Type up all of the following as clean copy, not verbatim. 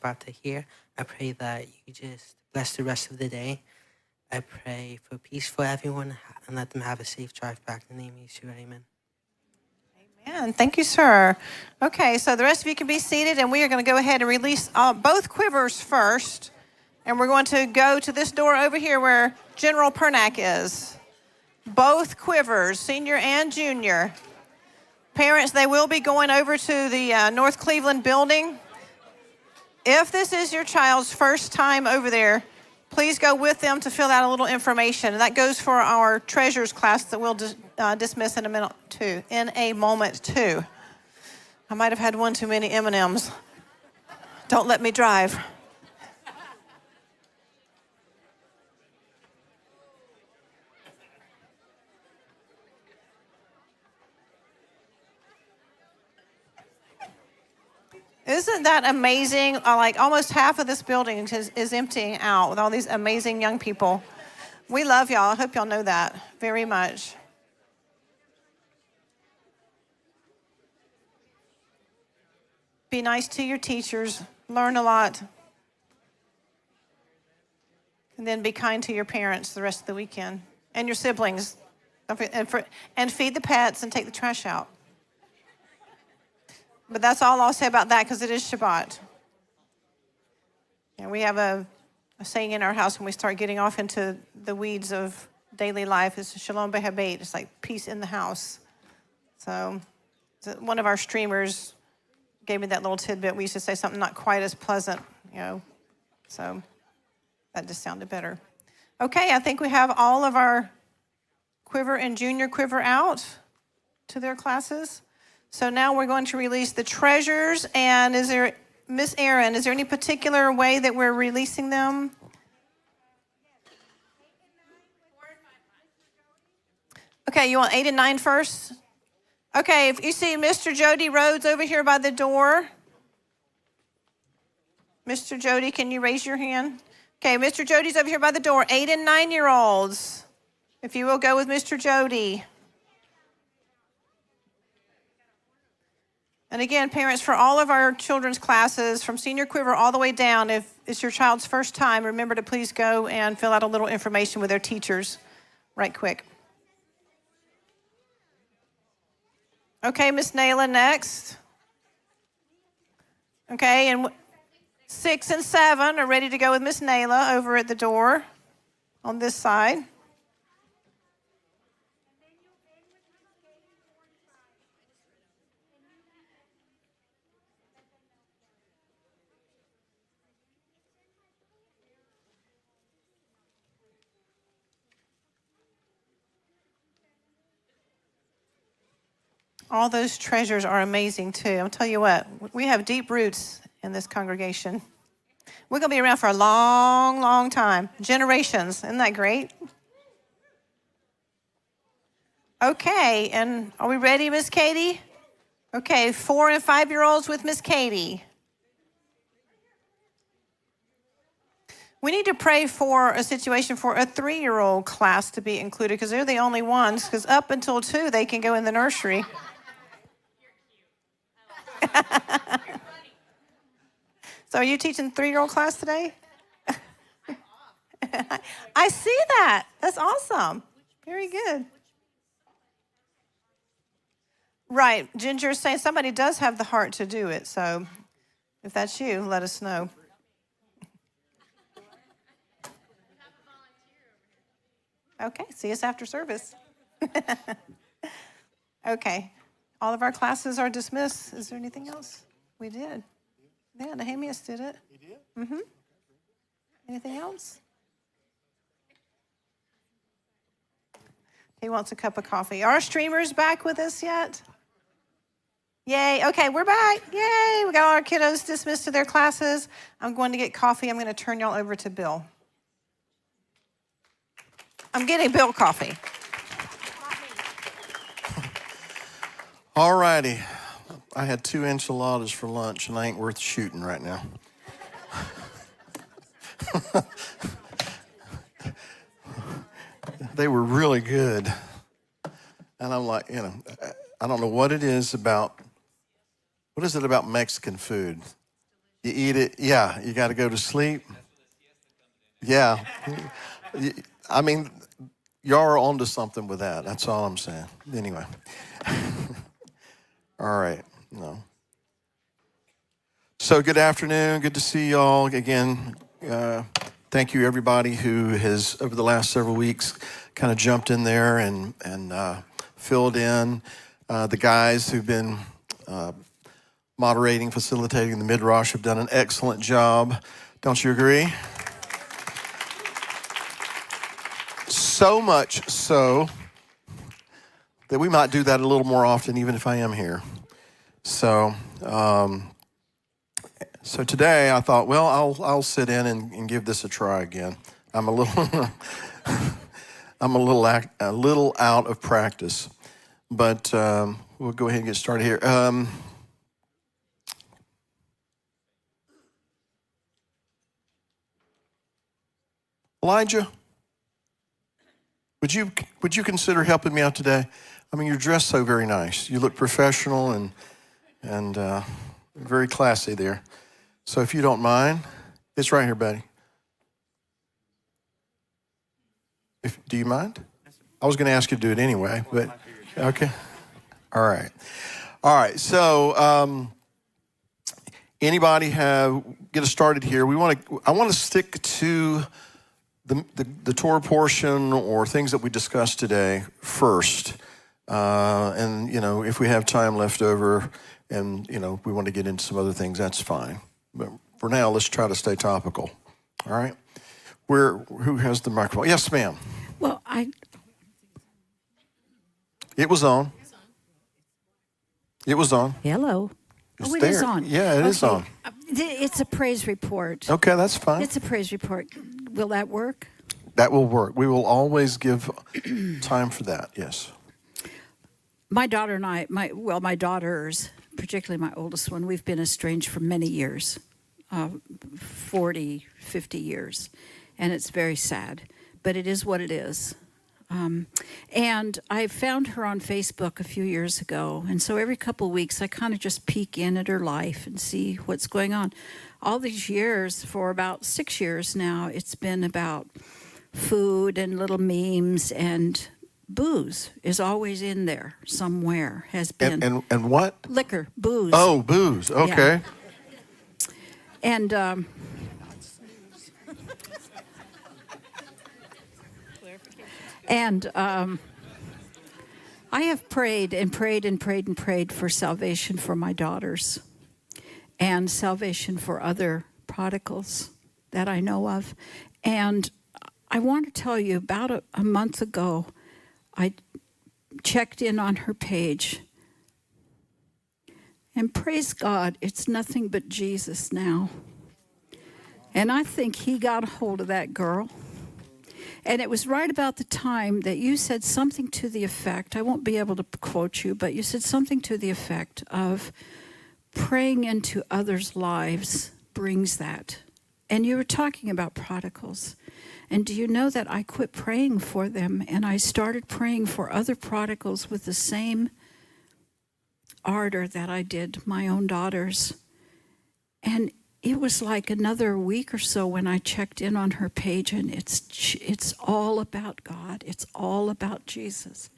about to hear. I pray that you just bless the rest of the day. I pray for peace for everyone and let them have a safe drive back. In the name of Yeshua, amen. Amen. Thank you, sir. Okay, so the rest of you can be seated, and we are going to go ahead and release both quivers first. And we're going to go to this door over here where General Pernack is. Both quivers, senior and junior. Parents, they will be going over to the North Cleveland building. If this is your child's first time over there, please go with them to fill out a little information. And that goes for our treasures class that we'll dismiss in a moment too. I might have had one too many M&Ms. Don't let me drive. Isn't that amazing? Like almost half of this building is emptying out with all these amazing young people. We love y'all. I hope y'all know that very much. Be nice to your teachers. Learn a lot. And then be kind to your parents the rest of the weekend. And your siblings. And feed the pets and take the trash out. But that's all I'll say about that because it is Shabbat. And we have a saying in our house when we start getting off into the weeds of daily life is Shalom Behabet. It's like peace in the house. So one of our streamers gave me that little tidbit. We used to say something not quite as pleasant, So that just sounded better. Okay, I think we have all of our quiver and junior quiver out to their classes. So now we're going to release the treasures. And Miss Erin, is there any particular way that we're releasing them? Okay, you want 8 and 9 first? Okay, if you see Mr. Jody Rhodes over here by the door. Mr. Jody, can you raise your hand? Okay, Mr. Jody's over here by the door. 8 and 9-year-olds. If you will go with Mr. Jody. And again, parents, for all of our children's classes, from senior quiver all the way down, if it's your child's first time, remember to please go and fill out a little information with their teachers right quick. Okay, Miss Nayla next. Okay, and 6 and 7 are ready to go with Miss Nayla over at the door on this side. All those treasures are amazing, too. I'll tell you what, we have deep roots in this congregation. We're going to be around for a long, long time. Generations. Isn't that great? Okay, and are we ready, Miss Katie? Okay, 4 and 5-year-olds with Miss Katie. We need to pray for a situation for a 3-year-old class to be included because they're the only ones, because up until 2, they can go in the nursery. So are you teaching 3-year-old class today? I see that. That's awesome. Very good. Right. Ginger is saying somebody does have the heart to do it. So if that's you, let us know. Okay. See us after service. Okay. All of our classes are dismissed. Is there anything else? We did. Yeah, Nehemias did it. He did? Mm-hmm. Anything else? He wants a cup of coffee. Are our streamers back with us yet? Yay. Okay, we're back. Yay. We got all our kiddos dismissed to their classes. I'm going to get coffee. I'm going to turn y'all over to Bill. I'm getting Bill coffee. All righty. I had 2 enchiladas for lunch, and I ain't worth shooting right now. They were really good. And I'm like, I don't know what it is about Mexican food. You eat it, yeah, you got to go to sleep. Yeah. I mean, y'all are onto something with that. That's all I'm saying. Anyway. All right. No. So good afternoon. Good to see y'all again. Thank you, everybody who has, over the last several weeks, kind of jumped in there and filled in. The guys who've been moderating, facilitating the Midrash have done an excellent job. Don't you agree? So much so that we might do that a little more often, even if I am here. So, so today I thought, well, I'll sit in and give this a try again. I'm a little a little out of practice, but we'll go ahead and get started here. Elijah, would you consider helping me out today? I mean, you're dressed so very nice. You look professional and very classy there. So if you don't mind, it's right here, buddy. Do you mind? I was going to ask you to do it anyway, but okay. All right. So anybody get us started here? I want to stick to the Torah portion or things that we discussed today first. And, if we have time left over and, we want to get into some other things, that's fine. But for now, let's try to stay topical. All right? Who has the microphone? Yes, ma'am. Well, It was on. It was on. hello. It's It there. is on. Yeah, it is on. It's a praise report. Okay, that's fine. It's a praise report. Will that work? That will work. We will always give time for that, yes. My daughter and I, my daughters, particularly my oldest one, we've been estranged for many years, 40, 50 years. And it's very sad, but it is what it is. And I found her on Facebook a few years ago. And so every couple of weeks, I kind of just peek in at her life and see what's going on. All these years, for about 6 years now, it's been about food and little memes, and booze is always in there somewhere, has been. And what? Liquor, booze. Oh, booze. Okay. And I have prayed and prayed and prayed and prayed for salvation for my daughters and salvation for other prodigals that I know of. And I want to tell you, about a month ago, I checked in on her page. And praise God, it's nothing but Jesus now. And I think he got a hold of that girl. And it was right about the time that you said something to the effect, I won't be able to quote you, but you said something to the effect of praying into others' lives brings that. And you were talking about prodigals. And do you know that I quit praying for them and I started praying for other prodigals with the same ardor that I did my own daughters? And it was like another week or so when I checked in on her page, and it's all about God. It's all about Jesus.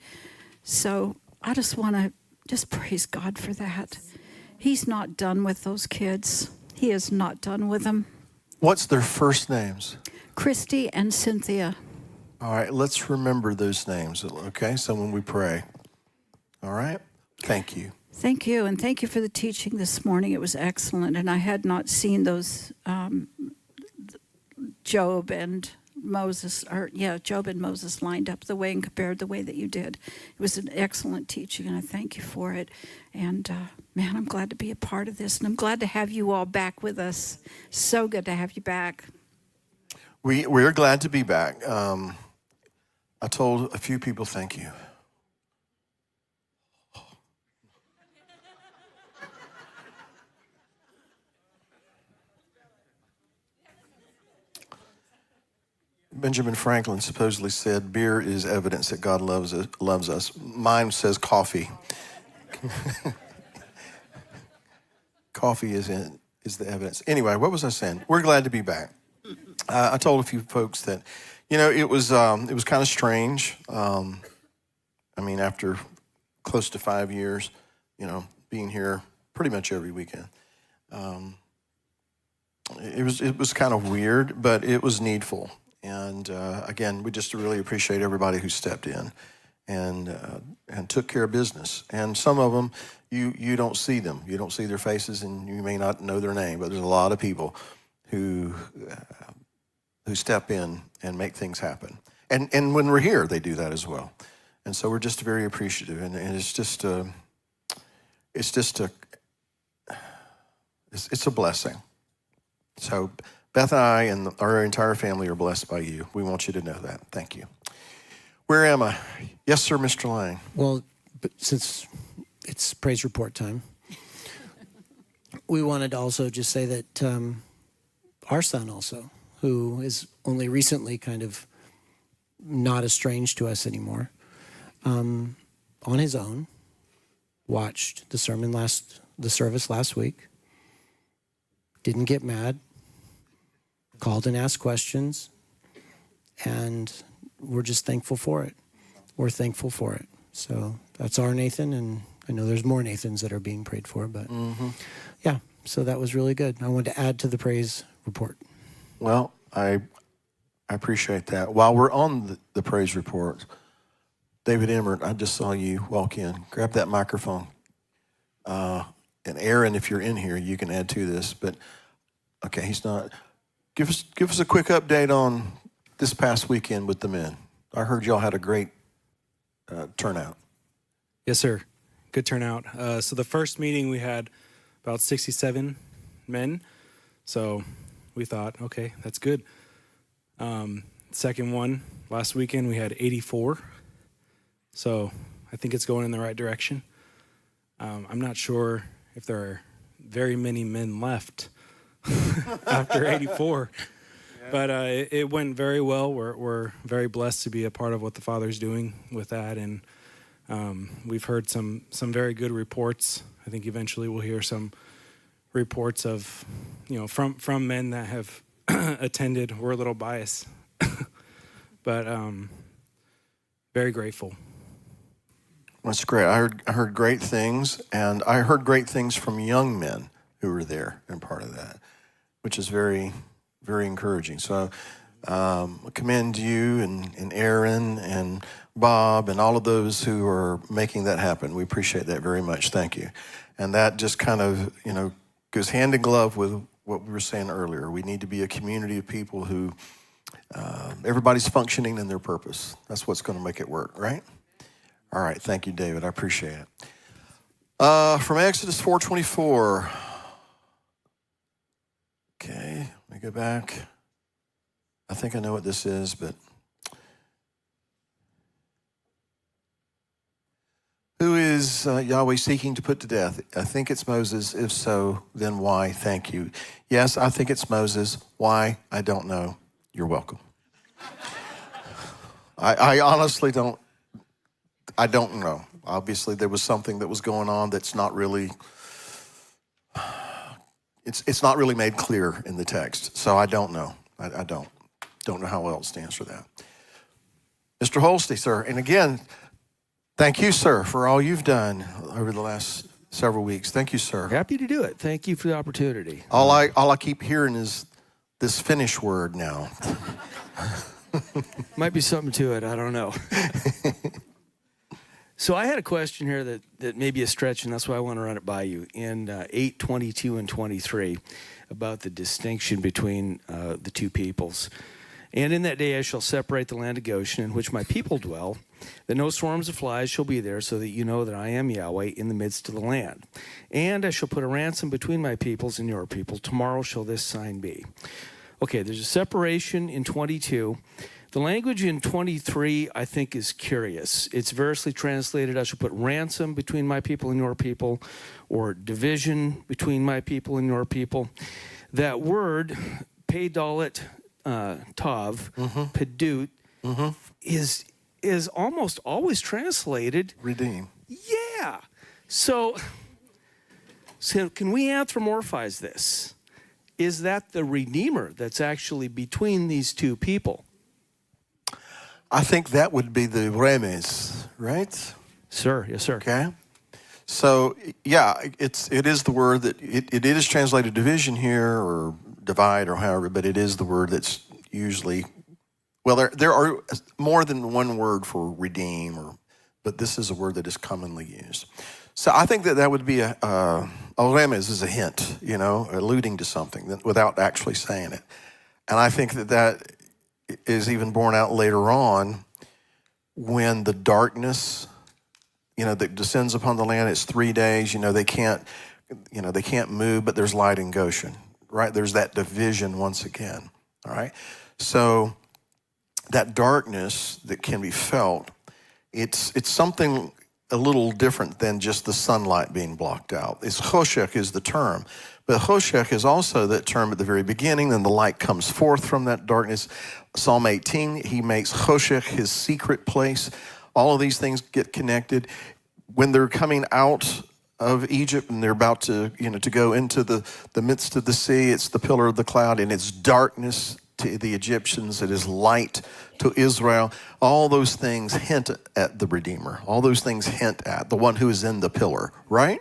So I just want to just praise God for that. He's not done with those kids. He is not done with them. What's their first names? Christy and Cynthia. All right, let's remember those names, okay? So when we pray. All right? Thank you. Thank you, and thank you for the teaching this morning. It was excellent, and I had not seen those Job and Moses lined up the way and compared the way that you did. It was an excellent teaching, and I thank you for it. And man, I'm glad to be a part of this, and I'm glad to have you all back with us. So good to have you back. We're glad to be back. I told a few people thank you. Benjamin Franklin supposedly said, beer is evidence that God loves us. Mine says coffee. Coffee is is the evidence. Anyway, what was I saying? We're glad to be back. I told a few folks that, it was kind of strange. I mean, after close to 5 years, being here pretty much every weekend, it was kind of weird, but it was needful. And again, we just really appreciate everybody who stepped in and took care of business. And some of them, you don't see them, you don't see their faces, and you may not know their name. But there's a lot of people who step in and make things happen. And when we're here, they do that as well. And so we're just very appreciative. And it's a blessing. So Beth and I and our entire family are blessed by you. We want you to know that. Thank you. Where am I? Yes, sir, Mr. Lang. Well, but since it's praise report time, we wanted to also just say that our son also, who is only recently kind of not as strange to us anymore, on his own, watched the service last week, didn't get mad, called and asked questions, and we're just thankful for it. We're thankful for it. So that's our Nathan, and I know there's more Nathans that are being prayed for, but yeah, so that was really good. I wanted to add to the praise report. Well, I appreciate that. While we're on the praise report, David Emmert, I just saw you walk in. Grab that microphone. And Aaron, if you're in here, you can add to this. But okay, he's not. Give us a quick update on this past weekend with the men. I heard y'all had a great turnout. Yes, sir. Good turnout. So the first meeting we had about 67 men. So we thought, okay, that's good. Second one, last weekend, we had 84. So I think it's going in the right direction. I'm not sure if there are very many men left after 84. Yeah. But it went very well. We're very blessed to be a part of what the Father's doing with that. And we've heard some very good reports. I think eventually we'll hear some reports of, from men that have attended. We're a little biased, but very grateful. That's great. I heard great things, and I heard great things from young men who were there and part of that, which is very, very encouraging. So I commend you and Aaron and Bob and all of those who are making that happen. We appreciate that very much. Thank you. And that just kind of, goes hand in glove with what we were saying earlier. We need to be a community of people who everybody's functioning in their purpose. That's what's going to make it work, right? All right. Thank you, David. I appreciate it. From Exodus 4:24. Okay, let me go back. I think I know what this is, but who is Yahweh seeking to put to death? I think it's Moses. If so, then why? Thank you. Yes, I think it's Moses. Why? I don't know. You're welcome. I honestly don't. I don't know. Obviously, there was something that was going on that's not really. It's not really made clear in the text, so I don't know. I don't know how else to answer that. Mr. Holsty, sir, and again, thank you, sir, for all you've done over the last several weeks. Thank you, sir. Happy to do it. Thank you for the opportunity. All I keep hearing is this Finnish word now. Might be something to it. I don't know. So I had a question here that may be a stretch, and that's why I want to run it by you. In 8:22 and 23, about the distinction between the two peoples. And in that day I shall separate the land of Goshen, in which my people dwell, that no swarms of flies shall be there, so that you know that I am Yahweh in the midst of the land. And I shall put a ransom between my peoples and your people. Tomorrow shall this sign be. Okay, there's a separation in 22. The language in 23, I think, is curious. It's variously translated, I shall put ransom between my people and your people, or division between my people and your people. That word, pedalet tav, pedut, is almost always translated Redeem. Yeah. So can we anthropomorphize this? is that the Redeemer that's actually between these two people? I think that would be the remes, right? Sir, yes, sir. Okay. So yeah, it is the word that it is translated division here or divide or however, but it is the word that's usually, well, there are more than one word for redeem, but this is a word that is commonly used. So I think that would be a remes is a hint, alluding to something without actually saying it. And I think that is even borne out later on when the darkness, that descends upon the land. It's 3 days. They can't move, but there's light in Goshen, right? There's that division once again. All right. So that darkness that can be felt, it's something a little different than just the sunlight being blocked out. Choshech is the term, but Choshech is also that term at the very beginning. Then the light comes forth from that darkness. Psalm 18, he makes Choshech his secret place. All of these things get connected. When they're coming out of Egypt and they're about to go into the midst of the sea, it's the pillar of the cloud, and it's darkness to the Egyptians. It is light to Israel. All those things hint at the Redeemer. All those things hint at the one who is in the pillar, right?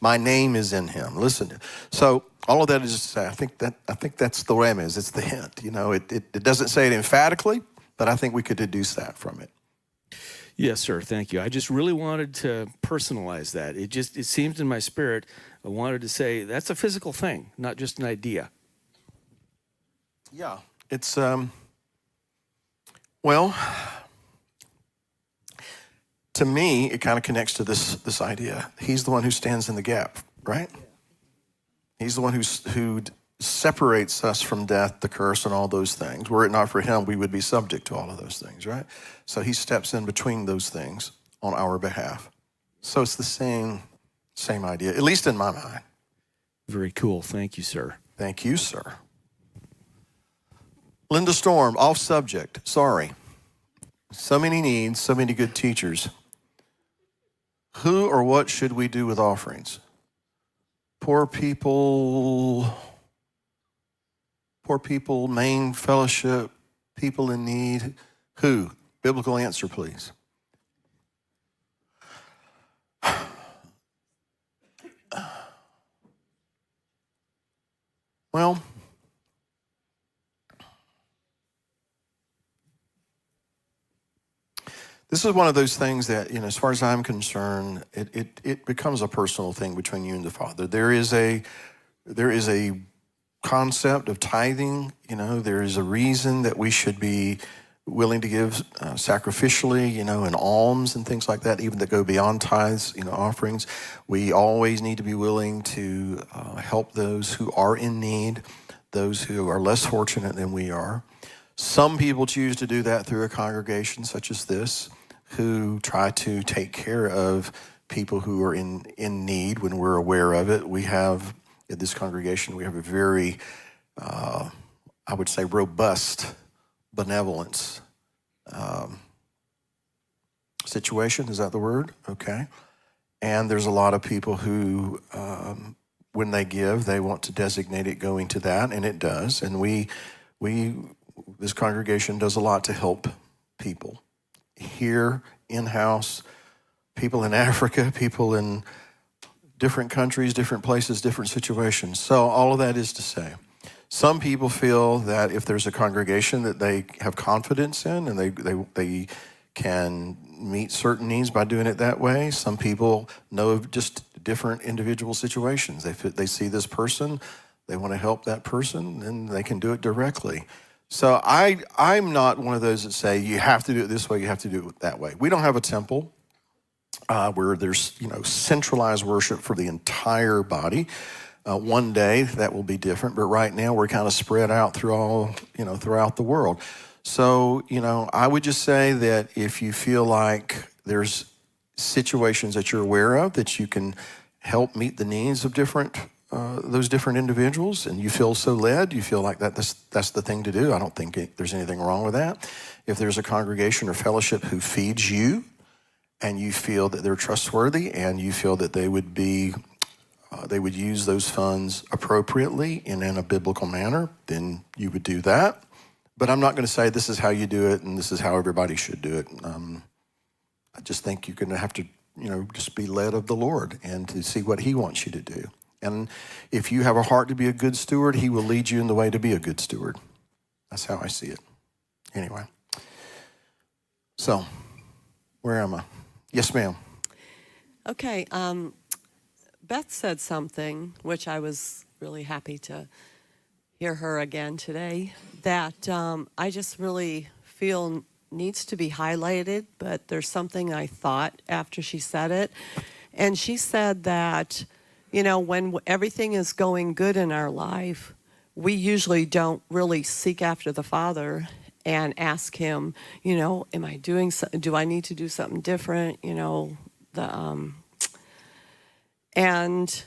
My name is in him. Listen. So all of that is to say, I think that's the remes. It's the hint. It doesn't say it emphatically, but I think we could deduce that from it. Yes, sir. Thank you. I just really wanted to personalize that. It seems in my spirit, I wanted to say that's a physical thing, not just an idea. Yeah, it's, well, to me, it kind of connects to this idea. He's the one who stands in the gap, right? He's the one who separates us from death, the curse, and all those things. Were it not for him, we would be subject to all of those things, right? So he steps in between those things on our behalf. So it's the same idea, at least in my mind. Very cool. Thank you, sir. Thank you, sir. Linda Storm, off subject. Sorry. So many needs, so many good teachers. Who or what should we do with offerings? Poor people, main fellowship, people in need. Who? Biblical answer, please. Well, this is one of those things that, as far as I'm concerned, it becomes a personal thing between you and the Father. There is a concept of tithing. There is a reason that we should be willing to give sacrificially, in alms and things like that, even that go beyond tithes, offerings. We always need to be willing to help those who are in need, those who are less fortunate than we are. Some people choose to do that through a congregation such as this, who try to take care of people who are in need when we're aware of it. We have, at this congregation, we have a very, I would say, robust benevolence situation. Is that the word? Okay. And there's a lot of people who, when they give, they want to designate it going to that, and it does. And this congregation does a lot to help people here, in-house, people in Africa, people in different countries, different places, different situations. So all of that is to say, some people feel that if there's a congregation that they have confidence in and they can meet certain needs by doing it that way. Some people know of just different individual situations. They see this person, they want to help that person, and they can do it directly. So I'm not one of those that say you have to do it this way, you have to do it that way. We don't have a temple where there's centralized worship for the entire body. One day that will be different, but right now we're kind of spread out throughout the world. So I would just say that if you feel like there's situations that you're aware of that you can help meet the needs of those different individuals, and you feel so led, you feel like that's the thing to do. I don't think there's anything wrong with that. If there's a congregation or fellowship who feeds you, and you feel that they're trustworthy, and you feel that they would be they would use those funds appropriately and in a biblical manner, then you would do that. But I'm not going to say this is how you do it and this is how everybody should do it. I just think you're going to have to, just be led of the Lord and to see what he wants you to do. And if you have a heart to be a good steward, he will lead you in the way to be a good steward. That's how I see it. Anyway. So, where am I? Yes, ma'am. Okay. Beth said something, which I was really happy to hear her again today, that I just really feel needs to be highlighted, but there's something I thought after she said it. And she said that, when everything is going good in our life, we usually don't really seek after the Father and ask him, am I doing do I need to do something different? And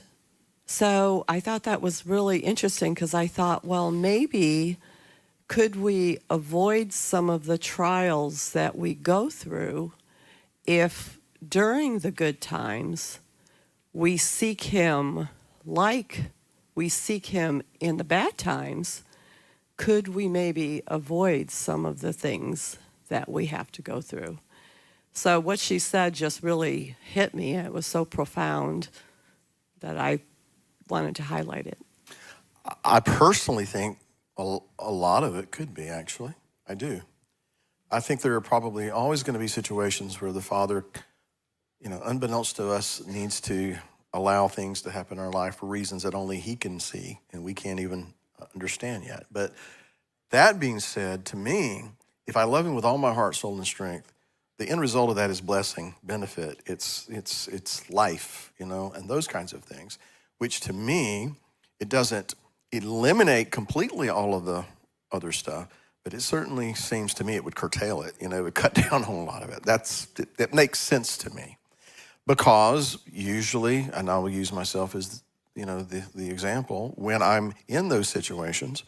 so I thought that was really interesting, because I thought, well, maybe could we avoid some of the trials that we go through if during the good times we seek him like we seek him in the bad times? Could we maybe avoid some of the things that we have to go through? So what she said just really hit me. It was so profound that I wanted to highlight it. I personally think a lot of it could be, actually. I do. I think there are probably always going to be situations where the Father, unbeknownst to us, needs to allow things to happen in our life for reasons that only he can see and we can't even understand yet. But that being said, to me, if I love him with all my heart, soul, and strength, the end result of that is blessing, benefit. It's life, and those kinds of things, which to me, it doesn't eliminate completely all of the other stuff, but it certainly seems to me it would curtail it, it would cut down on a lot of it. That makes sense to me, because usually, and I will use myself as, the example, when I'm in those situations,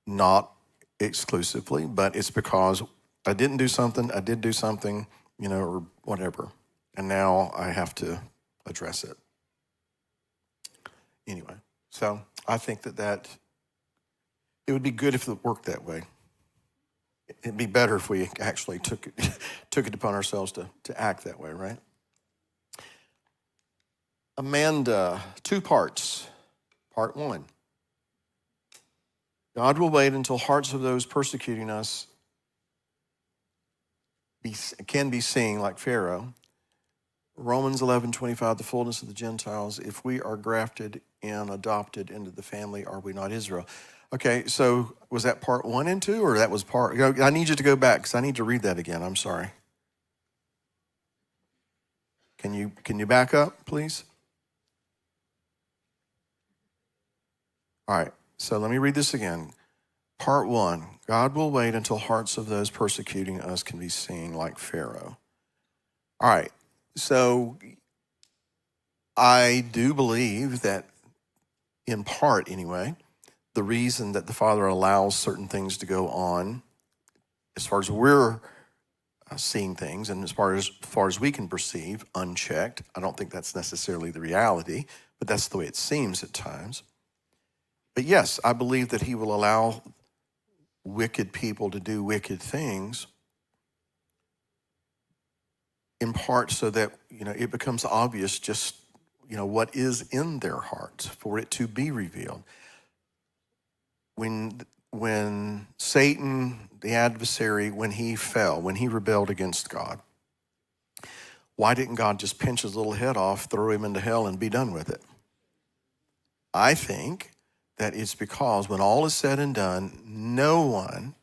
not exclusively, but it's because I didn't do something, I did do something, or whatever, and now I have to address it. Anyway, so I think that it would be good if it worked that way. It'd be better if we actually took it upon ourselves to act that way, right? Amanda, 2 parts. Part 1. God will wait until hearts of those persecuting us can be seen like Pharaoh. Romans 11:25, the fullness of the Gentiles. If we are grafted and adopted into the family, are we not Israel? Okay, so was that part 1 and 2, or that was part? I need you to go back because I need to read that again. I'm sorry. Can you back up, please? All right, so let me read this again. Part 1, God will wait until hearts of those persecuting us can be seen like Pharaoh. All right, so I do believe that, in part anyway, the reason that the Father allows certain things to go on, as far as we're seeing things and as far as we can perceive, unchecked, I don't think that's necessarily the reality, but that's the way it seems at times. But yes, I believe that he will allow wicked people to do wicked things, in part so that, it becomes obvious just, what is in their hearts, for it to be revealed. When Satan, the adversary, when he fell, when he rebelled against God, why didn't God just pinch his little head off, throw him into hell, and be done with it? I think that it's because when all is said and done, no one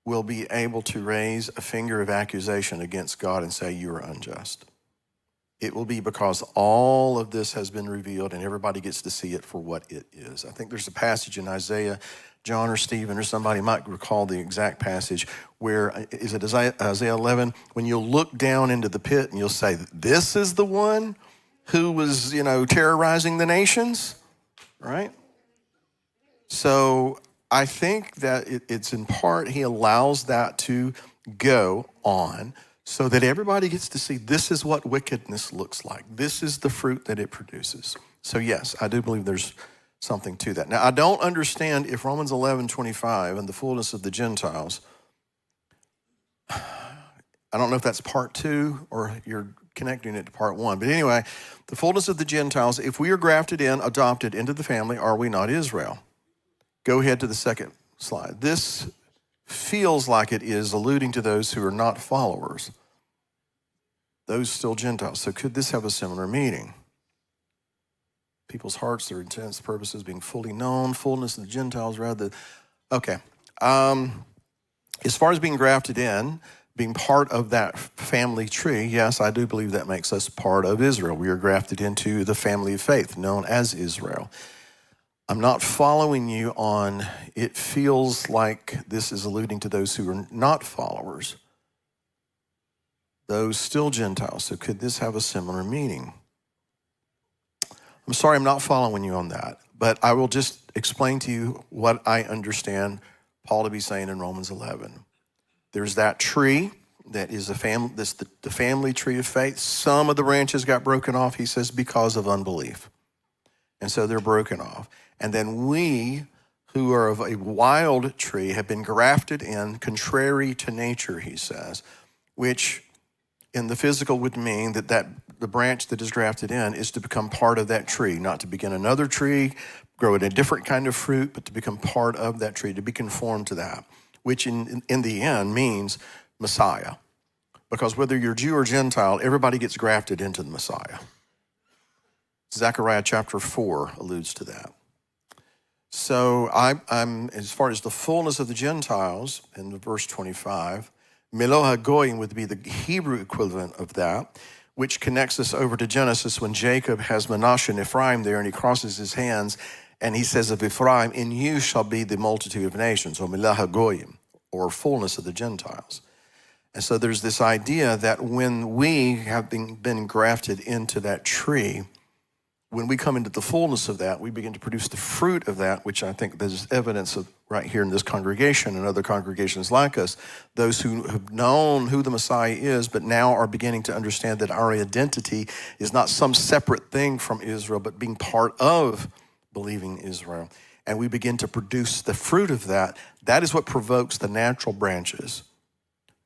will be able to raise a finger of accusation against God and say you are unjust. It will be because all of this has been revealed and everybody gets to see it for what it is. I think there's a passage in Isaiah, John or Stephen or somebody might recall the exact passage where, is it Isaiah 11, when you'll look down into the pit and you'll say, this is the one who was, terrorizing the nations, right? So I think that it's in part he allows that to go on so that everybody gets to see this is what wickedness looks like. This is the fruit that it produces. So yes, I do believe there's something to that. Now, I don't understand if Romans 11:25 and the fullness of the Gentiles, I don't know if that's part 2 or you're connecting it to part 1. But anyway, the fullness of the Gentiles, if we are grafted in, adopted into the family, are we not Israel? Go ahead to the second slide. This feels like it is alluding to those who are not followers, those still Gentiles. So could this have a similar meaning? People's hearts, their intents, purposes being fully known, fullness of the Gentiles rather. Okay. As far as being grafted in, being part of that family tree, yes, I do believe that makes us part of Israel. We are grafted into the family of faith, known as Israel. I'm not following you on, it feels like this is alluding to those who are not followers, those still Gentiles. So could this have a similar meaning? I'm sorry, I'm not following you on that, but I will just explain to you what I understand Paul to be saying in Romans 11. There's that tree that is the family tree of faith. Some of the branches got broken off, he says, because of unbelief. And so they're broken off. And then we, who are of a wild tree, have been grafted in contrary to nature, he says, which in the physical would mean that the branch that is grafted in is to become part of that tree, not to begin another tree, grow in a different kind of fruit, but to become part of that tree, to be conformed to that, which in the end means Messiah. Because whether you're Jew or Gentile, everybody gets grafted into the Messiah. Zechariah chapter 4 alludes to that. So I'm as far as the fullness of the Gentiles in verse 25, Meloha Goyim would be the Hebrew equivalent of that, which connects us over to Genesis when Jacob has Manasseh and Ephraim there and he crosses his hands and he says of Ephraim, in you shall be the multitude of nations, or Meloha Goyim, or fullness of the Gentiles. And so there's this idea that when we have been grafted into that tree, when we come into the fullness of that, we begin to produce the fruit of that, which I think there's evidence of right here in this congregation and other congregations like us, those who have known who the Messiah is, but now are beginning to understand that our identity is not some separate thing from Israel, but being part of believing Israel. And we begin to produce the fruit of that. That is what provokes the natural branches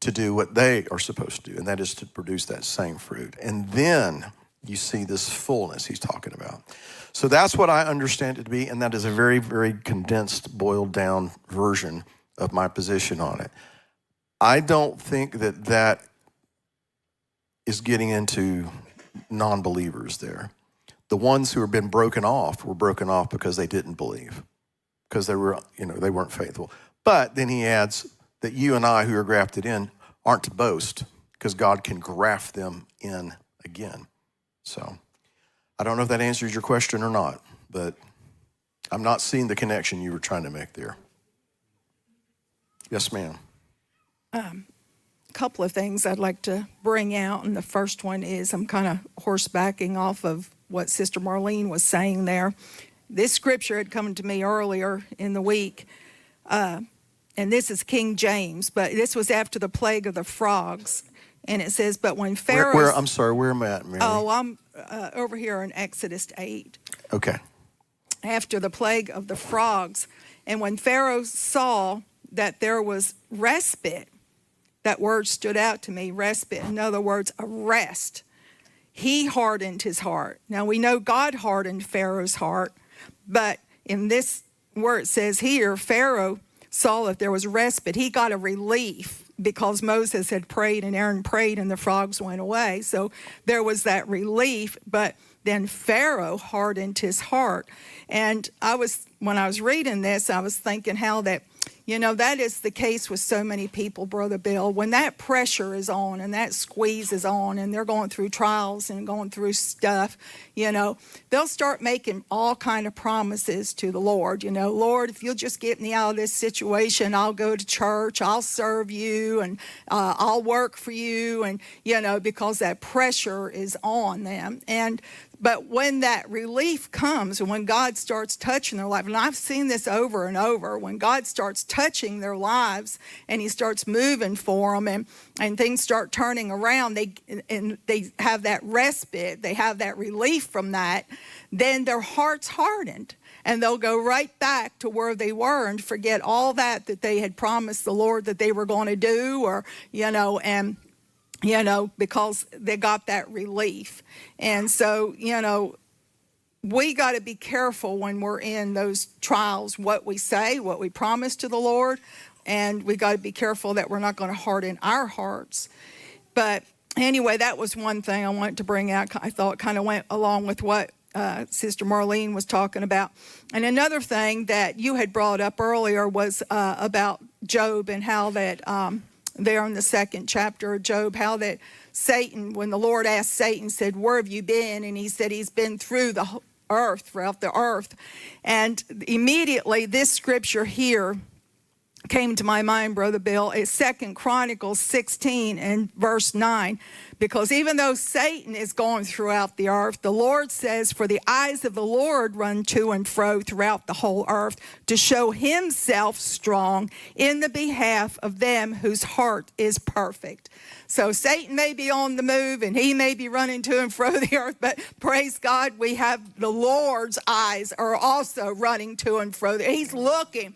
to do what they are supposed to do, and that is to produce that same fruit. And then you see this fullness he's talking about. So that's what I understand it to be, and that is a very, very condensed, boiled down version of my position on it. I don't think that that is getting into non-believers there. The ones who have been broken off were broken off because they didn't believe, because they weren't faithful. But then he adds that you and I who are grafted in aren't to boast, because God can graft them in again. So I don't know if that answers your question or not, but I'm not seeing the connection you were trying to make there. Yes, ma'am. Couple of things I'd like to bring out, and the first one is I'm kind of horsebacking off of what Sister Marlene was saying there. This scripture had come to me earlier in the week, and this is King James, but this was after the plague of the frogs, and it says, but when Pharaoh... I'm sorry, where am I at, Mary? Oh, I'm over here in Exodus 8. Okay. After the plague of the frogs, and when Pharaoh saw that there was respite, that word stood out to me, respite. In other words, a rest. He hardened his heart. Now, we know God hardened Pharaoh's heart, but in this where it says here, Pharaoh saw that there was respite. He got a relief because Moses had prayed and Aaron prayed and the frogs went away. So there was that relief, but then Pharaoh hardened his heart. And when I was reading this, I was thinking how that, that is the case with so many people, Brother Bill. When that pressure is on and that squeeze is on and they're going through trials and going through stuff, they'll start making all kind of promises to the Lord. Lord, if you'll just get me out of this situation, I'll go to church, I'll serve you, and I'll work for you, and, because that pressure is on them. But when that relief comes and when God starts touching their life, and I've seen this over and over, when God starts touching their lives and he starts moving for them and things start turning around, they have that respite, they have that relief from that, then their heart's hardened. And they'll go right back to where they were and forget all that they had promised the Lord that they were going to do, or, because they got that relief. And so, we got to be careful when we're in those trials, what we say, what we promise to the Lord, and we got to be careful that we're not going to harden our hearts. But anyway, that was one thing I wanted to bring out. I thought kind of went along with what Sister Marlene was talking about. And another thing that you had brought up earlier was about Job, and how that there in the 2nd chapter of Job, how that Satan, when the Lord asked Satan, said, "Where have you been?" And he said he's been through the earth, throughout the earth. And immediately this scripture here came to my mind, Brother Bill. It's 2 Chronicles 16 and verse 9. Because even though Satan is going throughout the earth, the Lord says, "For the eyes of the Lord run to and fro throughout the whole earth, to show himself strong in the behalf of them whose heart is perfect." So Satan may be on the move and he may be running to and fro the earth, but praise God, we have the Lord's eyes are also running to and fro. He's looking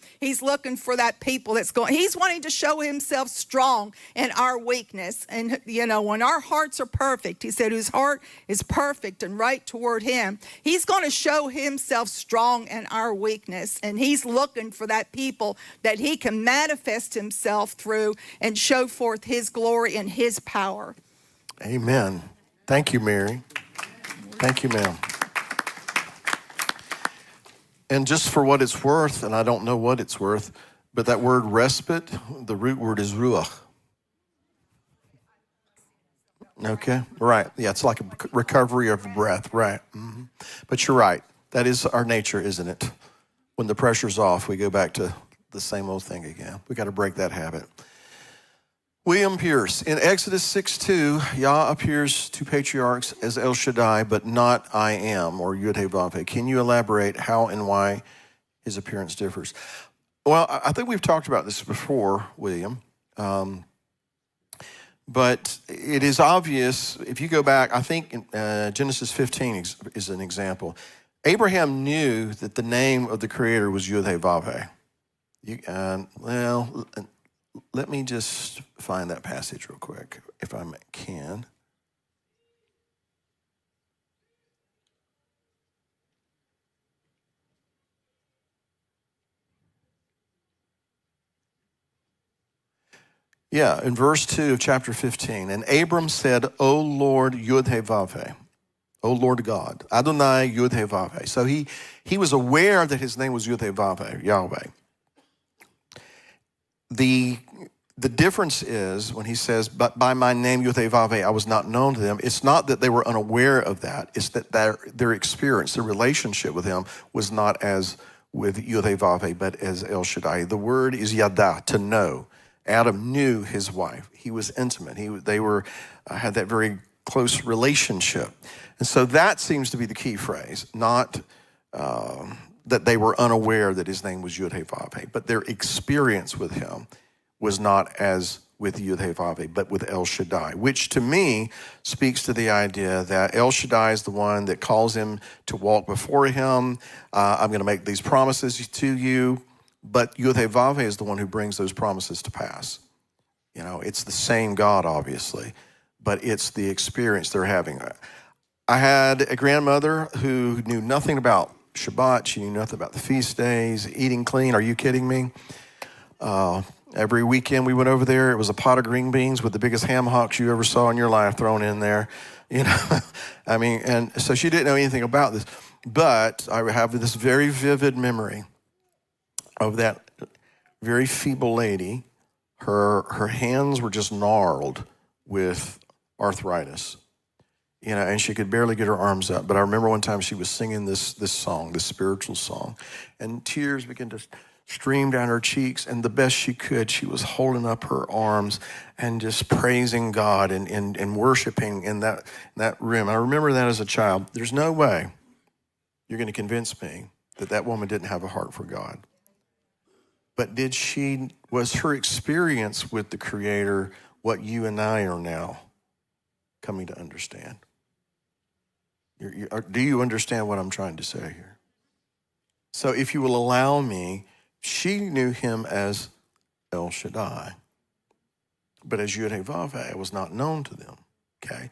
for that people that's going. He's wanting to show himself strong in our weakness. And, when our hearts are perfect, he said, whose heart is perfect and right toward him, he's going to show himself strong in our weakness. And he's looking for that people that he can manifest himself through and show forth his glory and his power. Amen. Thank you, Mary. Thank you, ma'am. And just for what it's worth, and I don't know what it's worth, but that word respite, the root word is ruach. Okay, right. Yeah, it's like a recovery of breath, right. Mm-hmm. But you're right. That is our nature, isn't it? When the pressure's off, we go back to the same old thing again. We got to break that habit. William Pierce, in Exodus 6:2, Yah appears to patriarchs as El Shaddai, but not I am, or Yud-Heh-Vav-Heh. Can you elaborate how and why his appearance differs? Well, I think we've talked about this before, William. But it is obvious, if you go back, I think Genesis 15 is an example. Abraham knew that the name of the Creator was Yud-Heh-Vav-Heh. Let me just find that passage real quick, if I can. Yeah, in verse 2 of chapter 15, and Abram said, O Lord Yud-Heh-Vav-Heh, O Lord God, Adonai Yud-Heh-Vav-Heh. So he was aware that his name was Yud-Heh-Vav-Heh, Yahweh. The difference is when he says, but by my name Yud-Heh-Vav-Heh, I was not known to them. It's not that they were unaware of that. It's that their experience, their relationship with him was not as with Yud-Heh-Vav-Heh, but as El Shaddai. The word is yada, to know. Adam knew his wife. He was intimate. They had that very close relationship. And so that seems to be the key phrase, not that they were unaware that his name was Yud-Heh-Vav-Heh, but their experience with him was not as with Yud-Heh-Vav-Heh, but with El Shaddai, which to me speaks to the idea that El Shaddai is the one that calls him to walk before him. I'm going to make these promises to you. But Yud-Heh-Vav-Heh is the one who brings those promises to pass. It's the same God, obviously, but it's the experience they're having. I had a grandmother who knew nothing about Shabbat. She knew nothing about the feast days, eating clean. Are you kidding me? Every weekend we went over there. It was a pot of green beans with the biggest ham hocks you ever saw in your life thrown in there. And so she didn't know anything about this. But I have this very vivid memory of that very feeble lady. Her hands were just gnarled with arthritis, and she could barely get her arms up. But I remember one time she was singing this song, this spiritual song, and tears began to streamed down her cheeks, and the best she could, she was holding up her arms and just praising God and worshiping in that room. I remember that as a child. There's no way you're going to convince me that that woman didn't have a heart for God. But was her experience with the Creator what you and I are now coming to understand? Do you understand what I'm trying to say here? So if you will allow me, she knew him as El Shaddai, but as Yud-Heh-Vav-Heh was not known to them, okay?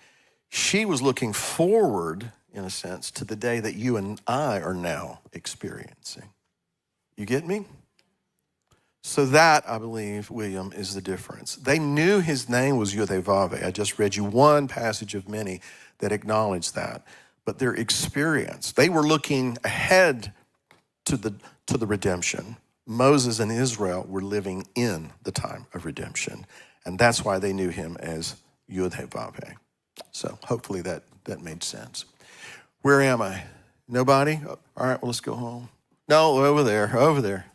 She was looking forward, in a sense, to the day that you and I are now experiencing. You get me? So that, I believe, William, is the difference. They knew his name was Yud-Heh-Vav-Heh. I just read you one passage of many that acknowledge that. But their experience, they were looking ahead to the redemption. Moses and Israel were living in the time of redemption. And that's why they knew him as Yud-Heh-Vav-Heh. So hopefully that made sense. Where am I? Nobody? All right, well, let's go home. No, over there.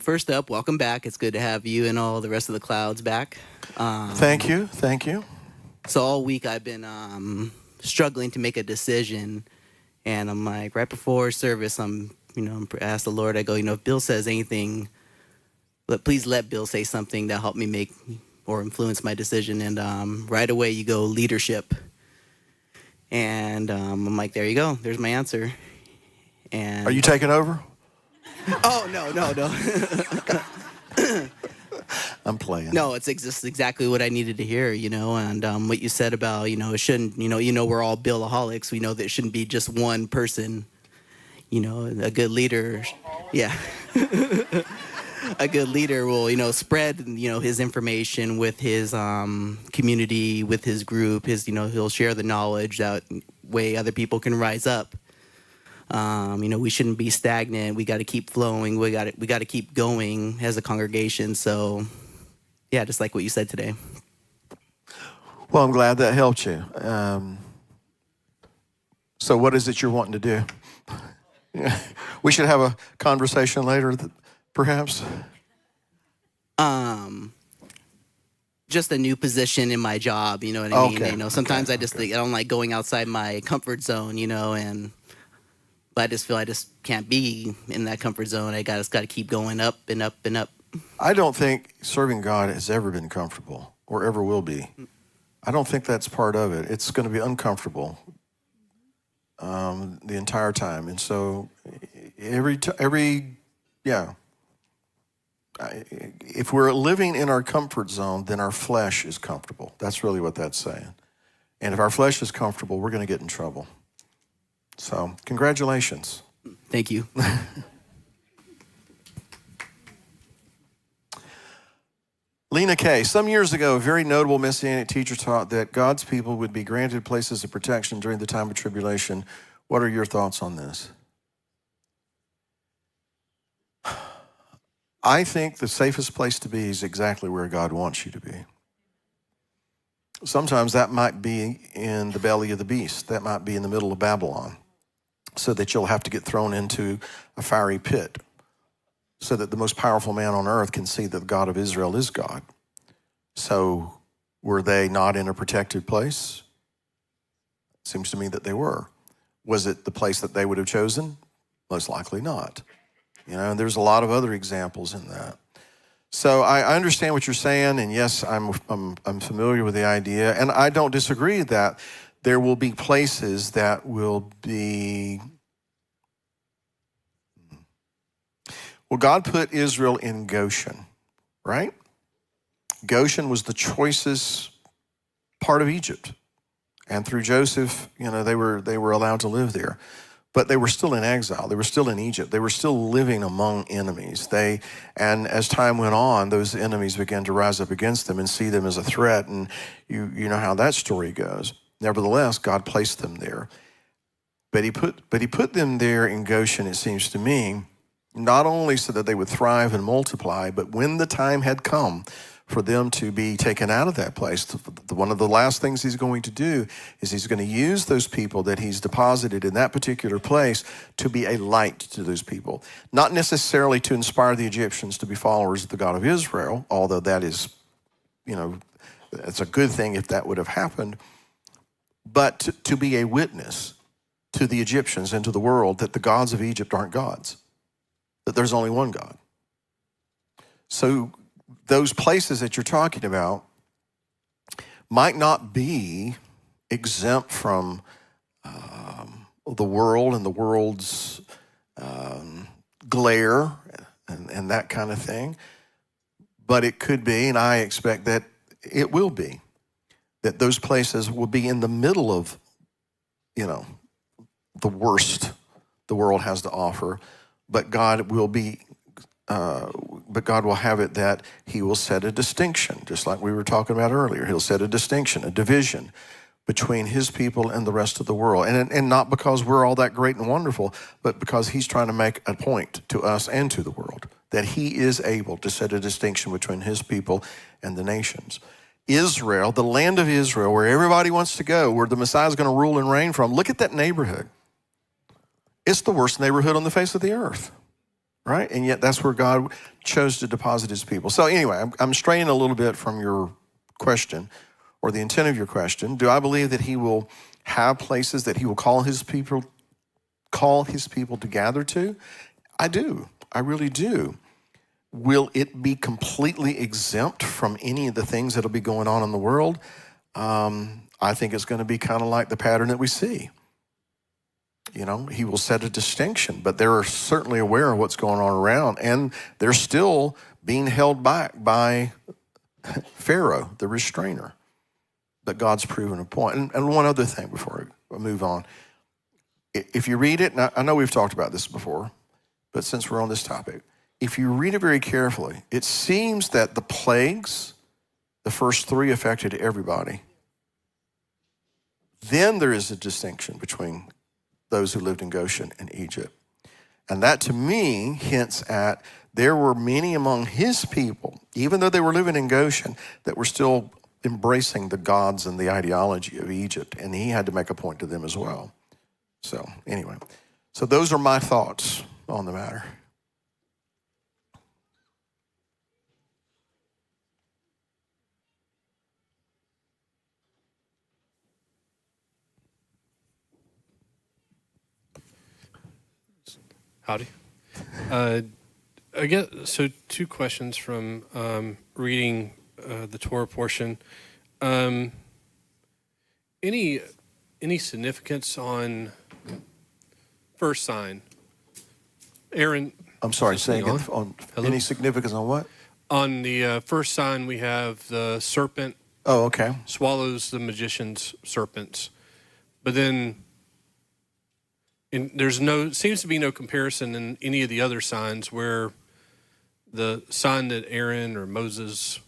First up, welcome back. It's good to have you and all the rest of the clouds back. Thank you. So all week I've been struggling to make a decision, and I'm like, right before service, I asked the Lord, I go, if Bill says anything, please let Bill say something that helped me make or influence my decision. And right away you go leadership, and I'm like, there you go, there's my answer. And Are you taking over? Oh, no. I'm playing. No, it's exactly what I needed to hear, and what you said about, it shouldn't, we're all Billaholics. We know that it shouldn't be just one person, a good leader. Yeah. A good leader will, spread, his information with his community, with his group, he'll share the knowledge that way other people can rise up. We shouldn't be stagnant. We got to keep flowing. We got to keep going as a congregation. So, yeah, just like what you said today. Well, I'm glad that helped you. So what is it you're wanting to do? We should have a conversation later, perhaps. Just a new position in my job. You know what I mean? Okay. Sometimes I don't like going outside my comfort zone. But I just feel I just can't be in that comfort zone. I just got to keep going up and up and up. I don't think serving God has ever been comfortable or ever will be. I don't think that's part of it. It's going to be uncomfortable the entire time. And so if we're living in our comfort zone, then our flesh is comfortable. That's really what that's saying. And if our flesh is comfortable, we're going to get in trouble. So, congratulations. Thank you. Lena Kay, some years ago, a very notable Messianic teacher taught that God's people would be granted places of protection during the time of tribulation. What are your thoughts on this? I think the safest place to be is exactly where God wants you to be. Sometimes that might be in the belly of the beast. That might be in the middle of Babylon, so that you'll have to get thrown into a fiery pit, so that the most powerful man on earth can see that the God of Israel is God. So were they not in a protected place? It seems to me that they were. Was it the place that they would have chosen? Most likely not. And there's a lot of other examples in that. So I understand what you're saying, and yes, I'm familiar with the idea, and I don't disagree that there will be places that will be. Well, God put Israel in Goshen, right? Goshen was the choicest part of Egypt, and through Joseph, they were allowed to live there. But they were still in exile. They were still in Egypt. They were still living among enemies. And as time went on, those enemies began to rise up against them and see them as a threat. And you know how that story goes. Nevertheless, God placed them there. But he put them there in Goshen, it seems to me, not only so that they would thrive and multiply, but when the time had come for them to be taken out of that place. One of the last things he's going to do is he's going to use those people that he's deposited in that particular place to be a light to those people. Not necessarily to inspire the Egyptians to be followers of the God of Israel, although that is, it's a good thing if that would have happened, but to be a witness to the Egyptians and to the world that the gods of Egypt aren't gods, that there's only one God. So those places that you're talking about might not be exempt from the world and the world's glare and that kind of thing. But it could be, and I expect that it will be, that those places will be in the middle of, the worst the world has to offer, but God will have it that he will set a distinction, just like we were talking about earlier. He'll set a distinction, a division between his people and the rest of the world. And not because we're all that great and wonderful, but because he's trying to make a point to us and to the world, that he is able to set a distinction between his people and the nations. Israel, the land of Israel, where everybody wants to go, where the Messiah is going to rule and reign from, look at that neighborhood. It's the worst neighborhood on the face of the earth, right? And yet that's where God chose to deposit his people. So anyway, I'm straying a little bit from your question or the intent of your question. Do I believe that he will have places that he will call his people to gather to? I do. I really do. Will it be completely exempt from any of the things that will be going on in the world? I think it's going to be kind of like the pattern that we see. He will set a distinction, but they're certainly aware of what's going on around, and they're still being held back by Pharaoh, the restrainer. But God's proven a point. And one other thing before I move on. If you read it, and I know we've talked about this before, but since we're on this topic, if you read it very carefully, it seems that the plagues, the first 3 affected everybody. Then there is a distinction between those who lived in Goshen and Egypt. And that to me hints at there were many among his people, even though they were living in Goshen, that were still embracing the gods and the ideology of Egypt. And he had to make a point to them as well. So anyway, so those are my thoughts on the matter. Howdy. I guess so. 2 questions from reading the Torah portion. Any significance on first sign? Aaron. I'm sorry. Say again. On Hello? any significance on what? On the first sign, we have the serpent. Oh, okay. Swallows the magician's serpents, but then. Seems to be no comparison in any of the other signs where the sign that Aaron or Moses,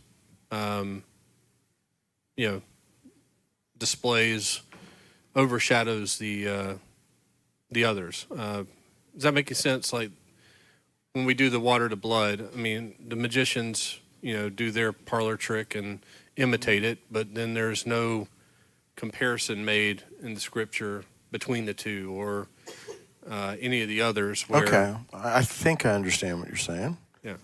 displays overshadows the others. Does that make sense? Like when we do the water to blood, I mean, the magicians, do their parlor trick and imitate it, but then there's no comparison made in the scripture between the two or any of the others. Where, Okay, I think I understand what you're saying. Yeah.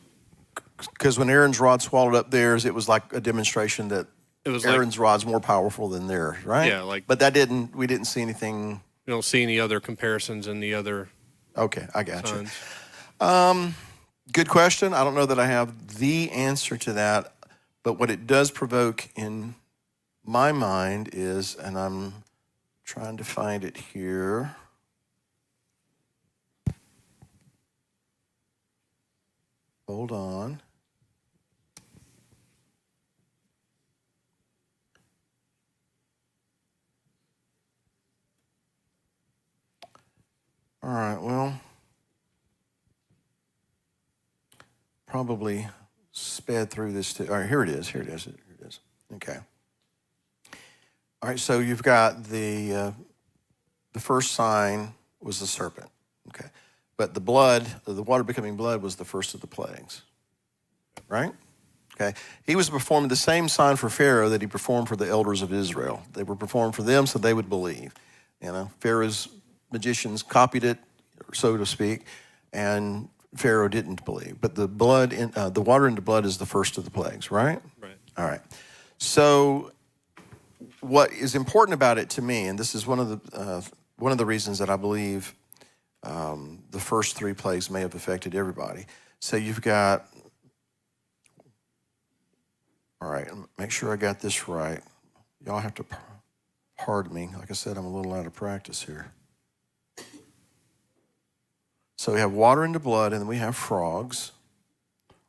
Because when Aaron's rod swallowed up theirs, it was like a demonstration that It was Aaron's rod's more powerful than theirs, right? Yeah, But we didn't see anything. You don't see any other comparisons in the other Okay, I got you. signs. Good question. I don't know that I have the answer to that, but what it does provoke in my mind is, and I'm trying to find it here. Hold on. All right, well, probably sped through this too. All right, here it is. Okay. All right, so you've got the first sign was the serpent. Okay. But the blood, the water becoming blood was the first of the plagues. Right? Okay, he was performing the same sign for Pharaoh that he performed for the elders of Israel. They were performed for them so they would believe. Pharaoh's magicians copied it, so to speak, and Pharaoh didn't believe. But the water into blood is the first of the plagues, right? Right. All right. So what is important about it to me, and this is one of the reasons that I believe the first three plagues may have affected everybody. So you've got, all right, make sure I got this right. Y'all have to pardon me. Like I said, I'm a little out of practice here. So we have water into blood, and then we have frogs,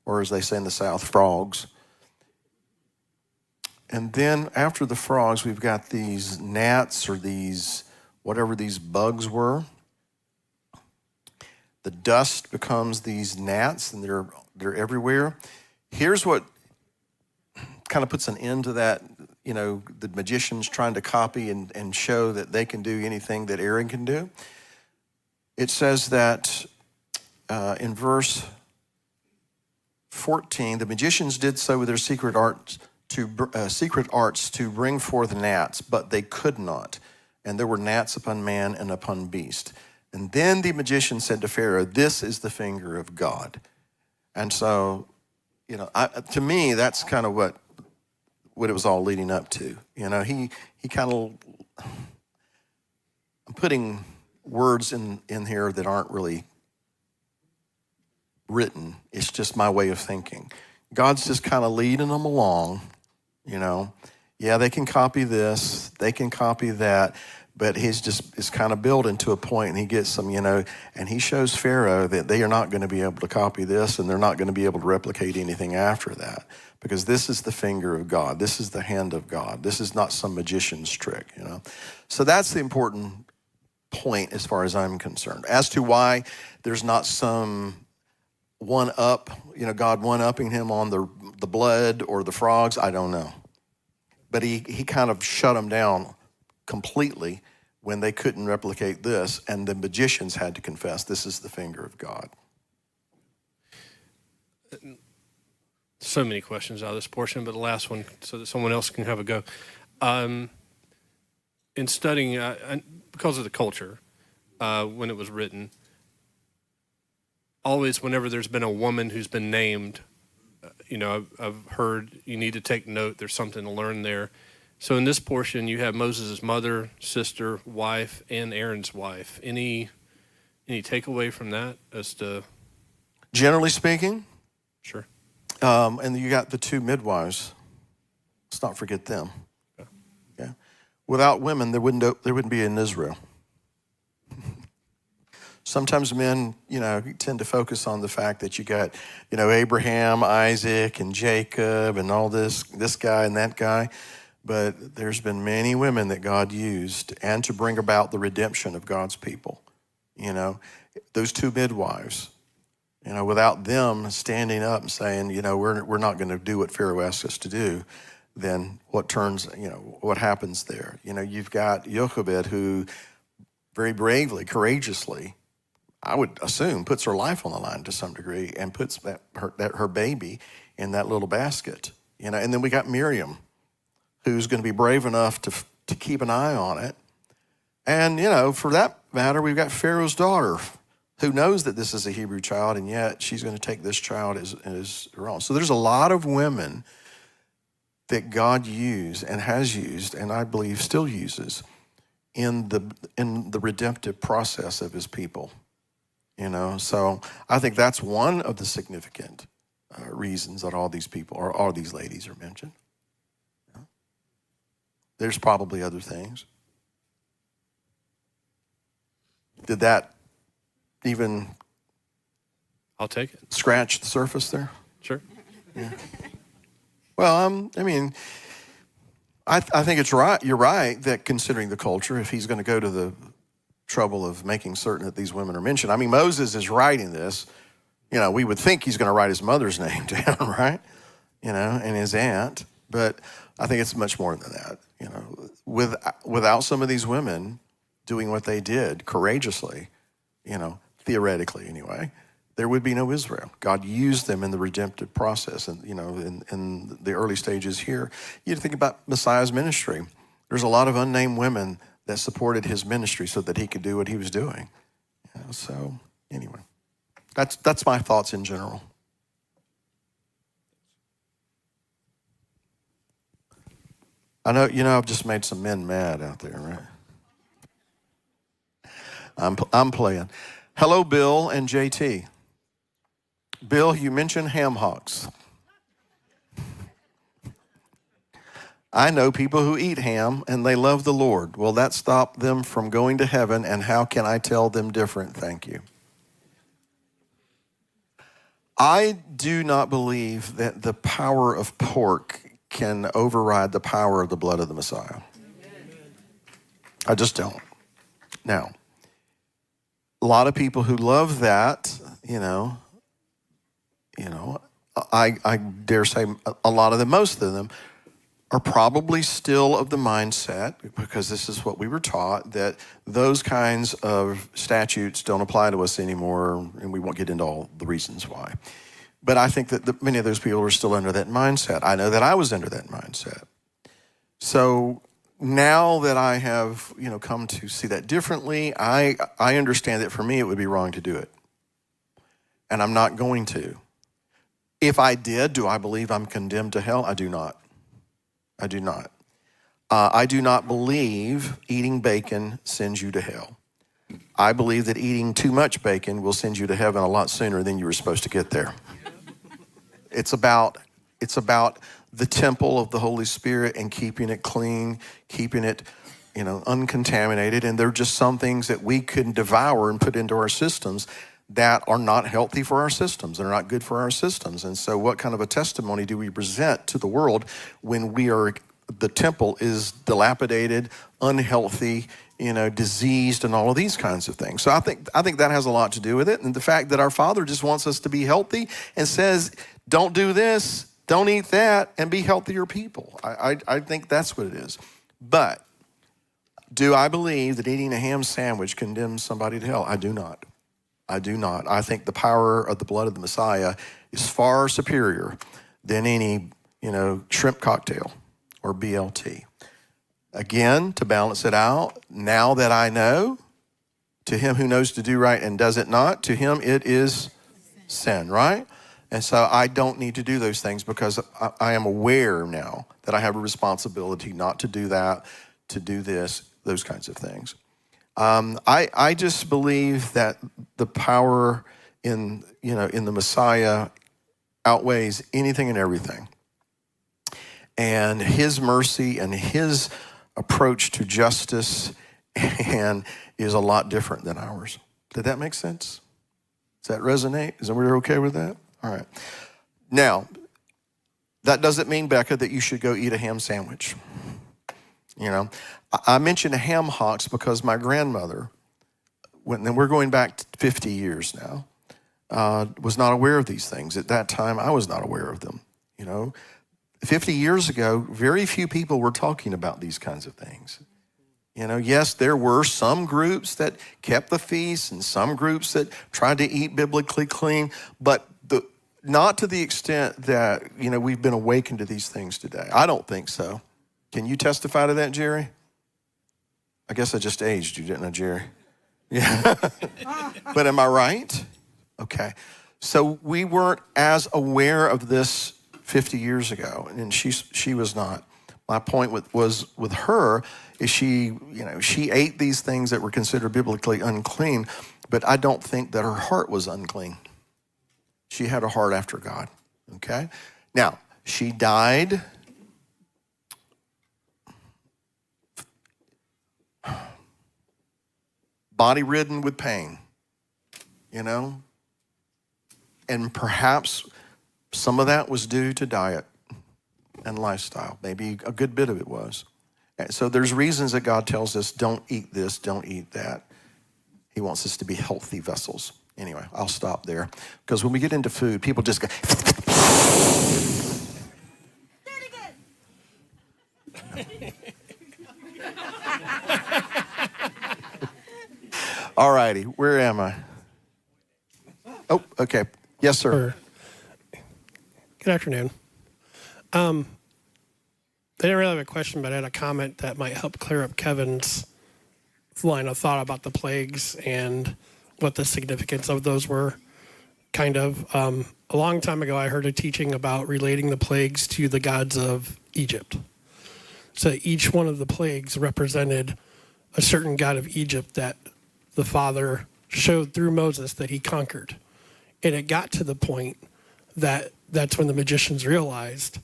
or as they say in the South, frogs. And then after the frogs, we've got these gnats or these, whatever these bugs were. The dust becomes these gnats, and they're everywhere. Here's what kind of puts an end to that, the magicians trying to copy and show that they can do anything that Aaron can do. It says that in verse 14, the magicians did so with their secret arts to bring forth gnats, but they could not. And there were gnats upon man and upon beast. And then the magician said to Pharaoh, "This is the finger of God." And so, to me, that's kind of what it was all leading up to. He kind of, I'm putting words in here that aren't really written. It's just my way of thinking. God's just kind of leading them along, Yeah, they can copy this, they can copy that, but it's kind of building to a point, and he gets some, and he shows Pharaoh that they are not going to be able to copy this, and they're not going to be able to replicate anything after that, because this is the finger of God. This is the hand of God. This is not some magician's trick, So that's the important point as far as I'm concerned. As to why there's not some one-up, God one-upping him on the blood or the frogs, I don't know. But he kind of shut them down completely when they couldn't replicate this, and the magicians had to confess, this is the finger of God. So many questions out of this portion, but the last one so that someone else can have a go. In studying, because of the culture, when it was written, always whenever there's been a woman who's been named, I've heard you need to take note, there's something to learn there. So in this portion, you have Moses' mother, sister, wife, and Aaron's wife. Any takeaway from that as to? Generally speaking? Sure. And you got the two midwives. Let's not forget them. Okay. Without women, there wouldn't be an Israel. Sometimes men, tend to focus on the fact that you got, Abraham, Isaac, and Jacob, and all this guy and that guy. But there's been many women that God used, and to bring about the redemption of God's people. Those two midwives, without them standing up and saying, we're not going to do what Pharaoh asks us to do, then what happens there? You've got Jochebed, who very bravely, courageously, I would assume, puts her life on the line to some degree, and puts her baby in that little basket. And then we got Miriam, who's going to be brave enough to keep an eye on it. And, for that matter, we've got Pharaoh's daughter, who knows that this is a Hebrew child, and yet she's going to take this child as her own. So there's a lot of women that God used and has used, and I believe still uses, in the redemptive process of his people. So I think that's one of the significant reasons that all these people, or all these ladies, are mentioned. There's probably other things. Did that even I'll take it. Scratch the surface there? Sure. Yeah. Well, I think it's right. You're right that considering the culture, if he's going to go to the trouble of making certain that these women are mentioned. Moses is writing this. We would think he's going to write his mother's name down, right? And his aunt. But I think it's much more than that. Without some of these women doing what they did courageously, theoretically anyway, there would be no Israel. God used them in the redemptive process, and in the early stages here. You think about Messiah's ministry. There's a lot of unnamed women that supported his ministry so that he could do what he was doing. So anyway, that's my thoughts in general. I know, I've just made some men mad out there, right? I'm playing. Hello, Bill and JT. Bill, you mentioned ham hocks. I know people who eat ham and they love the Lord. Will that stop them from going to heaven? And how can I tell them different? Thank you. I do not believe that the power of pork can override the power of the blood of the Messiah. I just don't. Now, a lot of people who love that, I dare say a lot of them, most of them, are probably still of the mindset, because this is what we were taught, that those kinds of statutes don't apply to us anymore, and we won't get into all the reasons why. But I think that many of those people are still under that mindset. I know that I was under that mindset. So now that I have, come to see that differently, I understand that for me it would be wrong to do it. And I'm not going to. If I did, do I believe I'm condemned to hell? I do not. I do not. I do not believe eating bacon sends you to hell. I believe that eating too much bacon will send you to heaven a lot sooner than you were supposed to get there. It's about the temple of the Holy Spirit and keeping it clean, keeping it, uncontaminated. And there are just some things that we can devour and put into our systems that are not healthy for our systems. They're not good for our systems. And so what kind of a testimony do we present to the world when the temple is dilapidated, unhealthy, diseased, and all of these kinds of things? So I think that has a lot to do with it. And the fact that our Father just wants us to be healthy and says, don't do this, don't eat that, and be healthier people. I think that's what it is. But do I believe that eating a ham sandwich condemns somebody to hell? I do not. I do not. I think the power of the blood of the Messiah is far superior than any, shrimp cocktail or BLT. Again, to balance it out, now that I know, to him who knows to do right and does it not, to him it is sin, right? And so I don't need to do those things because I am aware now that I have a responsibility not to do that, to do this, those kinds of things. I just believe that the power in the Messiah outweighs anything and everything. And his mercy and his approach to justice and is a lot different than ours. Did that make sense? Does that resonate? Is everybody okay with that? All right. Now, that doesn't mean, Becca, that you should go eat a ham sandwich. I mentioned ham hocks because my grandmother, and we're going back 50 years now, was not aware of these things. At that time, I was not aware of them. 50 years ago, very few people were talking about these kinds of things. Yes, there were some groups that kept the feast and some groups that tried to eat biblically clean, but not to the extent that, we've been awakened to these things today. I don't think so. Can you testify to that, Jerry? I guess I just aged you, didn't I, Jerry? Yeah. But am I right? Okay. So we weren't as aware of this 50 years ago, and she was not. My point was with her is she ate these things that were considered biblically unclean, but I don't think that her heart was unclean. She had a heart after God, okay? Now, she died body-ridden with pain, and perhaps some of that was due to diet and lifestyle. Maybe a good bit of it was. And so there's reasons that God tells us, don't eat this, don't eat that. He wants us to be healthy vessels. Anyway, I'll stop there. Because when we get into food, people just go... All righty, where am I? Oh, okay. Yes, sir. Good afternoon. I didn't really have a question, but I had a comment that might help clear up Kevin's line of thought about the plagues and what the significance of those were. Kind of. A long time ago, I heard a teaching about relating the plagues to the gods of Egypt. So each one of the plagues represented a certain god of Egypt that the Father showed through Moses that he conquered. And it got to the point that that's when the magicians realized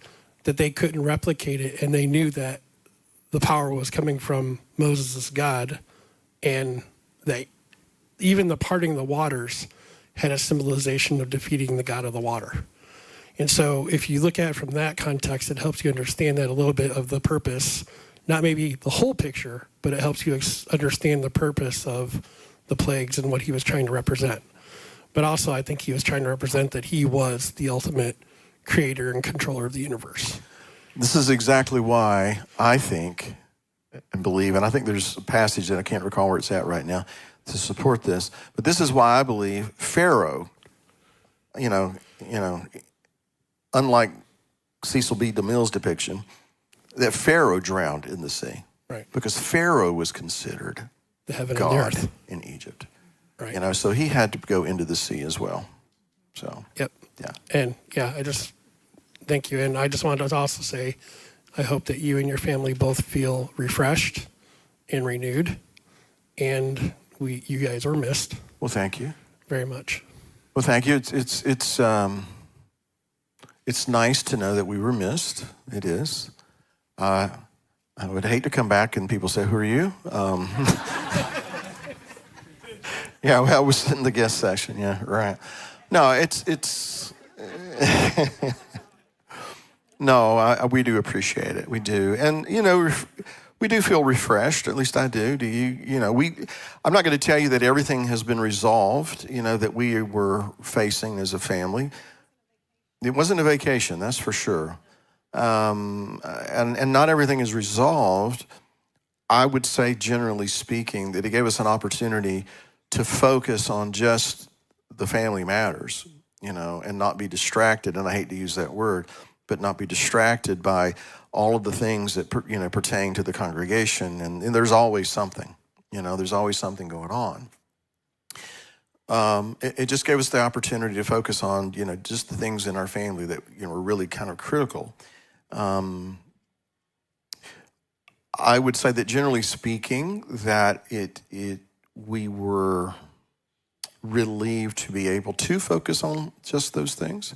that they couldn't replicate it, and they knew that the power was coming from Moses' God, and that even the parting of the waters had a symbolization of defeating the god of the water. And so if you look at it from that context, it helps you understand that a little bit of the purpose, not maybe the whole picture, but it helps you understand the purpose of the plagues and what he was trying to represent. But also, I think he was trying to represent that he was the ultimate creator and controller of the universe. This is exactly why I think and believe, and I think there's a passage that I can't recall where it's at right now to support this, but this is why I believe Pharaoh, unlike Cecil B. DeMille's depiction, that Pharaoh drowned in the sea. Right. Because Pharaoh was considered the heaven God and the earth in Egypt. Right. So he had to go into the sea as well. So. Yep. Yeah. And thank you. And I just wanted to also say, I hope that you and your family both feel refreshed and renewed. And you guys were missed. Well, thank you very much. Well, thank you. It's nice to know that we were missed. It is. I would hate to come back and people say, "Who are you?" Yeah, well, I was in the guest section. Yeah, right. No, it's. No, we do appreciate it. We do, and we do feel refreshed. At least I do. Do you? I'm not going to tell you that everything has been resolved. That we were facing as a family. It wasn't a vacation, that's for sure. And not everything is resolved. I would say, generally speaking, that it gave us an opportunity to focus on just the family matters, and not be distracted. And I hate to use that word, but not be distracted by all of the things that pertain to the congregation. And there's always something, there's always something going on. It just gave us the opportunity to focus on, just the things in our family that, were really kind of critical. I would say that generally speaking, that we were relieved to be able to focus on just those things.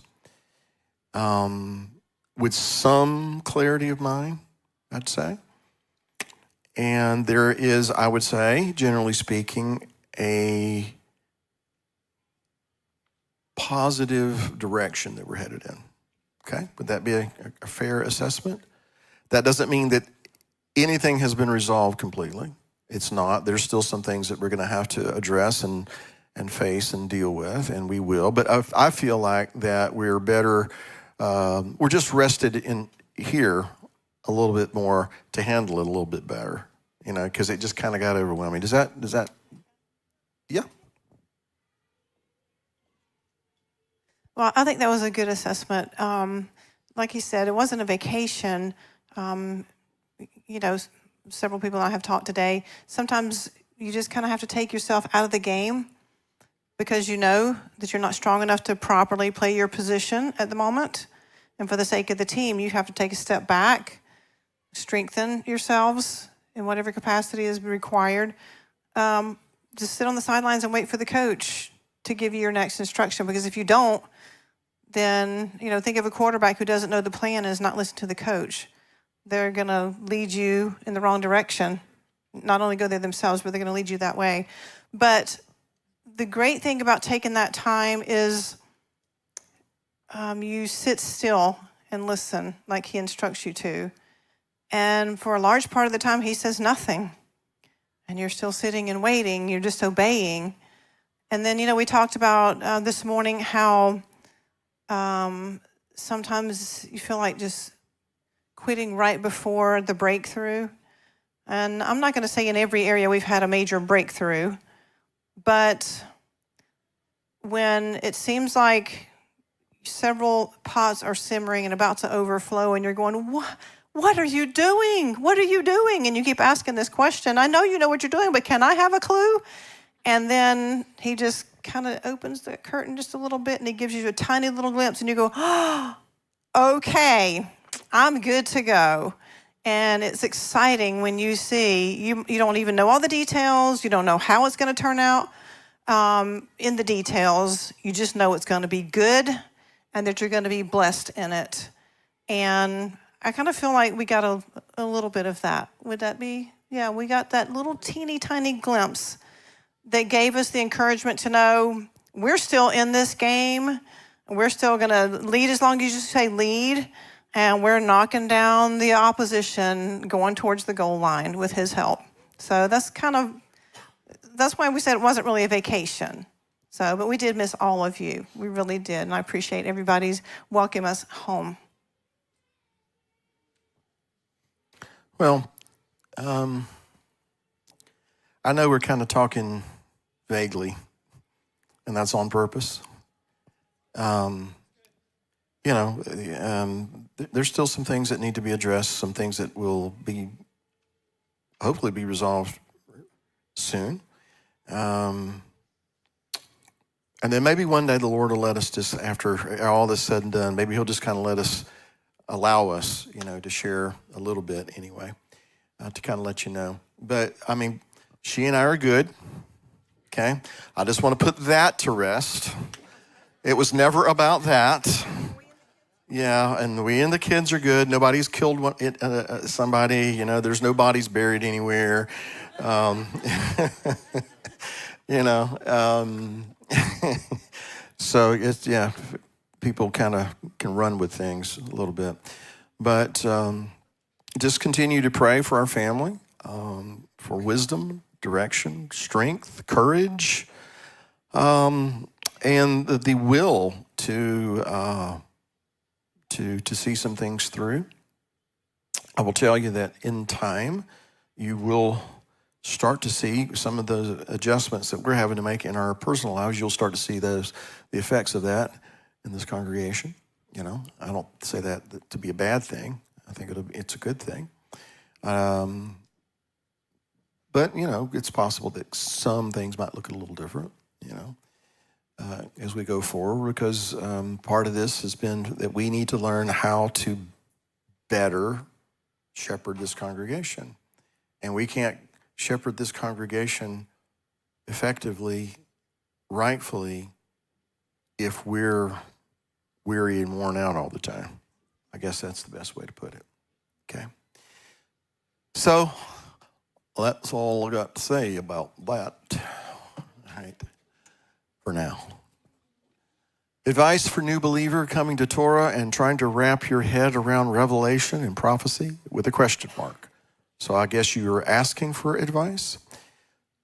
With some clarity of mind, I'd say. And there is, I would say, generally speaking, a positive direction that we're headed in. Okay? Would that be a fair assessment? That doesn't mean that anything has been resolved completely. It's not. There's still some things that we're going to have to address and face and deal with, and we will. But I feel like that we're better, we're just rested in here a little bit more to handle it a little bit better, because it just kind of got overwhelming. Does that, yeah? Well, I think that was a good assessment. Like he said, it wasn't a vacation. Several people I have talked today, sometimes you just kind of have to take yourself out of the game because you know that you're not strong enough to properly play your position at the moment. And for the sake of the team, you have to take a step back, strengthen yourselves in whatever capacity is required. Just sit on the sidelines and wait for the coach to give you your next instruction, because if you don't, then, think of a quarterback who doesn't know the plan and is not listening to the coach. They're going to lead you in the wrong direction. Not only go there themselves, but they're going to lead you that way. But the great thing about taking that time is you sit still and listen like he instructs you to. And for a large part of the time, he says nothing. And you're still sitting and waiting. You're just obeying. And then, we talked about this morning how sometimes you feel like just quitting right before the breakthrough. And I'm not going to say in every area we've had a major breakthrough, but when it seems like several pots are simmering and about to overflow, and you're going, what are you doing? What are you doing? And you keep asking this question. I know you know what you're doing, but can I have a clue? And then he just kind of opens the curtain just a little bit, and he gives you a tiny little glimpse, and you go, oh, okay, I'm good to go. And it's exciting when you see, you don't even know all the details. You don't know how it's going to turn out in the details. You just know it's going to be good and that you're going to be blessed in it. And I kind of feel like we got a little bit of that. Would that be? Yeah, we got that little teeny tiny glimpse that gave us the encouragement to know we're still in this game. We're still going to lead as long as you say lead. And we're knocking down the opposition, going towards the goal line with his help. So that's why we said it wasn't really a vacation. So, but we did miss all of you. We really did. And I appreciate everybody's welcome us home. Well, I know we're kind of talking vaguely, and that's on purpose. There's still some things that need to be addressed, some things that will hopefully be resolved soon. And then maybe one day the Lord will let us, just after all this said and done, maybe he'll just kind of allow us, to share a little bit anyway, to kind of let you know. But I mean, she and I are good. Okay. I just want to put that to rest. It was never about that. Yeah, and we and the kids are good. Nobody's killed somebody. There's no bodies buried anywhere. So it's, people kind of can run with things a little bit. But just continue to pray for our family, for wisdom, direction, strength, courage, and the will to see some things through. I will tell you that in time, you will start to see some of the adjustments that we're having to make in our personal lives. You'll start to see the effects of that in this congregation. I don't say that to be a bad thing. I think it's a good thing. But, it's possible that some things might look a little different, as we go forward, because part of this has been that we need to learn how to better shepherd this congregation. And we can't shepherd this congregation effectively, rightfully, if we're weary and worn out all the time. I guess that's the best way to put it. Okay? So that's all I got to say about that. All right. For now. Advice for new believer coming to Torah and trying to wrap your head around revelation and prophecy with a question mark. So I guess you're asking for advice.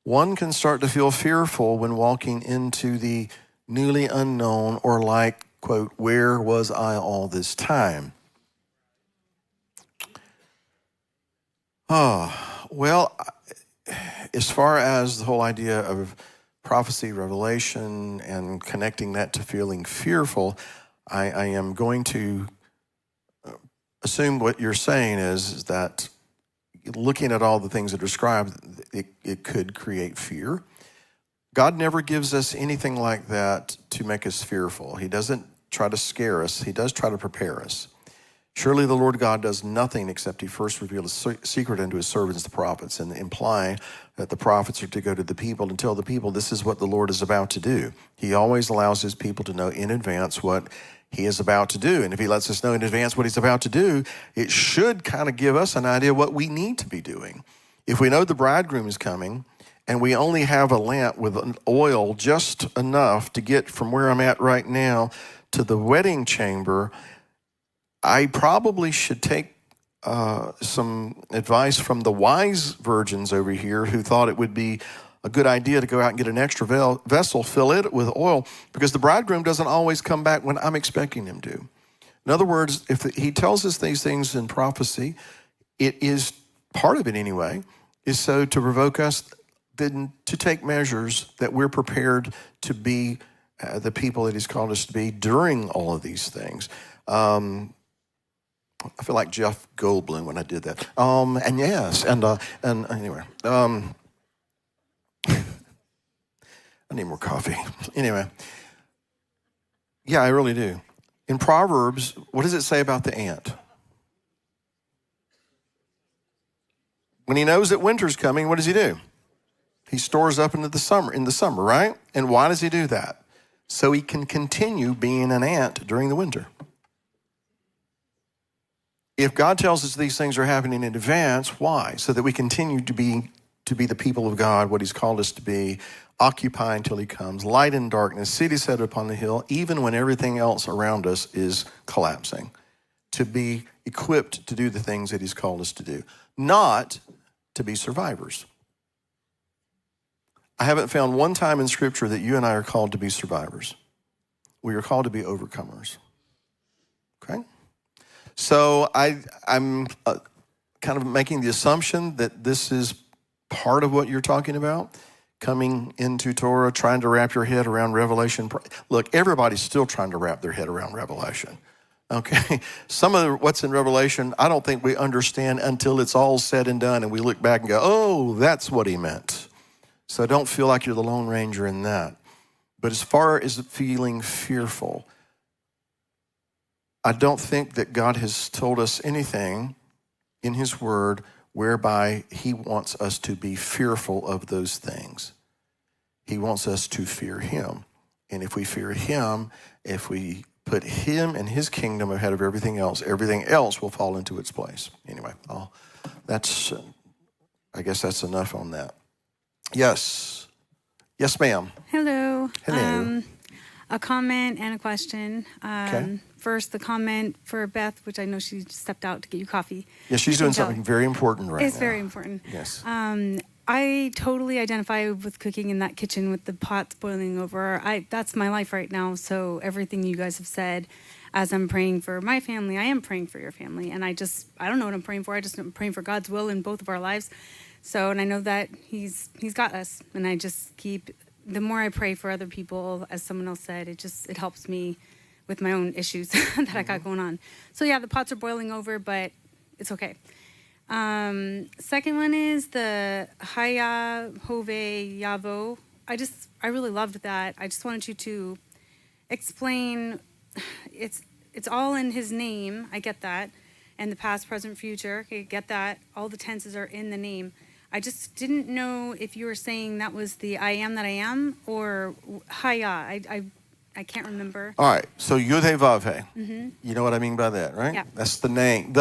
One can start to feel fearful when walking into the newly unknown, or like, quote, where was I all this time? Well, as far as the whole idea of prophecy, revelation, and connecting that to feeling fearful, I am going to assume what you're saying is that looking at all the things that are described, it could create fear. God never gives us anything like that to make us fearful. He doesn't try to scare us. He does try to prepare us. Surely the Lord God does nothing except he first revealed a secret unto his servants, the prophets, and imply that the prophets are to go to the people and tell the people this is what the Lord is about to do. He always allows his people to know in advance what he is about to do. And if he lets us know in advance what he's about to do, it should kind of give us an idea what we need to be doing. If we know the bridegroom is coming and we only have a lamp with oil just enough to get from where I'm at right now to the wedding chamber, I probably should take some advice from the wise virgins over here who thought it would be a good idea to go out and get an extra vessel, fill it with oil, because the bridegroom doesn't always come back when I'm expecting him to. In other words, if he tells us these things in prophecy, it is, part of it anyway, is so to provoke us then to take measures that we're prepared to be the people that he's called us to be during all of these things. I feel like Jeff Goldblum when I did that. And yes, and anyway, I need more coffee. Anyway, yeah, I really do. In Proverbs, what does it say about the ant? When he knows that winter's coming, what does he do? He stores up in the summer, right? And why does he do that? So he can continue being an ant during the winter. If God tells us these things are happening in advance, why? So that we continue to be the people of God, what he's called us to be, occupy until he comes, light in darkness, city set upon the hill, even when everything else around us is collapsing, to be equipped to do the things that he's called us to do, not to be survivors. I haven't found one time in Scripture that you and I are called to be survivors. We are called to be overcomers. Okay? So I'm kind of making the assumption that this is part of what you're talking about, coming into Torah, trying to wrap your head around Revelation. Look, everybody's still trying to wrap their head around Revelation. Okay? Some of what's in Revelation, I don't think we understand until it's all said and done and we look back and go, oh, that's what he meant. So don't feel like you're the Lone Ranger in that. But as far as feeling fearful, I don't think that God has told us anything in his word whereby he wants us to be fearful of those things. He wants us to fear him. And if we fear him, if we put him and his kingdom ahead of everything else will fall into its place. Anyway, I guess that's enough on that. Yes. Yes, ma'am. Hello. Hello. A comment and a question. Okay. First, the comment for Beth, which I know she stepped out to get you coffee. Yeah, she's doing something very important right now. It's very important. Yes. I totally identify with cooking in that kitchen with the pots boiling over. That's my life right now. So everything you guys have said, as I'm praying for my family, I am praying for your family. And I don't know what I'm praying for. I'm praying for God's will in both of our lives. So, and I know that he's got us. And I just the more I pray for other people, as someone else said, it helps me with my own issues that I got going on. So yeah, the pots are boiling over, but it's okay. Second one is the Haya Hove Yavo. I really loved that. I just wanted you to explain, it's all in his name. I get that. And the past, present, future. I get that. All the tenses are in the name. I just didn't know if you were saying that was the I am that I am or Haya. I can't remember. All right, so Yud He Vav He. Mm-hmm. You know what I mean by that, right? Yeah. That's the name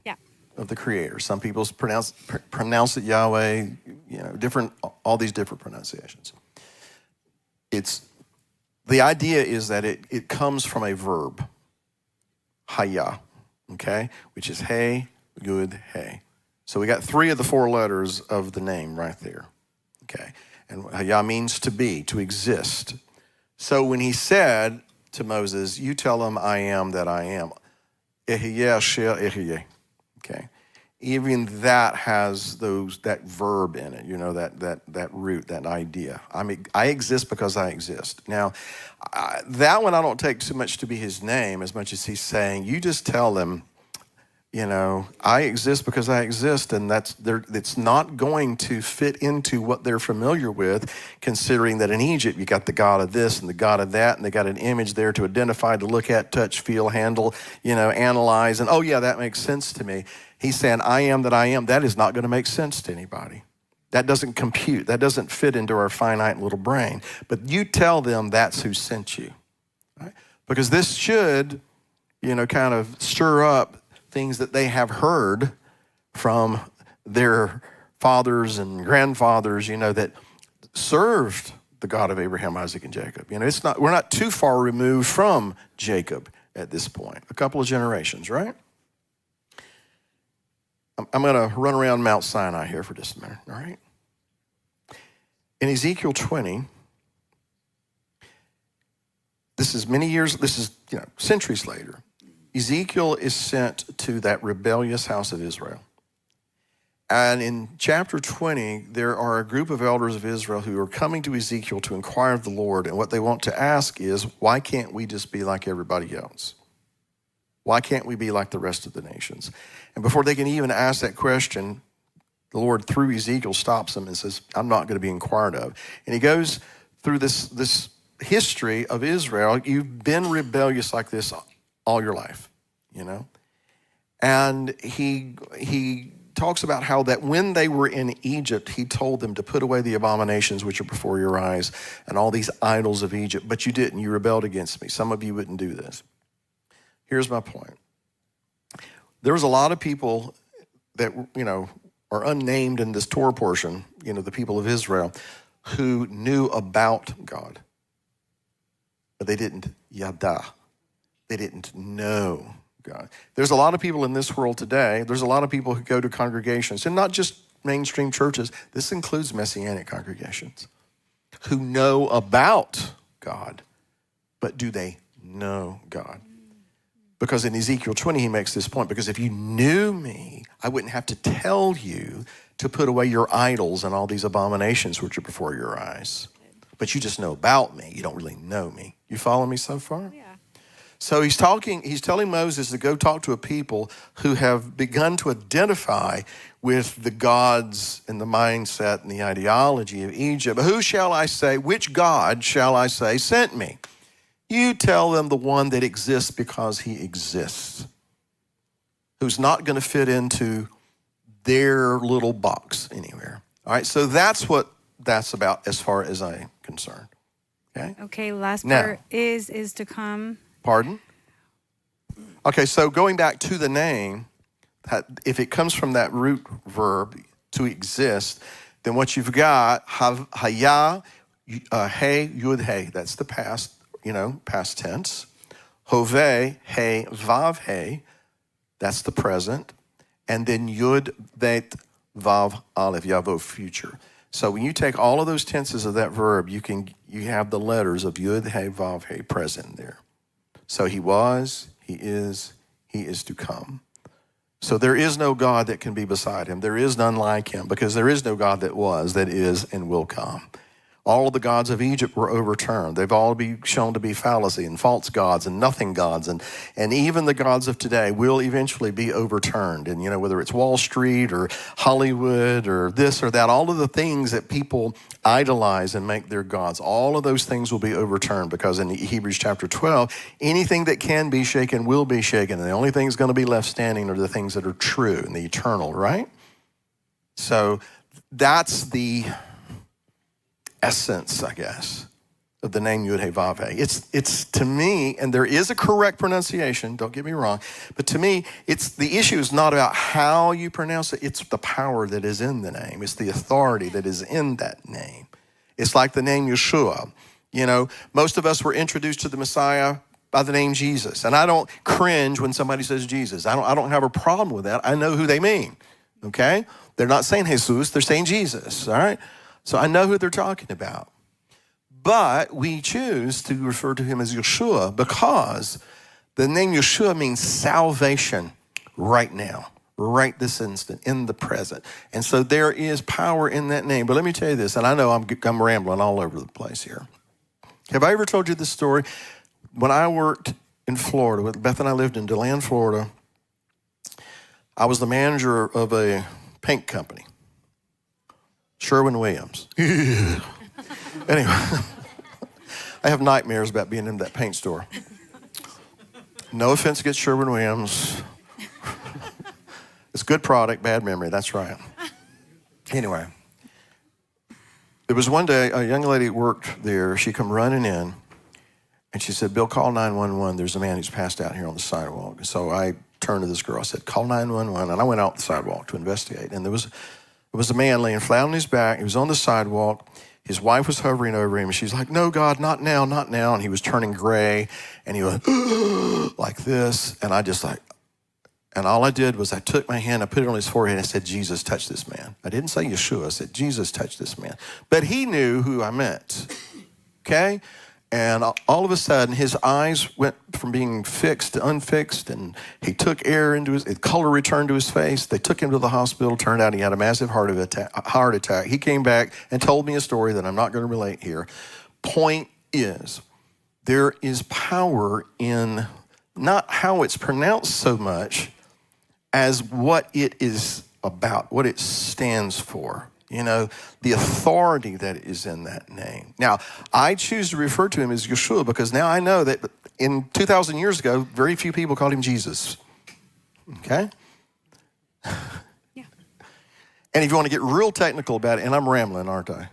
Yeah. of the Creator. Some people pronounce it Yahweh, all these different pronunciations. The idea is that it comes from a verb, Haya, okay, which is He, Yud, He. So we got 3 of the 4 letters of the name right there, okay? And Haya means to be, to exist. So when he said to Moses, you tell him I am that I am, Ehyeh Asher Ehyeh, okay? Even that has that verb in it, that root, that idea. I exist because I exist. Now, that one I don't take too much to be his name as much as he's saying, you just tell them, I exist because I exist, and it's not going to fit into what they're familiar with, considering that in Egypt you got the God of this and the God of that, and they got an image there to identify, to look at, touch, feel, handle, analyze, and oh yeah, that makes sense to me. He's saying, I am that I am. That is not going to make sense to anybody. That doesn't compute. That doesn't fit into our finite little brain. But you tell them that's who sent you, right? Because this should, kind of stir up things that they have heard from their fathers and grandfathers, that served the God of Abraham, Isaac, and Jacob. We're not too far removed from Jacob at this point. A couple of generations, right? I'm going to run around Mount Sinai here for just a minute, all right? In Ezekiel 20, this is centuries later. Ezekiel is sent to that rebellious house of Israel. And in chapter 20, there are a group of elders of Israel who are coming to Ezekiel to inquire of the Lord. And what they want to ask is, why can't we just be like everybody else? Why can't we be like the rest of the nations? And before they can even ask that question, the Lord, through Ezekiel, stops them and says, I'm not going to be inquired of. And he goes through this history of Israel. You've been rebellious like this all your life, you know? And he talks about how that when they were in Egypt, he told them to put away the abominations which are before your eyes and all these idols of Egypt, but you didn't. You rebelled against me. Some of you wouldn't do this. Here's my point. There was a lot of people that, you know, are unnamed in this Torah portion, you know, the people of Israel, who knew about God, but they didn't yada. They didn't know God. There's a lot of people in this world today, there's a lot of people who go to congregations, and not just mainstream churches, this includes Messianic congregations, who know about God, but do they know God? Because in Ezekiel 20, he makes this point, because if you knew me, I wouldn't have to tell you to put away your idols and all these abominations which are before your eyes. But you just know about me. You don't really know me. You follow me so far? Yeah. So he's telling Moses to go talk to a people who have begun to identify with the gods and the mindset and the ideology of Egypt. Who shall I say, which God shall I say sent me? You tell them the one that exists because he exists, who's not going to fit into their little box anywhere. All right, so that's what that's about as far as I'm concerned. Okay? Okay, last Now, part is to come. Pardon? Okay, so going back to the name, if it comes from that root verb, to exist, then what you've got, haya, hey, yud, hey, that's the past, you know, past tense. Hove, hey, vav, hey, that's the present. And then yud, vet, vav, aleph, yavo, future. So when you take all of those tenses of that verb, you have the letters of yud, hey, vav, hey, present there. So he was, he is to come. So there is no God that can be beside him. There is none like him, because there is no God that was, that is, and will come. All of the gods of Egypt were overturned. They've all been shown to be fallacy and false gods and nothing gods. And even the gods of today will eventually be overturned. And, you know, whether it's Wall Street or Hollywood or this or that, all of the things that people idolize and make their gods, all of those things will be overturned, because in Hebrews chapter 12, anything that can be shaken will be shaken. And the only things going to be left standing are the things that are true and the eternal, right? So that's the essence, I guess, of the name Yud He Vav He. It's to me, and there is a correct pronunciation, don't get me wrong, but to me, the issue is not about how you pronounce it, it's the power that is in the name. It's the authority that is in that name. It's like the name Yeshua. You know, most of us were introduced to the Messiah by the name Jesus, and I don't cringe when somebody says Jesus. I don't have a problem with that. I know who they mean, okay? They're not saying Jesus, they're saying Jesus, all right? So I know who they're talking about. But we choose to refer to him as Yeshua because the name Yeshua means salvation right now, right this instant, in the present. And so there is power in that name. But let me tell you this, and I know I'm rambling all over the place here. Have I ever told you this story? When I worked in Florida, Beth and I lived in DeLand, Florida, I was the manager of a paint company. Sherwin-Williams. Anyway, I have nightmares about being in that paint store. No offense against Sherwin-Williams. It's good product, bad memory, that's right. Anyway, there was one day a young lady worked there. She come running in, and she said, Bill, call 911. There's a man who's passed out here on the sidewalk. So I turned to this girl. I said, call 911. And I went out the sidewalk to investigate. And there was a man laying flat on his back. He was on the sidewalk. His wife was hovering over him. And she's like, no, God, not now, not now. And he was turning gray. And he went like this. And I just like, and all I did was I took my hand, I put it on his forehead, and I said, Jesus, touch this man. I didn't say Yeshua. I said, Jesus, touch this man. But he knew who I meant, okay? And all of a sudden, his eyes went from being fixed to unfixed, and he took air into his color returned to his face. They took him to the hospital. Turned out he had a massive heart attack. He came back and told me a story that I'm not going to relate here. Point is, there is power in not how it's pronounced so much as what it is about, what it stands for. You know, the authority that is in that name. Now, I choose to refer to him as Yeshua because now I know that in 2,000 years ago, very few people called him Jesus. Okay? Yeah. And if you want to get real technical about it, and I'm rambling, aren't I?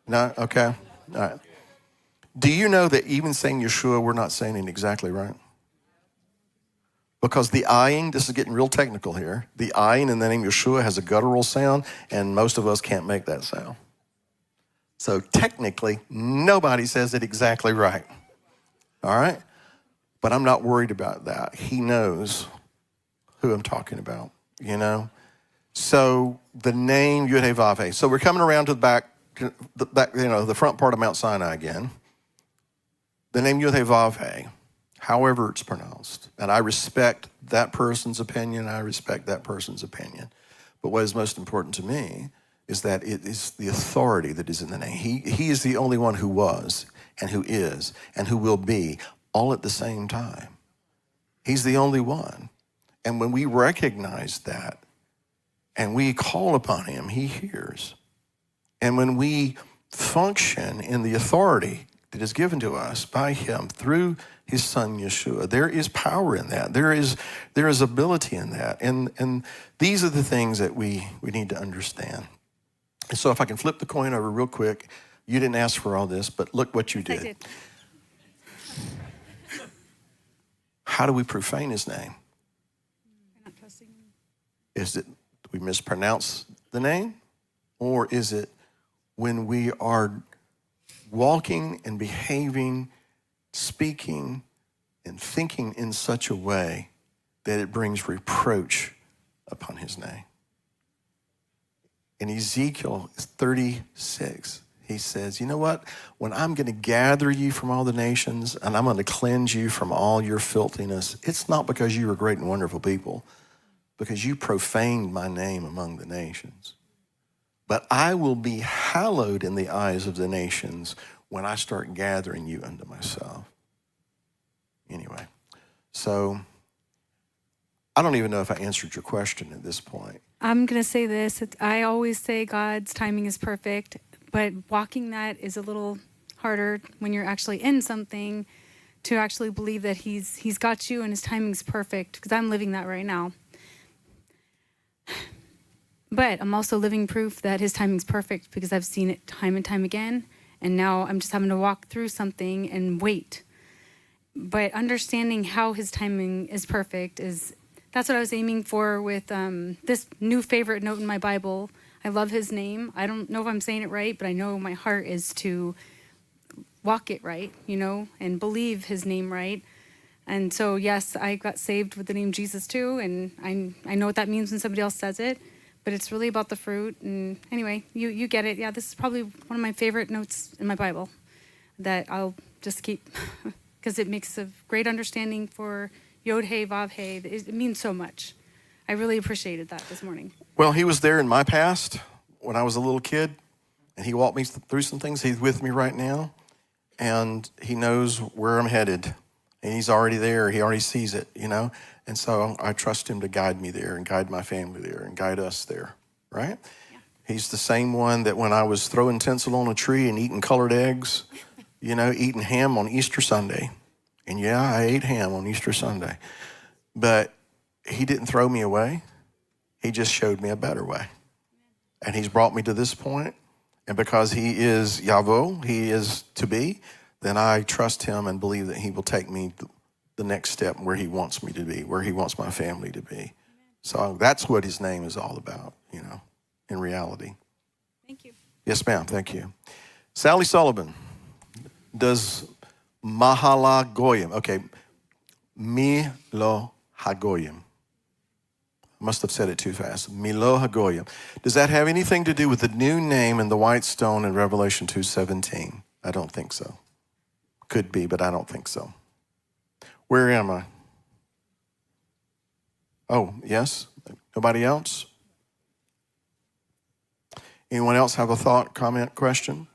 No? Okay. All right. Do you know that even saying Yeshua, we're not saying it exactly right? Because the I-ing, this is getting real technical here, the I-ing in the name Yeshua has a guttural sound, and most of us can't make that sound. So technically, nobody says it exactly right. All right? But I'm not worried about that. He knows who I'm talking about, you know? So the name Yud-Heh-Vav-Heh. So we're coming around to the back, the front part of Mount Sinai again. The name Yud-Heh-Vav-Heh, however it's pronounced. And I respect that person's opinion. I respect that person's opinion. But what is most important to me is that it is the authority that is in the name. He is the only one who was and who is and who will be all at the same time. He's the only one. And when we recognize that and we call upon him, he hears. And when we function in the authority that is given to us by him through his son Yeshua, there is power in that. There is ability in that. And these are the things that we need to understand. And so if I can flip the coin over real quick, you didn't ask for all this, but look what you did. I did. How do we profane his name? Not trusting him. Is it we mispronounce the name? Or is it when we are walking and behaving, speaking, and thinking in such a way that it brings reproach upon his name? In Ezekiel 36, he says, you know what? When I'm going to gather you from all the nations and I'm going to cleanse you from all your filthiness, it's not because you were great and wonderful people, because you profaned my name among the nations. But I will be hallowed in the eyes of the nations when I start gathering you unto myself. Anyway, so I don't even know if I answered your question at this point. I'm going to say this. I always say God's timing is perfect, but walking that is a little harder when you're actually in something to actually believe that he's got you and his timing's perfect, because I'm living that right now. But I'm also living proof that his timing's perfect because I've seen it time and time again. And now I'm just having to walk through something and wait. But understanding how his timing is perfect that's what I was aiming for with this new favorite note in my Bible. I love his name. I don't know if I'm saying it right, but I know my heart is to walk it right, and believe his name right. And so, yes, I got saved with the name Jesus too. And I know what that means when somebody else says it. But it's really about the fruit. And anyway, you get it. Yeah, this is probably one of my favorite notes in my Bible that I'll just keep because it makes a great understanding for Yod-Heh-Vav-Heh. It means so much. I really appreciated that this morning. Well, he was there in my past when I was a little kid, and he walked me through some things. He's with me right now, and he knows where I'm headed. And he's already there. He already sees it, And so I trust him to guide me there and guide my family there and guide us there, right? Yeah. He's the same one that when I was throwing tinsel on a tree and eating colored eggs, eating ham on Easter Sunday. And yeah, I ate ham on Easter Sunday. But he didn't throw me away. He just showed me a better way. And he's brought me to this point. And because he is Yahweh, he is to be, then I trust him and believe that he will take me the next step where he wants me to be, where he wants my family to be. So that's what his name is all about, in reality. Thank you. Yes, ma'am. Thank you. Sally Sullivan does Mahala Goyim. Okay. Milo Hagoyim. I must have said it too fast. Milo Hagoyim. Does that have anything to do with the new name in the white stone in Revelation 2:17? I don't think so. Could be, but I don't think so. Where am I? Oh, yes? Nobody else? Anyone else have a thought, comment, question?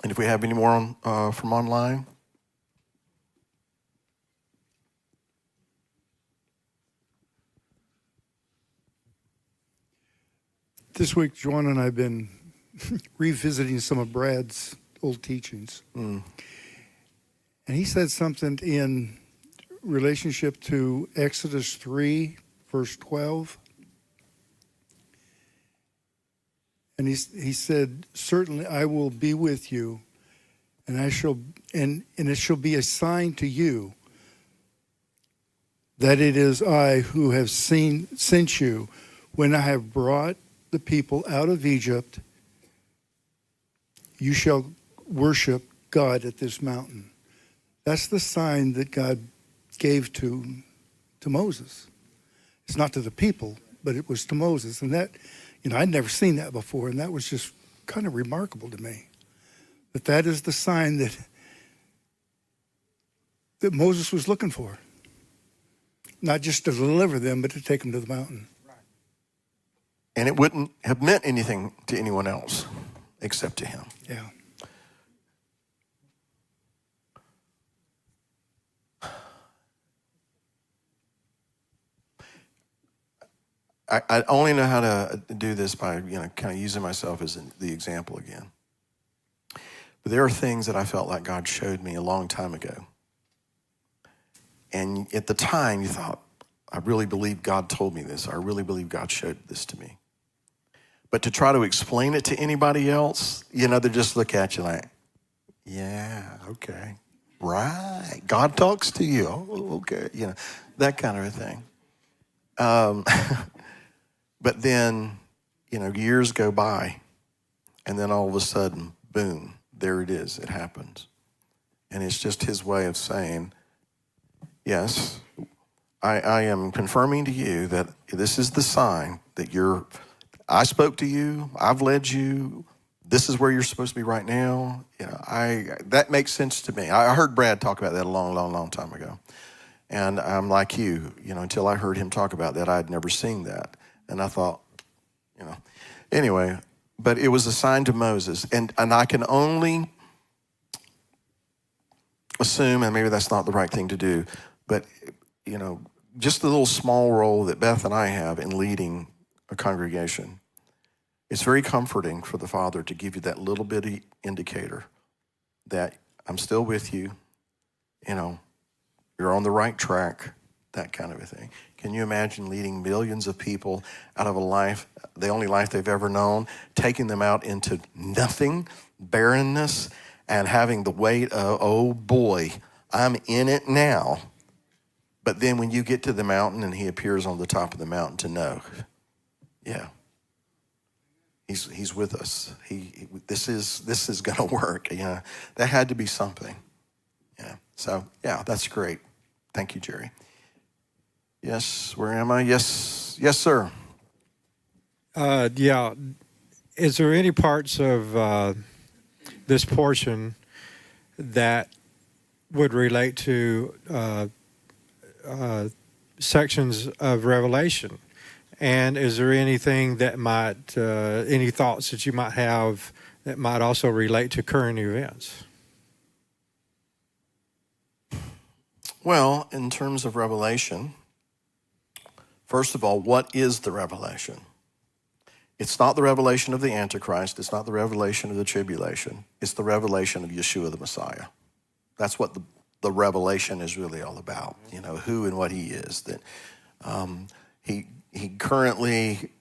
And if we have any more from online? This week, Joanna and I have been revisiting some of Brad's old teachings. And he said something in relationship to Exodus 3, verse 12. And he said, certainly I will be with you, and it shall be a sign to you that it is I who have sent you when I have brought the people out of Egypt. You shall worship God at this mountain. That's the sign that God gave to Moses. It's not to the people, but it was to Moses. And that, I'd never seen that before, and that was just kind of remarkable to me. That is the sign that Moses was looking for. Not just to deliver them, but to take them to the mountain. And it wouldn't have meant anything to anyone else except to him. Yeah. I only know how to do this by, kind of using myself as the example again. But there are things that I felt like God showed me a long time ago. And at the time, you thought, I really believe God told me this. I really believe God showed this to me. But to try to explain it to anybody else, they just look at you like, yeah, okay, right. God talks to you. Oh, okay, that kind of a thing. But then, years go by, and then all of a sudden, boom, there it is. It happens. And it's just his way of saying, yes, I am confirming to you that this is the sign that I spoke to you, I've led you, this is where you're supposed to be right now. That makes sense to me. I heard Brad talk about that a long, long, long time ago. And I'm like you, until I heard him talk about that, I'd never seen that. And I thought, anyway, but it was a sign to Moses. And I can only assume, and maybe that's not the right thing to do, but, just the little small role that Beth and I have in leading a congregation, it's very comforting for the Father to give you that little bitty indicator that I'm still with you, you're on the right track, that kind of a thing. Can you imagine leading millions of people out of a life, the only life they've ever known, taking them out into nothing, barrenness, and having the weight of, oh boy, I'm in it now. But then when you get to the mountain and he appears on the top of the mountain to know, yeah, he's with us. This is going to work. That had to be something. Yeah. So yeah, that's great. Thank you, Jerry. Yes, where am I? Yes, sir. Yeah. Is there any parts of this portion that would relate to sections of Revelation? And is there anything that might, any thoughts that you might have that might also relate to current events? Well, in terms of Revelation, first of all, what is the revelation? It's not the revelation of the Antichrist. It's not the revelation of the tribulation. It's the revelation of Yeshua the Messiah. That's what the revelation is really all about, who and what he is. That he currently,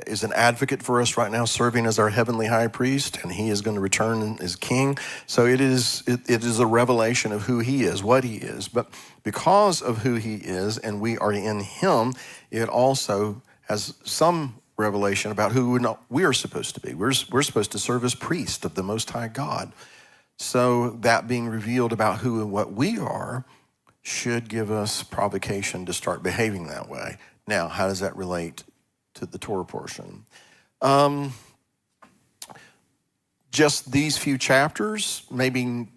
is an advocate for us right now, serving as our heavenly high priest, and he is going to return as king. So it is a revelation of who he is, what he is. But because of who he is, and we are in him, it also has some revelation about who we are supposed to be. We're supposed to serve as priest of the Most High God. So that being revealed about who and what we are should give us provocation to start behaving that way. Now, how does that relate to the Torah portion? just these few chapters, maybe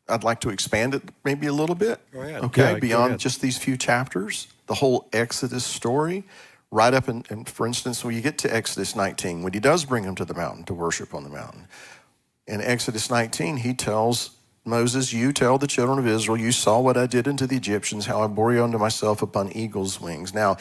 I'd like to expand it maybe a little bit. Go ahead. Okay, Yeah, go beyond ahead. just these few chapters, the whole Exodus story, right up in, for instance, when you get to Exodus 19, when he does bring him to the mountain to worship on the mountain, in Exodus 19, he tells Moses, you tell the children of Israel, you saw what I did unto the Egyptians, how I bore you unto myself upon eagle's wings. Now,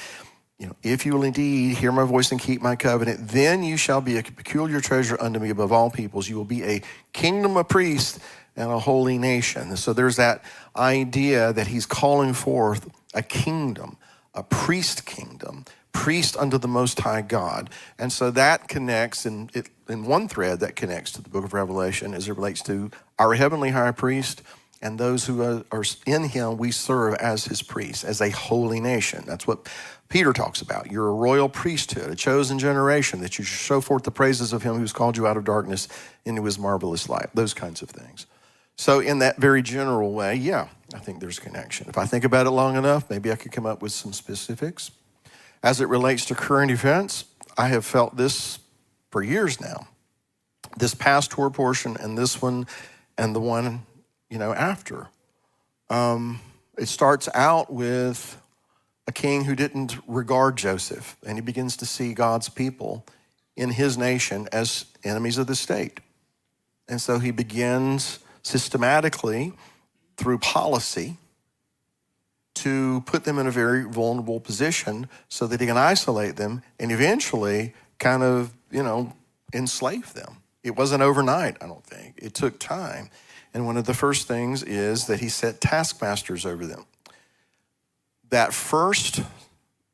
if you will indeed hear my voice and keep my covenant, then you shall be a peculiar treasure unto me above all peoples. You will be a kingdom of priests and a holy nation. So there's that idea that he's calling forth a kingdom, a priest kingdom, priest unto the Most High God. And so that connects in one thread that connects to the book of Revelation as it relates to our heavenly high priest and those who are in him we serve as his priests, as a holy nation. That's what Peter talks about. You're a royal priesthood, a chosen generation, that you should show forth the praises of him who's called you out of darkness into his marvelous light, those kinds of things. So in that very general way, yeah, I think there's a connection. If I think about it long enough, maybe I could come up with some specifics. As it relates to current events, I have felt this for years now. This past tour portion and this one and the one, after. It starts out with a king who didn't regard Joseph, and he begins to see God's people in his nation as enemies of the state. And so he begins systematically, through policy, to put them in a very vulnerable position so that he can isolate them and eventually kind of, enslave them. It wasn't overnight, I don't think. It took time. And one of the first things is that he set taskmasters over them. That first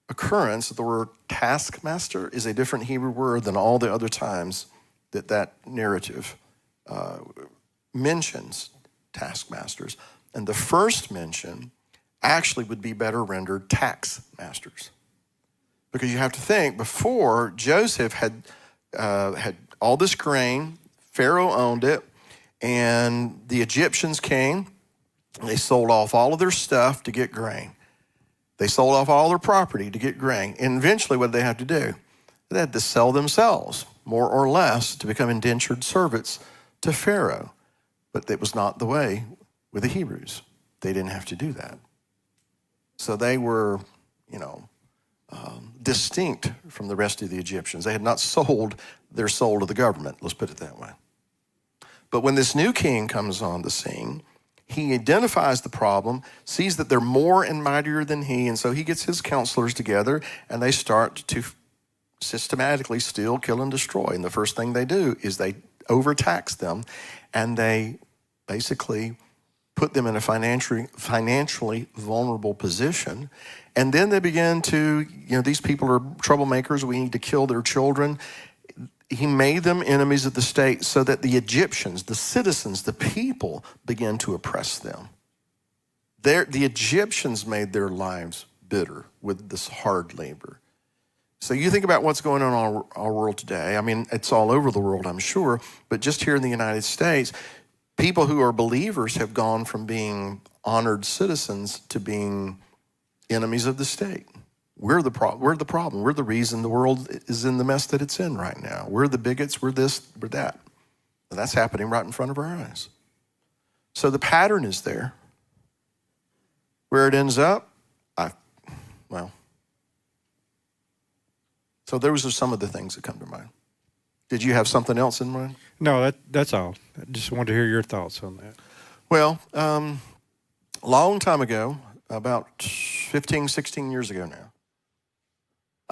occurrence, the word taskmaster, is a different Hebrew word than all the other times that narrative mentions taskmasters. And the first mention actually would be better rendered tax masters. Because you have to think, before Joseph had all this grain, Pharaoh owned it, and the Egyptians came, and they sold off all of their stuff to get grain. They sold off all their property to get grain. And eventually what did they have to do? They had to sell themselves, more or less, to become indentured servants to Pharaoh. But that was not the way with the Hebrews. They didn't have to do that. So they were, distinct from the rest of the Egyptians. They had not sold their soul to the government, let's put it that way. But when this new king comes on the scene, he identifies the problem, sees that they're more and mightier than he, and so he gets his counselors together, and they start to systematically steal, kill, and destroy. And the first thing they do is they overtax them, and they basically put them in a financially vulnerable position. And then they begin to, these people are troublemakers, we need to kill their children. He made them enemies of the state so that the Egyptians, the citizens, the people began to oppress them. The Egyptians made their lives bitter with this hard labor. So you think about what's going on in our world today. I mean, it's all over the world, I'm sure, but just here in the United States, people who are believers have gone from being honored citizens to being enemies of the state. We're the problem. We're the reason the world is in the mess that it's in right now. We're the bigots. We're this, we're that. And that's happening right in front of our eyes. So the pattern is there. Where it ends up, so those are some of the things that come to mind. Did you have something else in mind? No, that's all. I just wanted to hear your thoughts on that. Well, a long time ago, about 15, 16 years ago now,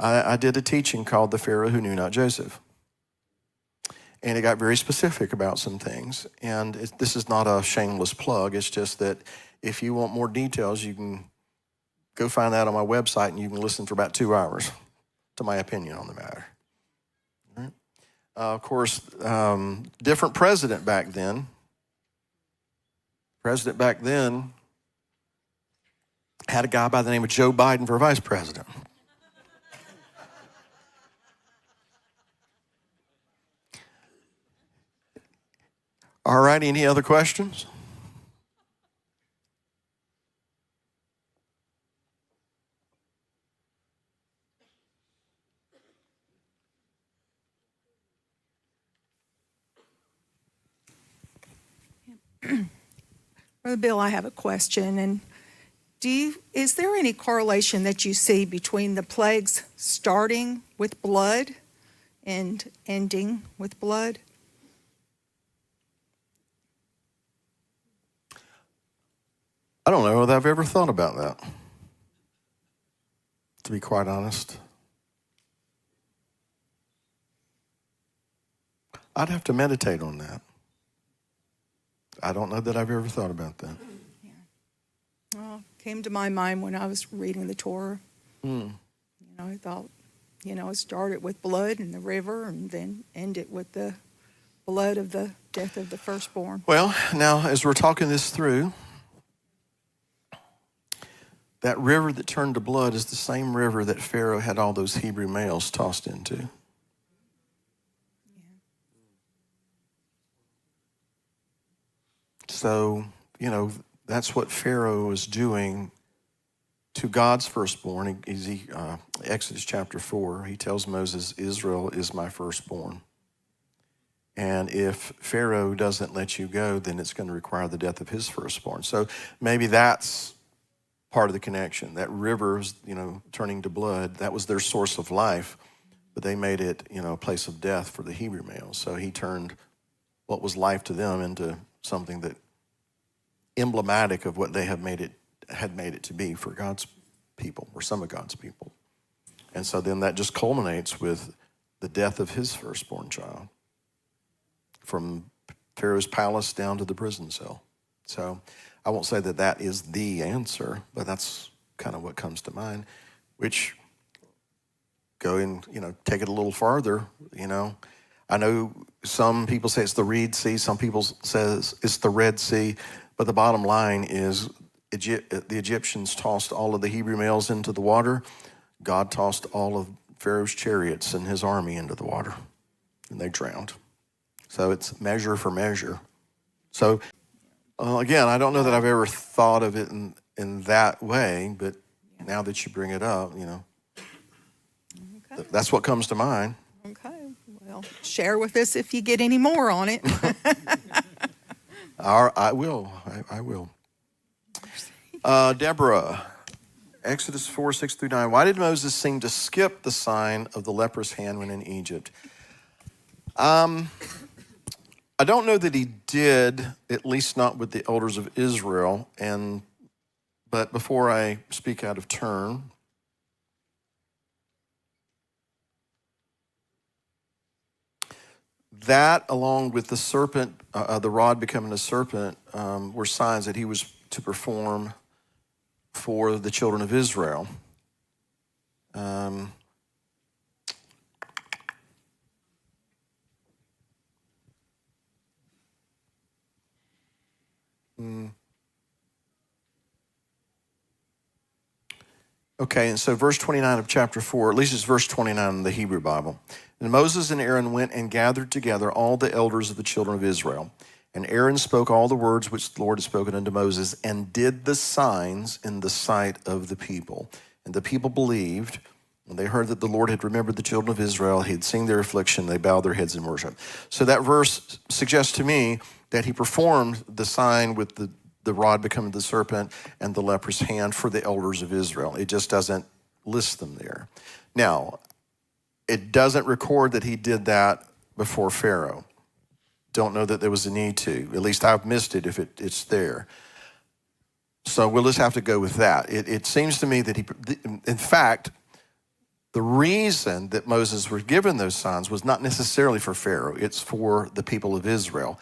I did a teaching called The Pharaoh Who Knew Not Joseph. And it got very specific about some things. And this is not a shameless plug. It's just that if you want more details, you can go find that on my website and you can listen for about 2 hours to my opinion on the matter. All right. Of course, different president back then. President back then had a guy by the name of Joe Biden for vice president. All right, any other questions? Brother Bill, I have a question. And is there any correlation that you see between the plagues starting with blood and ending with blood? I don't know that I've ever thought about that, to be quite honest. I'd have to meditate on that. I don't know that I've ever thought about that. Yeah. Well, it came to my mind when I was reading the Torah. I thought, it started with blood in the river and then ended with the blood of the death of the firstborn. Well, now, as we're talking this through, that river that turned to blood is the same river that Pharaoh had all those Hebrew males tossed into. So, that's what Pharaoh was doing to God's firstborn. Exodus chapter 4, he tells Moses, Israel is my firstborn. And if Pharaoh doesn't let you go, then it's going to require the death of his firstborn. So maybe that's part of the connection. That river, turning to blood, that was their source of life, but they made it, a place of death for the Hebrew males. So he turned what was life to them into something that emblematic of what they had made it to be for God's people, or some of God's people. And so then that just culminates with the death of his firstborn child, from Pharaoh's palace down to the prison cell. So I won't say that that is the answer, but that's kind of what comes to mind, which go and, take it a little farther, I know some people say it's the Reed Sea, some people says it's the Red Sea, but the bottom line is the Egyptians tossed all of the Hebrew males into the water. God tossed all of Pharaoh's chariots and his army into the water, and they drowned. So it's measure for measure. So again, I don't know that I've ever thought of it in that way, but now that you bring it up, that's what comes to mind. Okay. Well, share with us if you get any more on it. I will. Deborah, Exodus 4, 6 through 9. Why did Moses seem to skip the sign of the leprous hand when in Egypt? I don't know that he did, at least not with the elders of Israel. But before I speak out of turn, that, along with the serpent, the rod becoming a serpent, were signs that he was to perform for the children of Israel. Okay, and so verse 29 of chapter 4, at least it's verse 29 in the Hebrew Bible. And Moses and Aaron went and gathered together all the elders of the children of Israel. And Aaron spoke all the words which the Lord had spoken unto Moses, and did the signs in the sight of the people. And the people believed, when they heard that the Lord had remembered the children of Israel, he had seen their affliction, they bowed their heads in worship. So that verse suggests to me that he performed the sign with the rod becoming the serpent and the leprous hand for the elders of Israel. It just doesn't list them there. Now, it doesn't record that he did that before Pharaoh. Don't know that there was a need to. At least I've missed it if it's there. So we'll just have to go with that. It seems to me that in fact, the reason that Moses was given those signs was not necessarily for Pharaoh. It's for the people of Israel.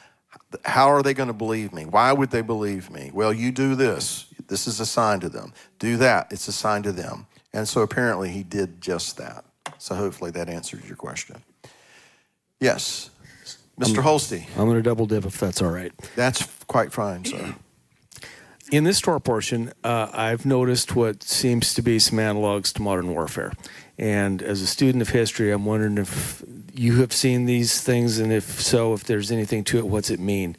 How are they going to believe me? Why would they believe me? Well, you do this. This is a sign to them. Do that. It's a sign to them. And so apparently he did just that. So hopefully that answers your question. Yes, Mr. Holste. I'm going to double dip if that's all right. That's quite fine, sir. In this Torah portion, I've noticed what seems to be some analogs to modern warfare. And as a student of history, I'm wondering if you have seen these things, and if so, if there's anything to it, what's it mean?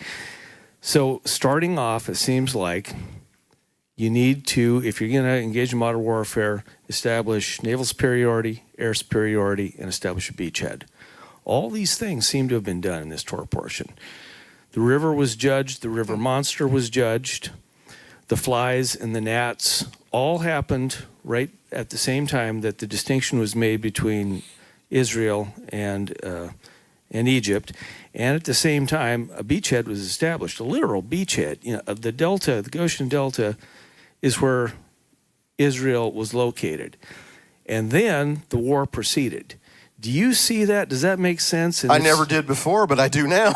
So starting off, it seems like you need to, if you're going to engage in modern warfare, establish naval superiority, air superiority, and establish a beachhead. All these things seem to have been done in this Torah portion. The river was judged, the river monster was judged, the flies and the gnats all happened right at the same time that the distinction was made between Israel and Egypt. And at the same time, a beachhead was established, a literal beachhead. You know, the delta, the Goshen Delta, is where Israel was located. And then the war proceeded. Do you see that? Does that make sense? And I never did before, but I do now.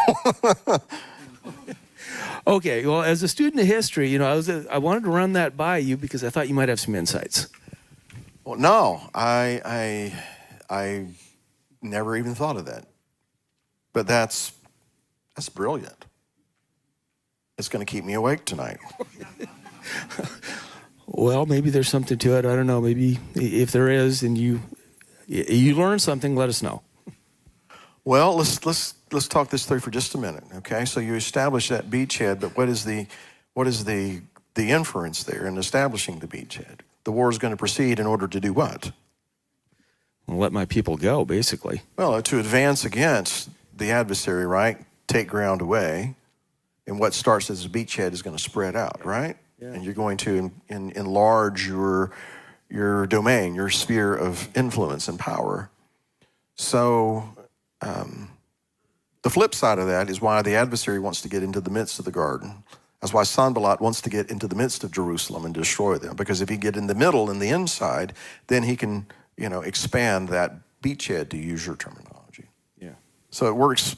Okay, well, as a student of history, you know, I wanted to run that by you because I thought you might have some insights. Well, no, I never even thought of that. But that's brilliant. It's going to keep me awake tonight. Well, maybe there's something to it. I don't know. Maybe if there is, and you learn something, let us know. Well, let's talk this through for just a minute, okay? So you establish that beachhead, but what is the inference there in establishing the beachhead? The war is going to proceed in order to do what? Well, let my people go, basically. Well, to advance against the adversary, right? Take ground away, and what starts as a beachhead is going to spread out, right? Yeah. And you're going to enlarge your domain, your sphere of influence and power. So the flip side of that is why the adversary wants to get into the midst of the garden. That's why Sanballat wants to get into the midst of Jerusalem and destroy them. Because if he get in the middle and the inside, then he can, expand that beachhead, to use your terminology. Yeah. So it works,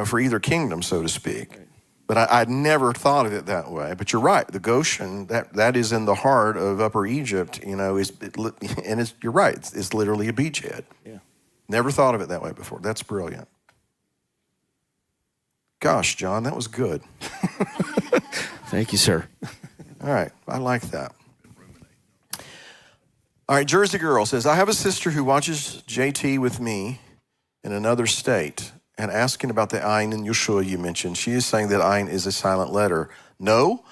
for either kingdom, so to speak. Right. But I'd never thought of it that way. But you're right. The Goshen, that is in the heart of Upper Egypt, you're right. It's literally a beachhead. Yeah. Never thought of it that way before. That's brilliant. Gosh, John, that was good. Thank you, sir. All right, I like that. All right, Jersey Girl says, I have a sister who watches JT with me in another state and asking about the Ayin in Yeshua you mentioned. She is saying that Ayin is a silent letter. No,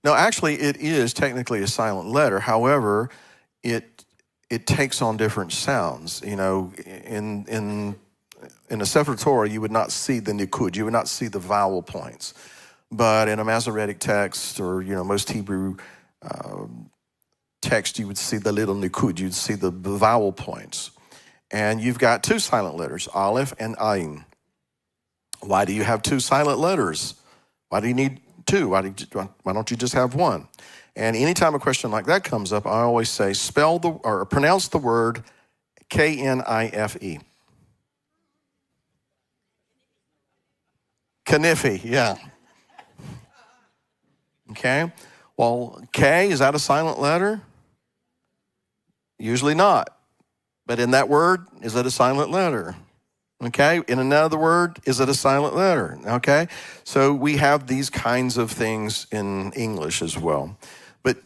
actually it is technically a silent letter. However, it takes on different sounds. In a Sefer Torah, you would not see the nikud, you would not see the vowel points. But in a Masoretic text or, most Hebrew text, you would see the little nikud, you'd see the vowel points. And you've got two silent letters, Aleph and Ayin. Why do you have two silent letters? Why do you need two? Why don't you just have one? And anytime a question like that comes up, I always say pronounce the word Knife. Kniffy, yeah. Okay. Well, K, is that a silent letter? Usually not. But in that word, is it a silent letter? Okay. In another word, is it a silent letter? Okay. So we have these kinds of things in English as well. But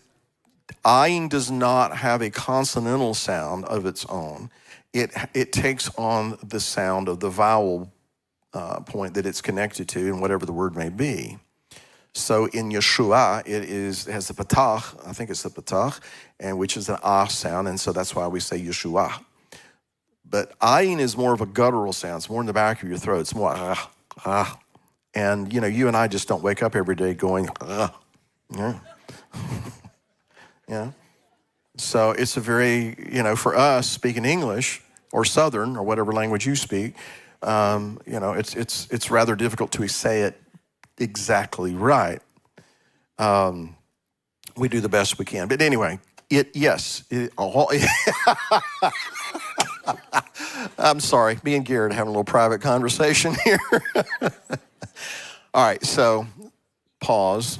Ayin does not have a consonantal sound of its own. It takes on the sound of the vowel point that it's connected to, and whatever the word may be. So in Yeshua, it has the patach, I think it's the patach, and which is an ah sound, and so that's why we say Yeshua. But Ayin is more of a guttural sound. It's more in the back of your throat. It's more ah. And you and I just don't wake up every day going yeah. Yeah. So it's a very, for us speaking English or Southern or whatever language you speak, it's rather difficult to say it exactly right. We do the best we can. But anyway, I'm sorry, me and Garrett having a little private conversation here. All right, so pause.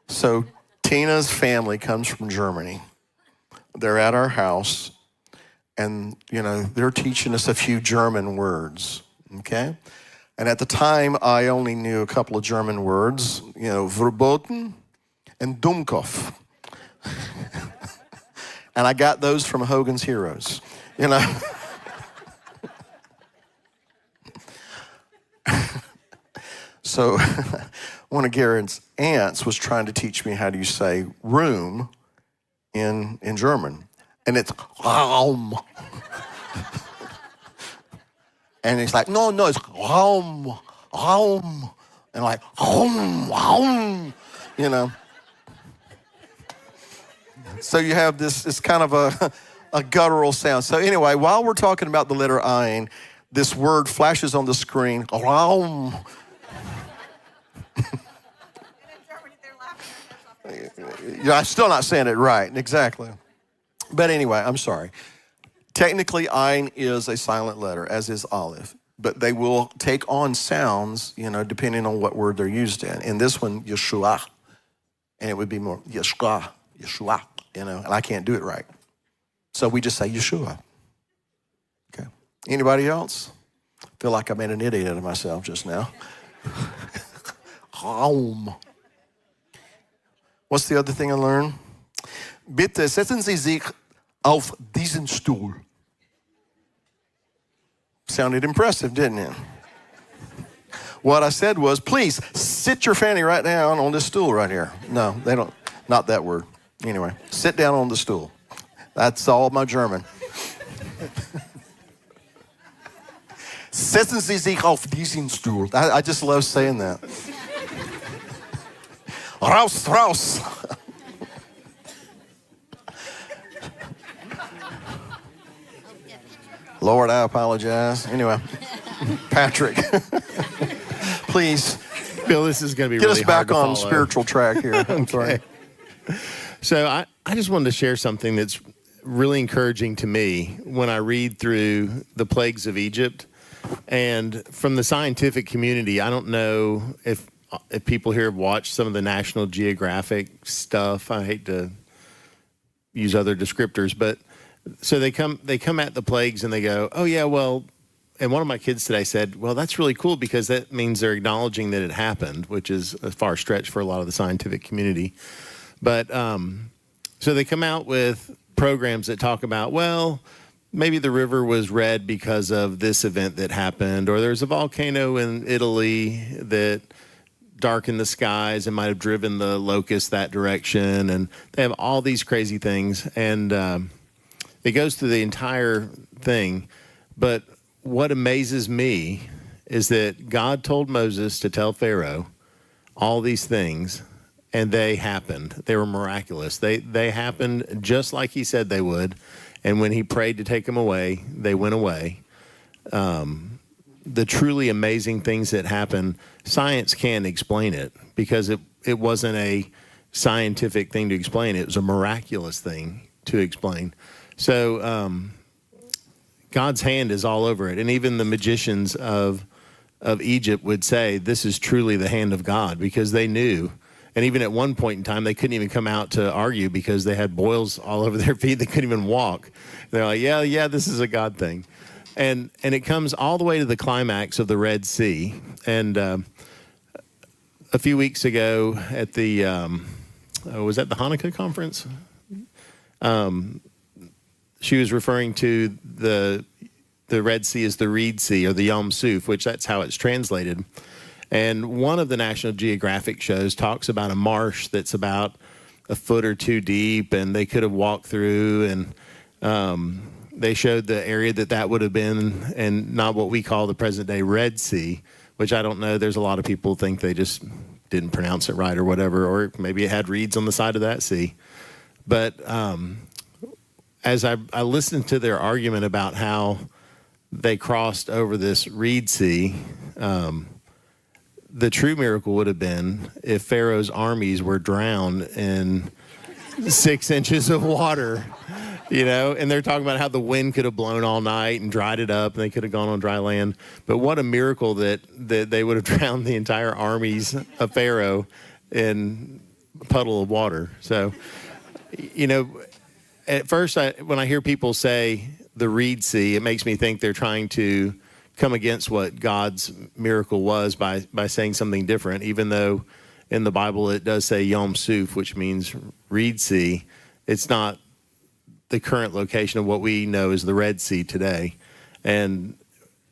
So Tina's family comes from Germany. They're at our house, and, they're teaching us a few German words, okay? And at the time, I only knew a couple of German words, verboten and Dummkopf. And I got those from Hogan's Heroes, So one of Garrett's aunts was trying to teach me how do you say room in German. And it's Raum. And he's like, no, it's Raum. and like, you know. So you have this, it's kind of a guttural sound. So anyway, while we're talking about the letter Ayin, this word flashes on the screen. Yeah, I'm still not saying it right, exactly. But anyway, I'm sorry. Technically, Ayin is a silent letter, as is Aleph. But they will take on sounds, depending on what word they're used in. In this one, Yeshua. And it would be more Yeshua, and I can't do it right. So we just say Yeshua. Okay. Anybody else? I feel like I made an idiot out of myself just now. What's the other thing I learned? Bitte setzen Sie sich auf diesen Stuhl. Sounded impressive, didn't it? What I said was, please sit your fanny right down on this stool right here. No, they don't, not that word. Anyway, sit down on the stool. That's all my German. Setzen Sie sich auf diesen Stuhl. I just love saying that. Raus, raus. Lord, I apologize. Anyway, Patrick, please. Bill, this is going to be get really us back hard to on follow. spiritual track here. I'm sorry. So I just wanted to share something that's really encouraging to me when I read through the plagues of Egypt. And from the scientific community, I don't know if people here have watched some of the National Geographic stuff. I hate to use other descriptors, but so they come at the plagues and they go, oh yeah, well, and one of my kids today said, well, that's really cool because that means they're acknowledging that it happened, which is a far stretch for a lot of the scientific community. But so they come out with programs that talk about, well, maybe the river was red because of this event that happened, or there's a volcano in Italy that darkened the skies and might have driven the locusts that direction. And they have all these crazy things. And it goes through the entire thing. But what amazes me is that God told Moses to tell Pharaoh all these things, and they happened. They were miraculous. They happened just like he said they would. And when he prayed to take them away, they went away. The truly amazing things that happen, science can't explain it because it wasn't a scientific thing to explain. It was a miraculous thing to explain. So God's hand is all over it. And even the magicians of Egypt would say, this is truly the hand of God, because they knew. And even at one point in time, they couldn't even come out to argue because they had boils all over their feet. They couldn't even walk. They're like, yeah, this is a God thing. And it comes all the way to the climax of the Red Sea. And a few weeks ago at the, was that the Hanukkah conference? She was referring to the Red Sea as the Reed Sea or the Yom Suf, which that's how it's translated. And one of the National Geographic shows talks about a marsh that's about a foot or two deep, and they could have walked through, and they showed the area that would have been, and not what we call the present day Red Sea, which I don't know. There's a lot of people who think they just didn't pronounce it right or whatever, or maybe it had reeds on the side of that sea. But as I listened to their argument about how they crossed over this Reed Sea, the true miracle would have been if Pharaoh's armies were drowned in 6 inches of water, and they're talking about how the wind could have blown all night and dried it up and they could have gone on dry land. But what a miracle that they would have drowned the entire armies of Pharaoh in a puddle of water. So, at first, when I hear people say the Reed Sea, it makes me think they're trying to come against what God's miracle was by saying something different, even though in the Bible it does say Yom Suf, which means Reed Sea. It's not the current location of what we know as the Red Sea today. And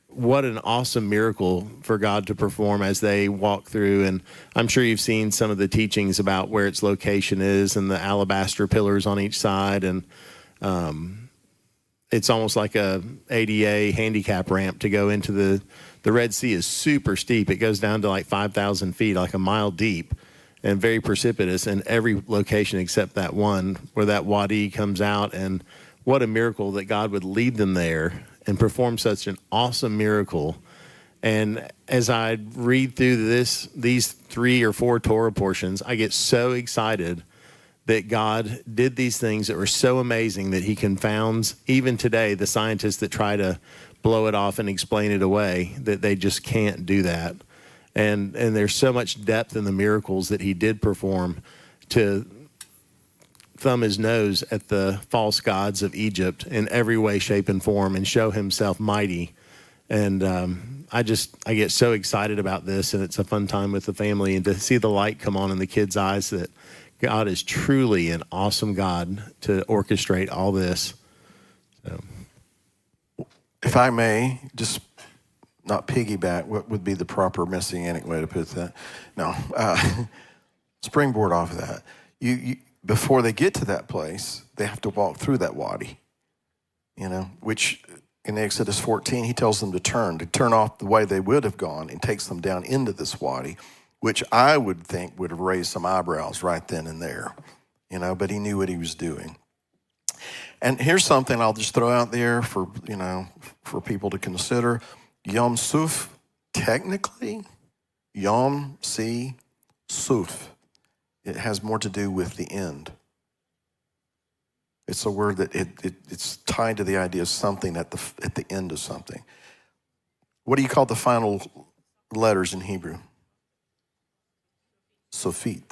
what an awesome miracle for God to perform as they walk through. And I'm sure you've seen some of the teachings about where its location is and the alabaster pillars on each side. And it's almost like a ADA handicap ramp to go into the Red Sea is super steep. It goes down to like 5,000 feet, like a mile deep, and very precipitous in every location except that one where that wadi comes out. And what a miracle that God would lead them there and perform such an awesome miracle. And as I read through these 3 or 4 Torah portions, I get so excited that God did these things that were so amazing that he confounds, even today, the scientists that try to blow it off and explain it away, that they just can't do that. And there's so much depth in the miracles that he did perform to thumb his nose at the false gods of Egypt in every way, shape, and form and show himself mighty. And I get so excited about this, and it's a fun time with the family, and to see the light come on in the kids' eyes that God is truly an awesome God to orchestrate all this. So. If I may, just not piggyback, what would be the proper messianic way to put that? No, springboard off of that. You before they get to that place, they have to walk through that wadi, which in Exodus 14, he tells them to turn off the way they would have gone, and takes them down into this wadi, which I would think would have raised some eyebrows right then and there, but he knew what he was doing. And here's something I'll just throw out there for people to consider. Yom Suf, technically, Yom Si Suf, it has more to do with the end. It's a word that it's tied to the idea of something at the end of something. What do you call the final letters in Hebrew? Sophit.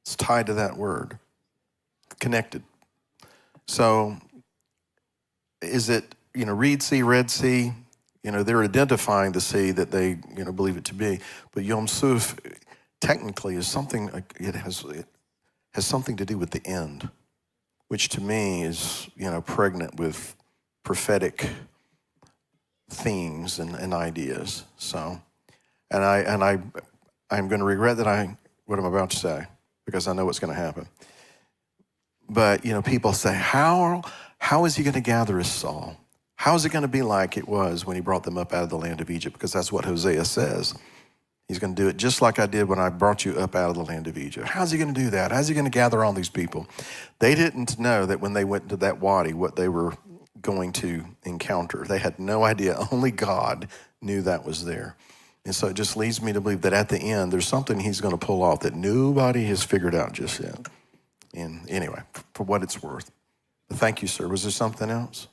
It's tied to that word, connected. So is it, Reed Sea, Red Sea, they're identifying the sea that they, believe it to be. But Yom Suf technically is something, it has something to do with the end, which to me is, pregnant with prophetic themes and ideas. So, I'm going to regret what I'm about to say, because I know what's going to happen. But, people say, how is he going to gather his Saul? How is it going to be like it was when he brought them up out of the land of Egypt? Because that's what Hosea says. He's going to do it just like I did when I brought you up out of the land of Egypt. How's he going to do that? How's he going to gather all these people? They didn't know that when they went into that wadi, what they were going to encounter. They had no idea. Only God knew that was there. And so it just leads me to believe that at the end, there's something he's going to pull off that nobody has figured out just yet. And anyway, for what it's worth. But thank you, sir. Was there something else?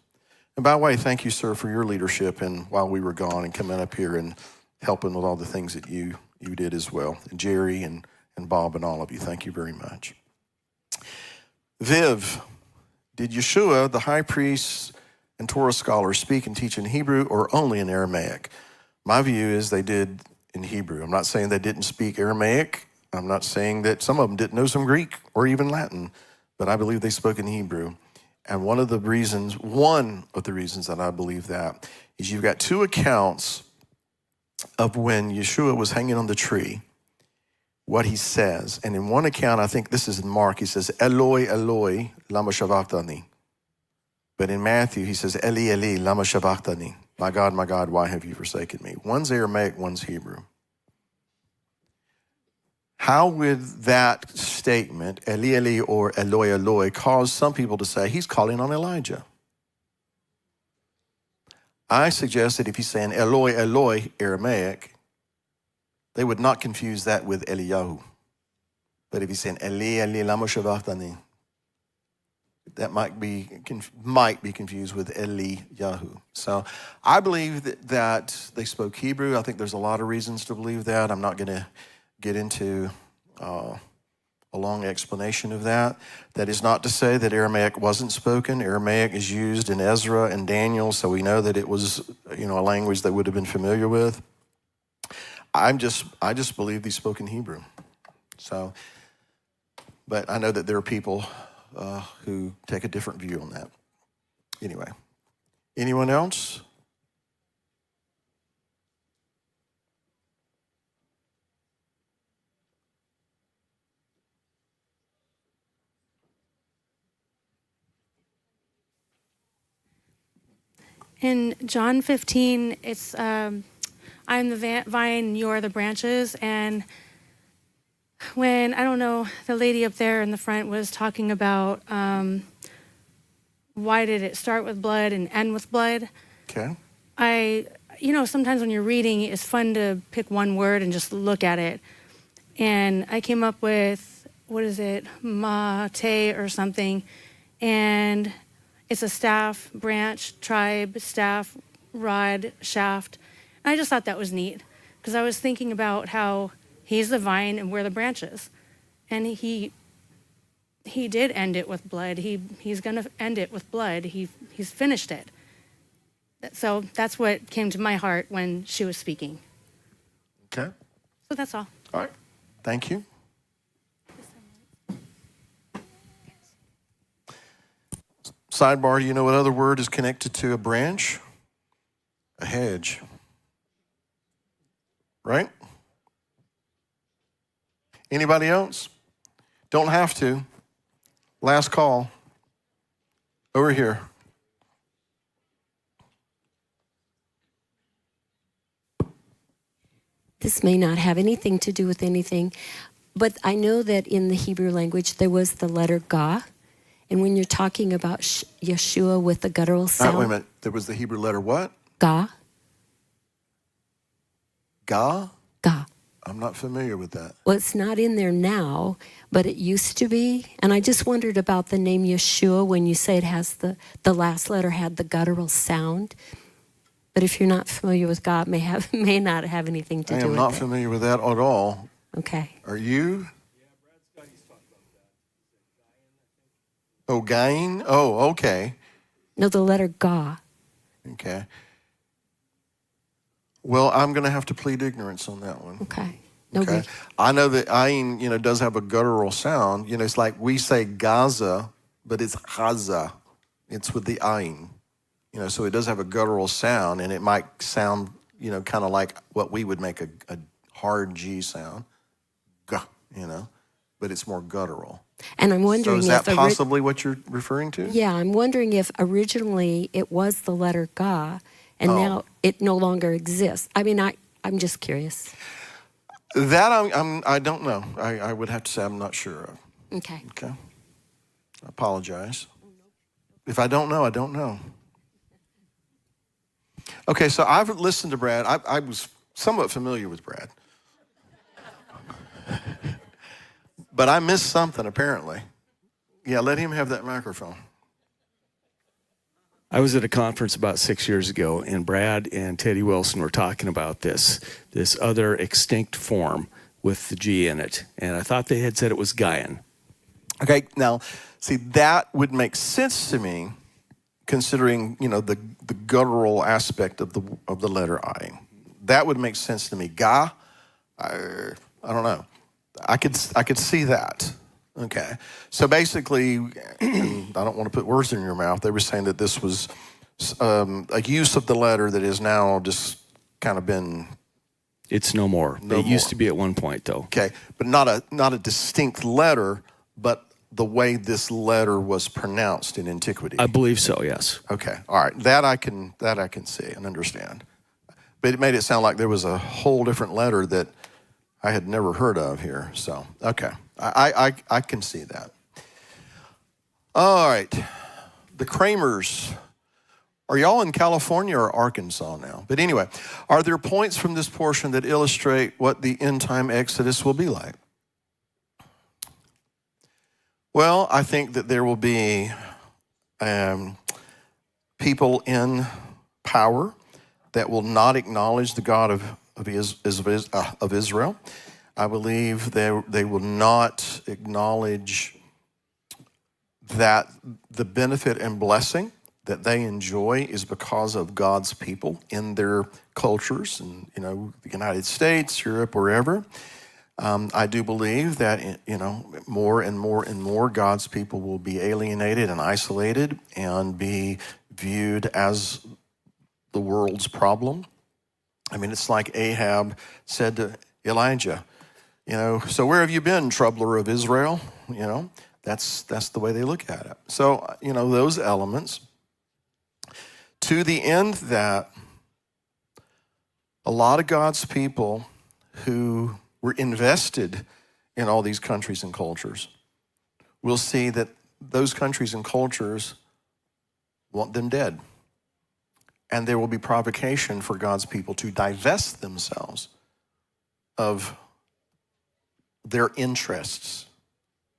And by the way, thank you, sir, for your leadership and while we were gone and coming up here and helping with all the things that you did as well. And Jerry and Bob and all of you, thank you very much. Viv, did Yeshua, the high priest and Torah scholars, speak and teach in Hebrew or only in Aramaic? My view is they did in Hebrew. I'm not saying they didn't speak Aramaic. I'm not saying that some of them didn't know some Greek or even Latin, but I believe they spoke in Hebrew. And one of the reasons that I believe that is you've got 2 accounts of when Yeshua was hanging on the tree, what he says. And in one account, I think this is in Mark, he says, Eloi, Eloi, lama sabachthani. But in Matthew, he says, Eli, Eli, lama sabachthani. My God, why have you forsaken me? One's Aramaic, one's Hebrew. How would that statement, Eli, Eli, or Eloi, Eloi, cause some people to say he's calling on Elijah? I suggest that if he's saying Eloi, Eloi, Aramaic, they would not confuse that with Eliyahu. But if he's saying Eli, Eli, lama sabachthani, that might be confused with Eliyahu. So I believe that they spoke Hebrew. I think there's a lot of reasons to believe that. I'm not going to get into a long explanation of that. That is not to say that Aramaic wasn't spoken. Aramaic is used in Ezra and Daniel, so we know that it was, a language they would have been familiar with. I just believe they spoke in Hebrew. So, but I know that there are people who take a different view on that. Anyway, anyone else? In John 15, it's I'm the vine, and you're the branches. And when, I don't know, the lady up there in the front was talking about why did it start with blood and end with blood? Okay. Sometimes when you're reading, it's fun to pick one word and just look at it. And I came up with, what is it, mate or something. And it's a staff, branch, tribe, staff, rod, shaft. And I just thought that was neat because I was thinking about how he's the vine and we're the branches. And he did end it with blood. He's going to end it with blood. He's finished it. So that's what came to my heart when she was speaking. Okay. So that's all. All right. Thank you. Sidebar, do you know what other word is connected to a branch? A hedge. Right? Anybody else? Don't have to. Last call. Over here. This may not have anything to do with anything, but I know that in the Hebrew language there was the letter Ga, and when you're talking about Yeshua with the guttural sound. Wait a minute. There was the Hebrew letter what? Ga. Ga? Ga. I'm not familiar with that. Well, it's not in there now, but it used to be. And I just wondered about the name Yeshua when you say it has the last letter had the guttural sound. But if you're not familiar with God, may not have anything to do with it. I am not familiar with that at all. Okay. Are you? Oh, Gain? Oh, okay. No, the letter Ga. Okay. Well, I'm going to have to plead ignorance on that one. Okay. Okay. I know that Ayin, does have a guttural sound. It's like we say Gaza, but it's Gaza. It's with the Ayin. So it does have a guttural sound, and it might sound, kind of like what we would make a hard G sound. Gah, but it's more guttural. And I'm wondering so is that possibly what you're referring to? Yeah, I'm wondering if originally it was the letter Ga, and now it no longer exists. I mean, I'm just curious. That I don't know. I would have to say I'm not sure of. Okay. Okay. I apologize. If I don't know, I don't know. Okay, so I've listened to Brad. I was somewhat familiar with Brad. But I missed something, apparently. Yeah, let him have that microphone. I was at a conference about 6 years ago, and Brad and Teddy Wilson were talking about this other extinct form with the G in it. And I thought they had said it was Gaian. Okay, now, see, that would make sense to me, considering, the guttural aspect of the letter I. That would make sense to me. Ga, I don't know. I could see that. Okay. So basically, and I don't want to put words in your mouth, they were saying that this was a use of the letter that is now just kind of been... It's no more. It used to be at one point, though. Okay, but not a distinct letter, but the way this letter was pronounced in antiquity. I believe so, yes. Okay, all right. That I can see and understand. But it made it sound like there was a whole different letter that I had never heard of here. So, okay. I can see that. All right. The Kramers. Are y'all in California or Arkansas now? But anyway, are there points from this portion that illustrate what the end time Exodus will be like? Well, I think that there will be people in power that will not acknowledge the God of Israel. I believe they will not acknowledge that the benefit and blessing that they enjoy is because of God's people in their cultures, and the United States, Europe, wherever. I do believe that more and more and more God's people will be alienated and isolated and be viewed as the world's problem. I mean, it's like Ahab said to Elijah, so where have you been, troubler of Israel? That's the way they look at it. So, those elements, to the end that a lot of God's people who were invested in all these countries and cultures will see that those countries and cultures want them dead. And there will be provocation for God's people to divest themselves of their interests,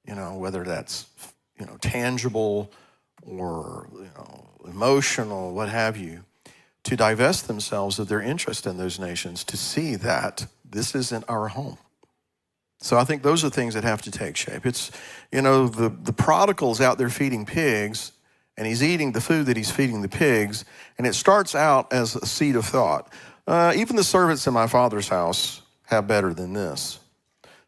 whether that's, tangible or, emotional, what have you, to divest themselves of their interest in those nations to see that this isn't our home. So I think those are things that have to take shape. It's, the prodigal's out there feeding pigs, and he's eating the food that he's feeding the pigs, and it starts out as a seed of thought. Even the servants in my father's house have better than this.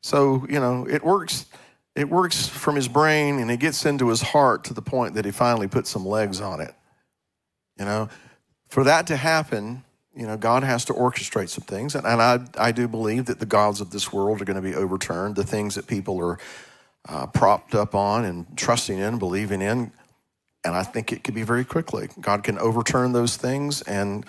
So, it works from his brain, and it gets into his heart to the point that he finally puts some legs on it. For that to happen, God has to orchestrate some things. And I do believe that the gods of this world are going to be overturned. The things that people are propped up on and trusting in, believing in. And I think it could be very quickly. God can overturn those things. And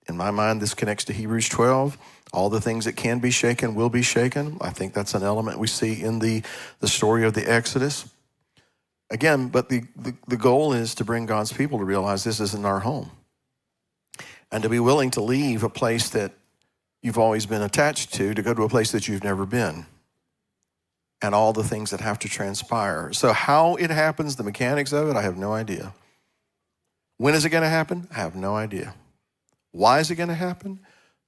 in my mind, this connects to Hebrews 12. All the things that can be shaken will be shaken. I think that's an element we see in the story of the Exodus. Again, but the goal is to bring God's people to realize this isn't our home. And to be willing to leave a place that you've always been attached to go to a place that you've never been. And all the things that have to transpire. So how it happens, the mechanics of it, I have no idea. When is it going to happen? I have no idea. Why is it going to happen?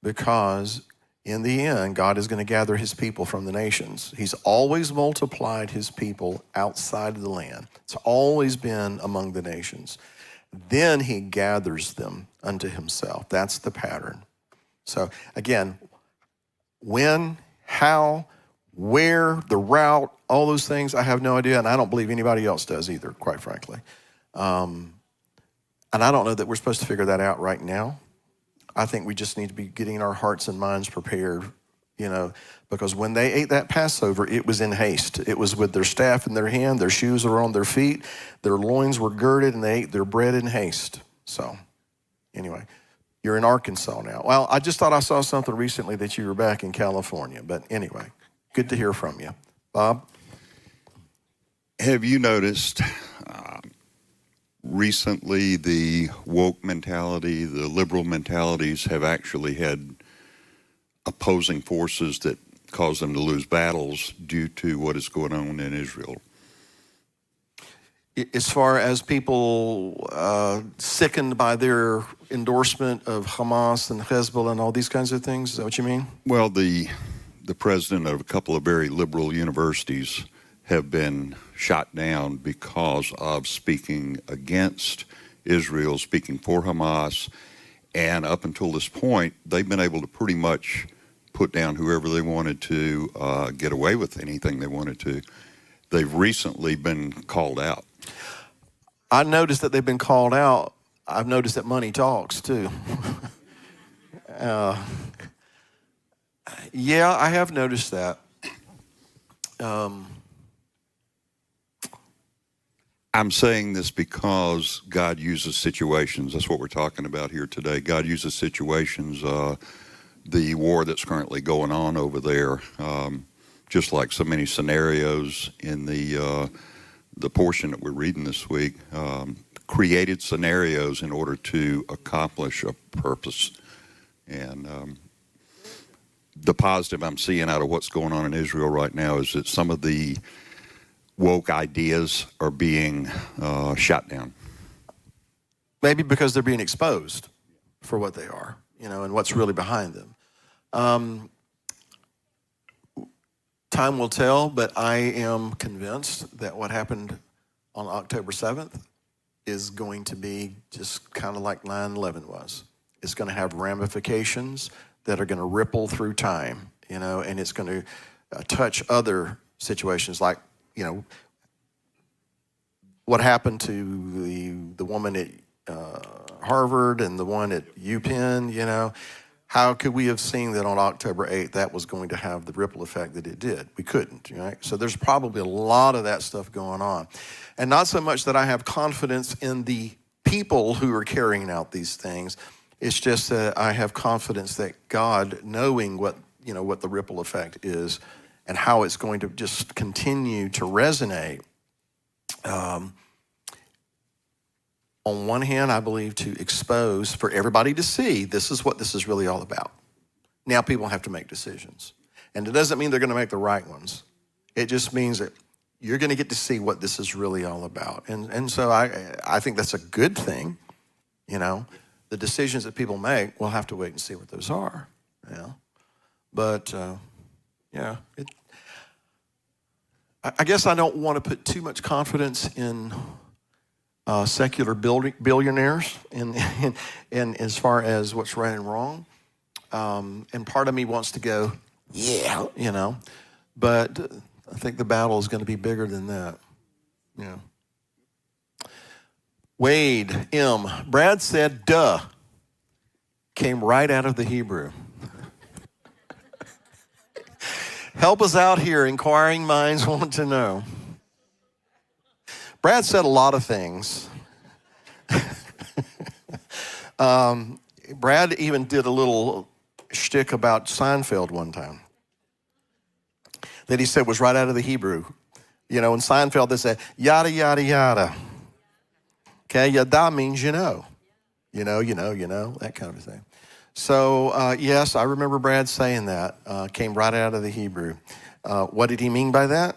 Because in the end, God is going to gather his people from the nations. He's always multiplied his people outside of the land. It's always been among the nations. Then he gathers them unto himself. That's the pattern. So again, when, how, where, the route, all those things, I have no idea, and I don't believe anybody else does either, quite frankly. And I don't know that we're supposed to figure that out right now. I think we just need to be getting our hearts and minds prepared, because when they ate that Passover, it was in haste. It was with their staff in their hand, their shoes were on their feet, their loins were girded, and they ate their bread in haste. So anyway, you're in Arkansas now. Well, I just thought I saw something recently that you were back in California, but anyway, good to hear from you. Bob? Have you noticed recently the woke mentality, the liberal mentalities have actually had opposing forces that cause them to lose battles due to what is going on in Israel? As far as people sickened by their endorsement of Hamas and Hezbollah and all these kinds of things, is that what you mean? Well, the president of a couple of very liberal universities have been shot down because of speaking against Israel, speaking for Hamas, and up until this point, they've been able to pretty much put down whoever they wanted to, get away with anything they wanted to. They've recently been called out. I noticed that they've been called out. I've noticed that money talks, too. Yeah, I have noticed that. I'm saying this because God uses situations. That's what we're talking about here today. God uses situations, the war that's currently going on over there, just like so many scenarios in the portion that we're reading this week, created scenarios in order to accomplish a purpose. And the positive I'm seeing out of what's going on in Israel right now is that some of the woke ideas are being shot down. Maybe because they're being exposed for what they are, and what's really behind them. Time will tell, but I am convinced that what happened on October 7th is going to be just kind of like 9/11 was. It's going to have ramifications that are going to ripple through time, and it's going to touch other situations like, what happened to the woman at Harvard and the one at UPenn, how could we have seen that on October 8th that was going to have the ripple effect that it did? We couldn't, right? So there's probably a lot of that stuff going on. And not so much that I have confidence in the people who are carrying out these things. It's just that I have confidence that God, knowing what the ripple effect is and how it's going to just continue to resonate. On one hand, I believe to expose for everybody to see, this is what this is really all about. Now people have to make decisions. And it doesn't mean they're going to make the right ones. It just means that you're going to get to see what this is really all about. And so I think that's a good thing. The decisions that people make, we'll have to wait and see what those are. But, I guess I don't want to put too much confidence in secular billionaires in as far as what's right and wrong. And part of me wants to go, yeah, but I think the battle is going to be bigger than that. Wade M. Brad said, duh, came right out of the Hebrew. Help us out here, inquiring minds want to know. Brad said a lot of things. Brad even did a little shtick about Seinfeld one time that he said was right out of the Hebrew. In Seinfeld they said, yada, yada, yada. Okay, yada means you know, that kind of thing. So, yes, I remember Brad saying that. Came right out of the Hebrew. What did he mean by that?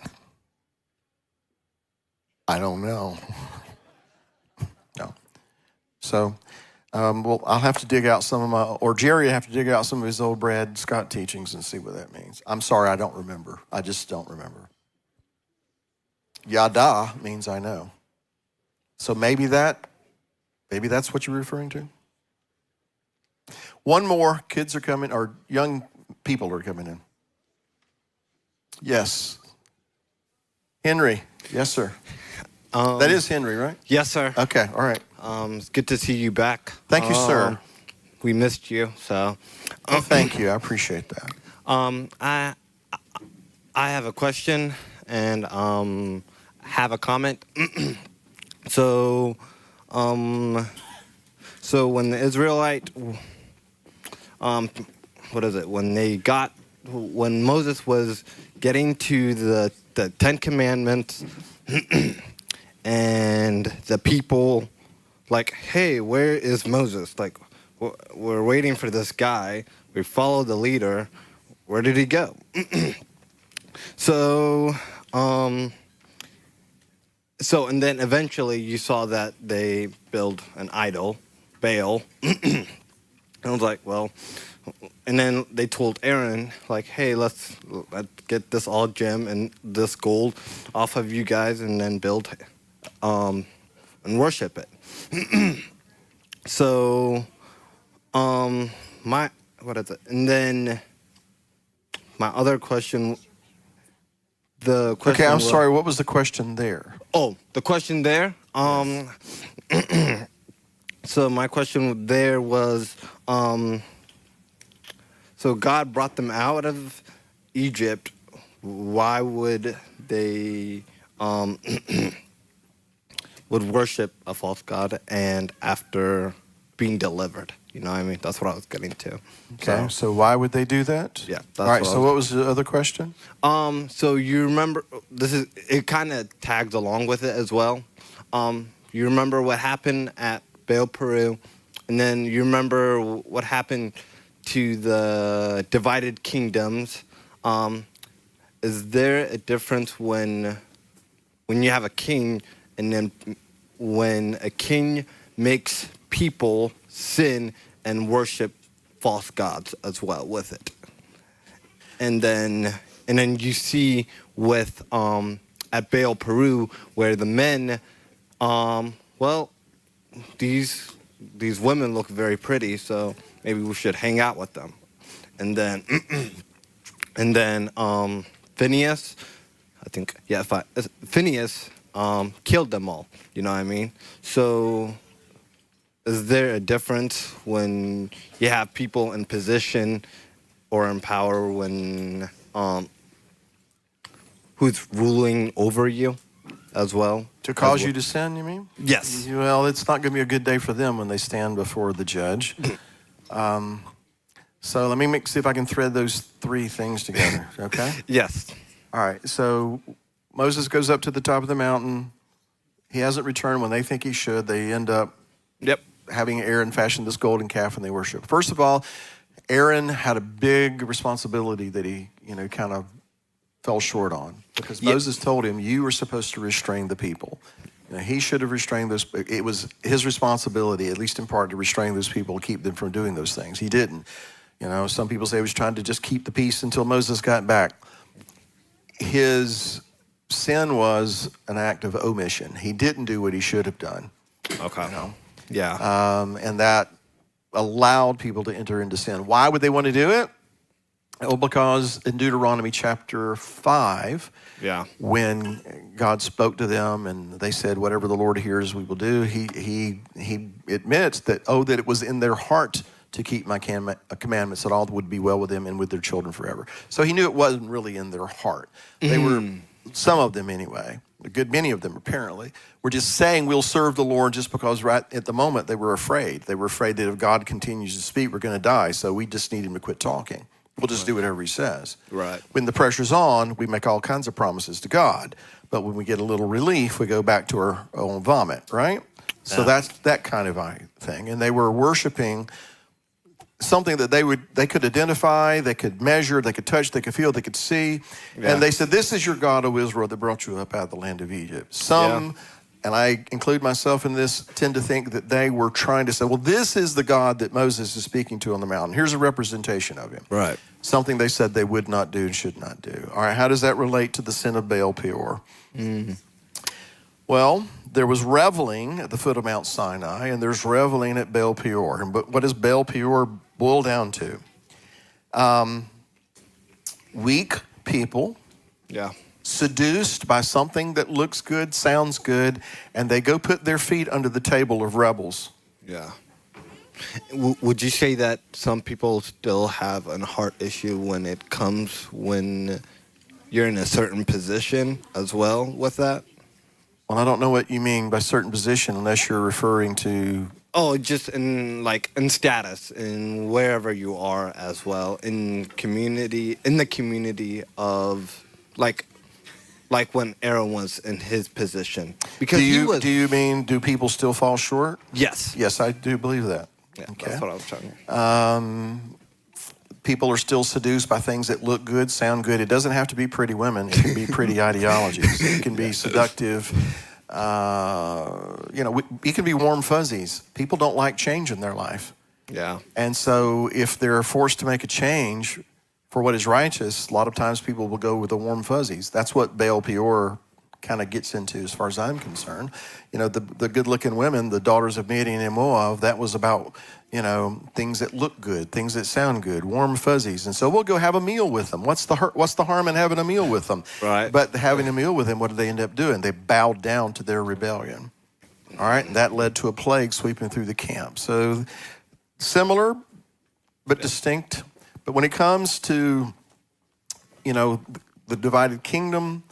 I don't know. No. So, I'll have to dig out Jerry will have to dig out some of his old Brad Scott teachings and see what that means. I'm sorry, I don't remember. I just don't remember. Yada means I know. So maybe that's what you're referring to. One more, kids are coming, or young people are coming in. Yes. Henry, yes, sir. That is Henry, right? Yes, sir. Okay, all right. It's good to see you back. Thank you, sir. We missed you, so. Well, thank you. I appreciate that. I have a question and have a comment. So when the Israelite, when Moses was getting to the 10 Commandments, and the people, like, hey, where is Moses? Like, we're waiting for this guy. We follow the leader. Where did he go? And then eventually you saw that they build an idol, Baal. And I was like, well, and then they told Aaron, like, hey, let's get this all gem and this gold off of you guys and then build and worship it. And then my other question, Okay, I'm sorry, what was the question there? Oh, the question there? So my question there was, so God brought them out of Egypt. Why would they would worship a false god and after being delivered? You know what I mean? That's what I was getting to. Okay, so why would they do that? Yeah. All right, so what was the other question? So you remember, it kind of tags along with it as well. You remember what happened at Baal Peru, and then you remember what happened to the divided kingdoms. Is there a difference when you have a king and then when a king makes people sin and worship false gods as well with it? And then you see with at Baal Peru where the men, these women look very pretty, so maybe we should hang out with them. And then Phineas, I think, Phineas killed them all. You know what I mean? So is there a difference when you have people in position or in power when who's ruling over you as well? To cause you to sin, you mean? Yes. Well, it's not going to be a good day for them when they stand before the judge. So let me see if I can thread those three things together, okay? Yes. All right, so Moses goes up to the top of the mountain. He hasn't returned when they think he should. They end up having Aaron fashion this golden calf and they worship. First of all, Aaron had a big responsibility that he, kind of fell short on because Moses told him, you were supposed to restrain the people. He should have restrained those. It was his responsibility, at least in part, to restrain those people, keep them from doing those things. He didn't. Some people say he was trying to just keep the peace until Moses got back. His sin was an act of omission. He didn't do what he should have done. Okay. Yeah. And that allowed people to enter into sin. Why would they want to do it? Well, because in Deuteronomy chapter 5, when God spoke to them and they said, whatever the Lord hears, we will do, he admits that it was in their heart to keep my commandments, that all would be well with them and with their children forever. So he knew it wasn't really in their heart. They were, some of them anyway, a good many of them apparently, were just saying we'll serve the Lord just because right at the moment they were afraid. They were afraid that if God continues to speak, we're going to die, so we just need him to quit talking. We'll just do whatever he says. Right. When the pressure's on, we make all kinds of promises to God. But when we get a little relief, we go back to our own vomit, right? So that's that kind of thing. And they were worshiping something that they could identify, they could measure, they could touch, they could feel, they could see. Yeah. And they said, this is your God, O Israel, that brought you up out of the land of Egypt. Some, and I include myself in this, tend to think that they were trying to say, well, this is the God that Moses is speaking to on the mountain. Here's a representation of him. Right. Something they said they would not do and should not do. All right, how does that relate to the sin of Baal Peor? Well, there was reveling at the foot of Mount Sinai, and there's reveling at Baal Peor. But what does Baal Peor boil down to? Weak people, seduced by something that looks good, sounds good, and they go put their feet under the table of rebels. Yeah. Would you say that some people still have a heart issue when you're in a certain position as well with that? Well, I don't know what you mean by certain position unless you're referring to... Oh, just in status, in wherever you are as well, in the community of like when Aaron was in his position. Because do you mean, do people still fall short? Yes. Yes, I do believe that. Yeah, okay. That's what I was trying to... People are still seduced by things that look good, sound good. It doesn't have to be pretty women. It can be pretty ideologies. It can be seductive. It can be warm fuzzies. People don't like change in their life. Yeah. And so if they're forced to make a change for what is righteous, a lot of times people will go with the warm fuzzies. That's what Baal Peor kind of gets into as far as I'm concerned. The good-looking women, the daughters of Midian and Moab, that was about, things that look good, things that sound good, warm fuzzies. And so we'll go have a meal with them. What's the harm in having a meal with them? Right. But having a meal with them, what did they end up doing? They bowed down to their rebellion. All right, and that led to a plague sweeping through the camp. So similar, but distinct. But when it comes to, the divided kingdom,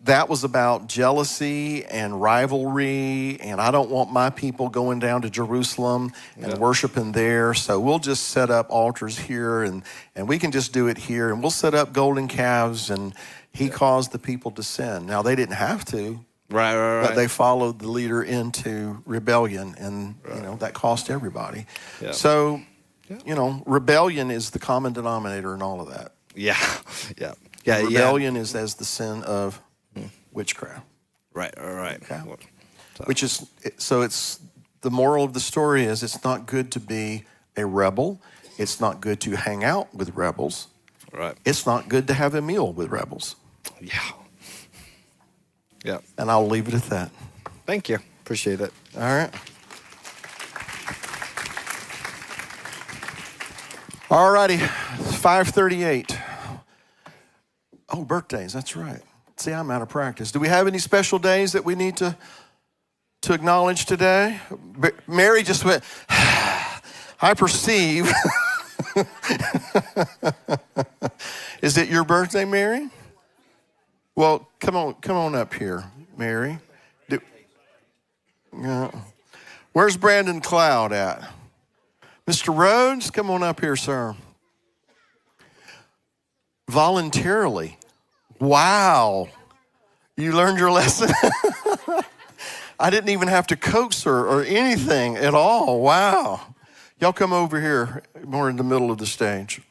that was about jealousy and rivalry, and I don't want my people going down to Jerusalem and worshiping there, so we'll just set up altars here, and we can just do it here, and we'll set up golden calves, and he caused the people to sin. Now, they didn't have to, right. But they followed the leader into rebellion, and that cost everybody. Yeah. So, rebellion is the common denominator in all of that. Yeah. Rebellion is as the sin of witchcraft. Right. Okay. It's the moral of the story is it's not good to be a rebel. It's not good to hang out with rebels. Right. It's not good to have a meal with rebels. Yeah. And I'll leave it at that. Thank you. Appreciate it. All right. All righty. 5:38. Oh, birthdays. That's right. See, I'm out of practice. Do we have any special days that we need to acknowledge today? Mary just went, I perceive. Is it your birthday, Mary? Well, come on up here, Mary. Where's Brandon Cloud at? Mr. Rhodes, come on up here, sir. Voluntarily. Wow. You learned your lesson? I didn't even have to coax her or anything at all. Wow. Y'all come over here, more in the middle of the stage.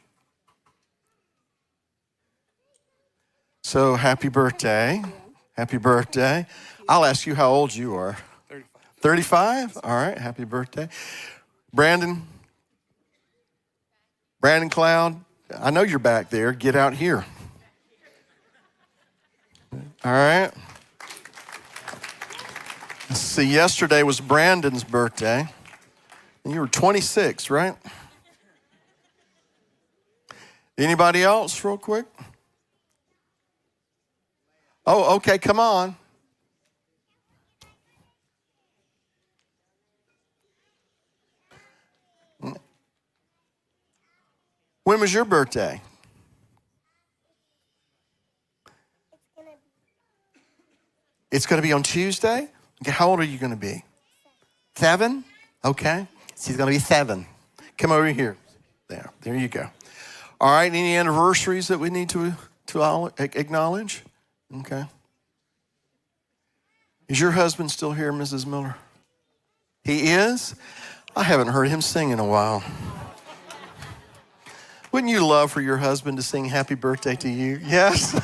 So happy birthday. Happy birthday. I'll ask you how old you are. 35? All right, happy birthday. Brandon Cloud, I know you're back there. Get out here. All right. Let's see, yesterday was Brandon's birthday. And you were 26, right? Anybody else, real quick? Oh, okay, come on. When was your birthday? It's going to be on Tuesday? Okay, how old are you going to be? 7? Okay. She's going to be 7. Come over here. There you go. All right, any anniversaries that we need to acknowledge? Okay. Is your husband still here, Mrs. Miller? He is? I haven't heard him sing in a while. Wouldn't you love for your husband to sing happy birthday to you? Yes?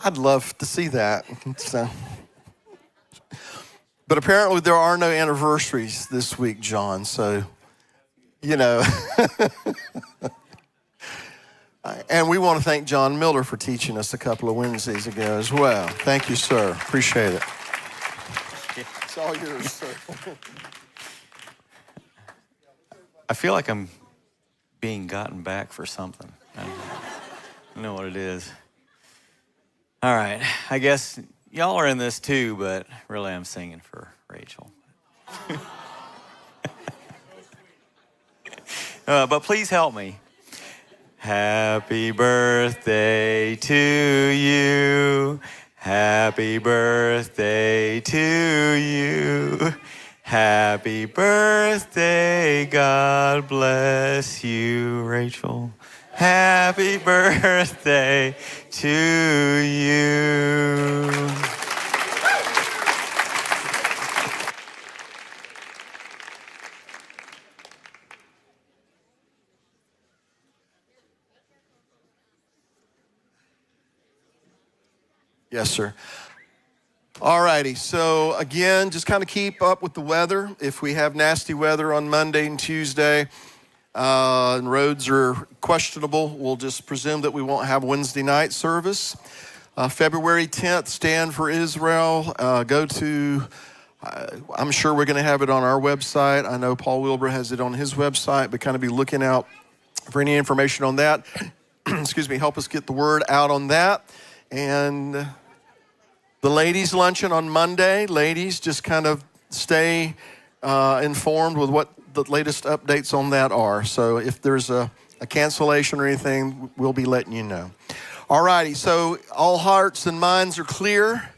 I'd love to see that. So. But apparently there are no anniversaries this week, John, so, you know. And we want to thank John Miller for teaching us a couple of Wednesdays ago as well. Thank you, sir. Appreciate it. It's all yours, sir. I feel like I'm being gotten back for something. I don't know what it is. All right, I guess y'all are in this too, but really I'm singing for Rachel. But please help me. Happy birthday to you. Happy birthday to you. Happy birthday, God bless you, Rachel. Happy birthday to you. Yes, sir. All righty, so again, just kind of keep up with the weather. If we have nasty weather on Monday and Tuesday, and roads are questionable, we'll just presume that we won't have Wednesday night service. February 10th, Stand for Israel. I'm sure we're going to have it on our website. I know Paul Wilbur has it on his website, but kind of be looking out for any information on that. Excuse me, help us get the word out on that. And the ladies' luncheon on Monday. Ladies, just kind of stay informed with what the latest updates on that are. So if there's a cancellation or anything, we'll be letting you know. All righty, so all hearts and minds are clear.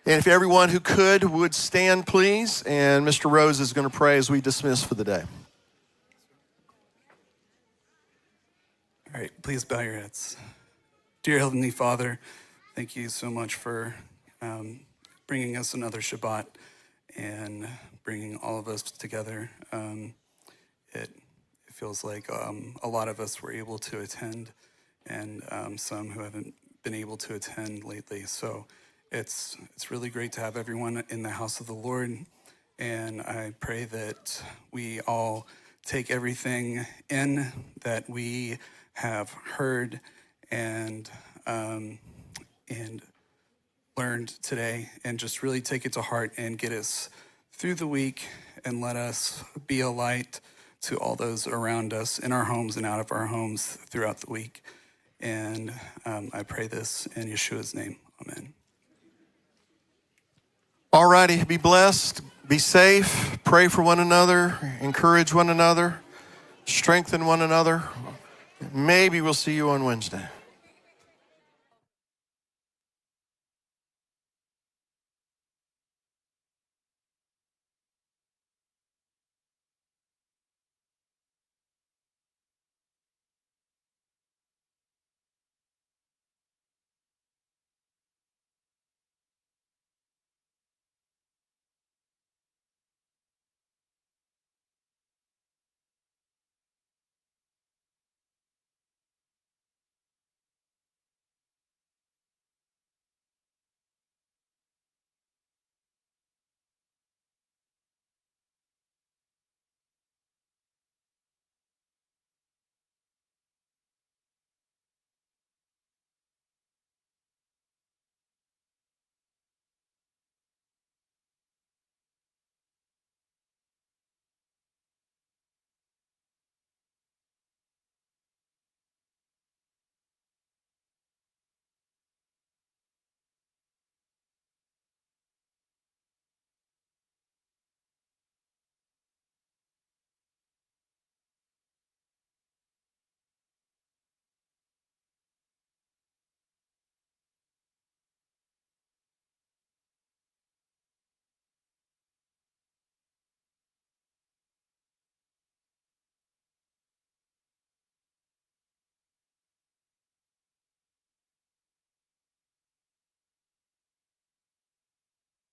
And if everyone who could would stand, please. And Mr. Rose is going to pray as we dismiss for the day. All right, please bow your heads. Dear Heavenly Father, thank you so much for bringing us another Shabbat and bringing all of us together. It feels like a lot of us were able to attend and some who haven't been able to attend lately. So it's really great to have everyone in the house of the Lord. And I pray that we all take everything in that we have heard and learned today, and just really take it to heart and get us through the week, and let us be a light to all those around us in our homes and out of our homes throughout the week. And I pray this in Yeshua's name. Amen. All righty, be blessed, be safe, pray for one another, encourage one another, strengthen one another. Maybe we'll see you on Wednesday.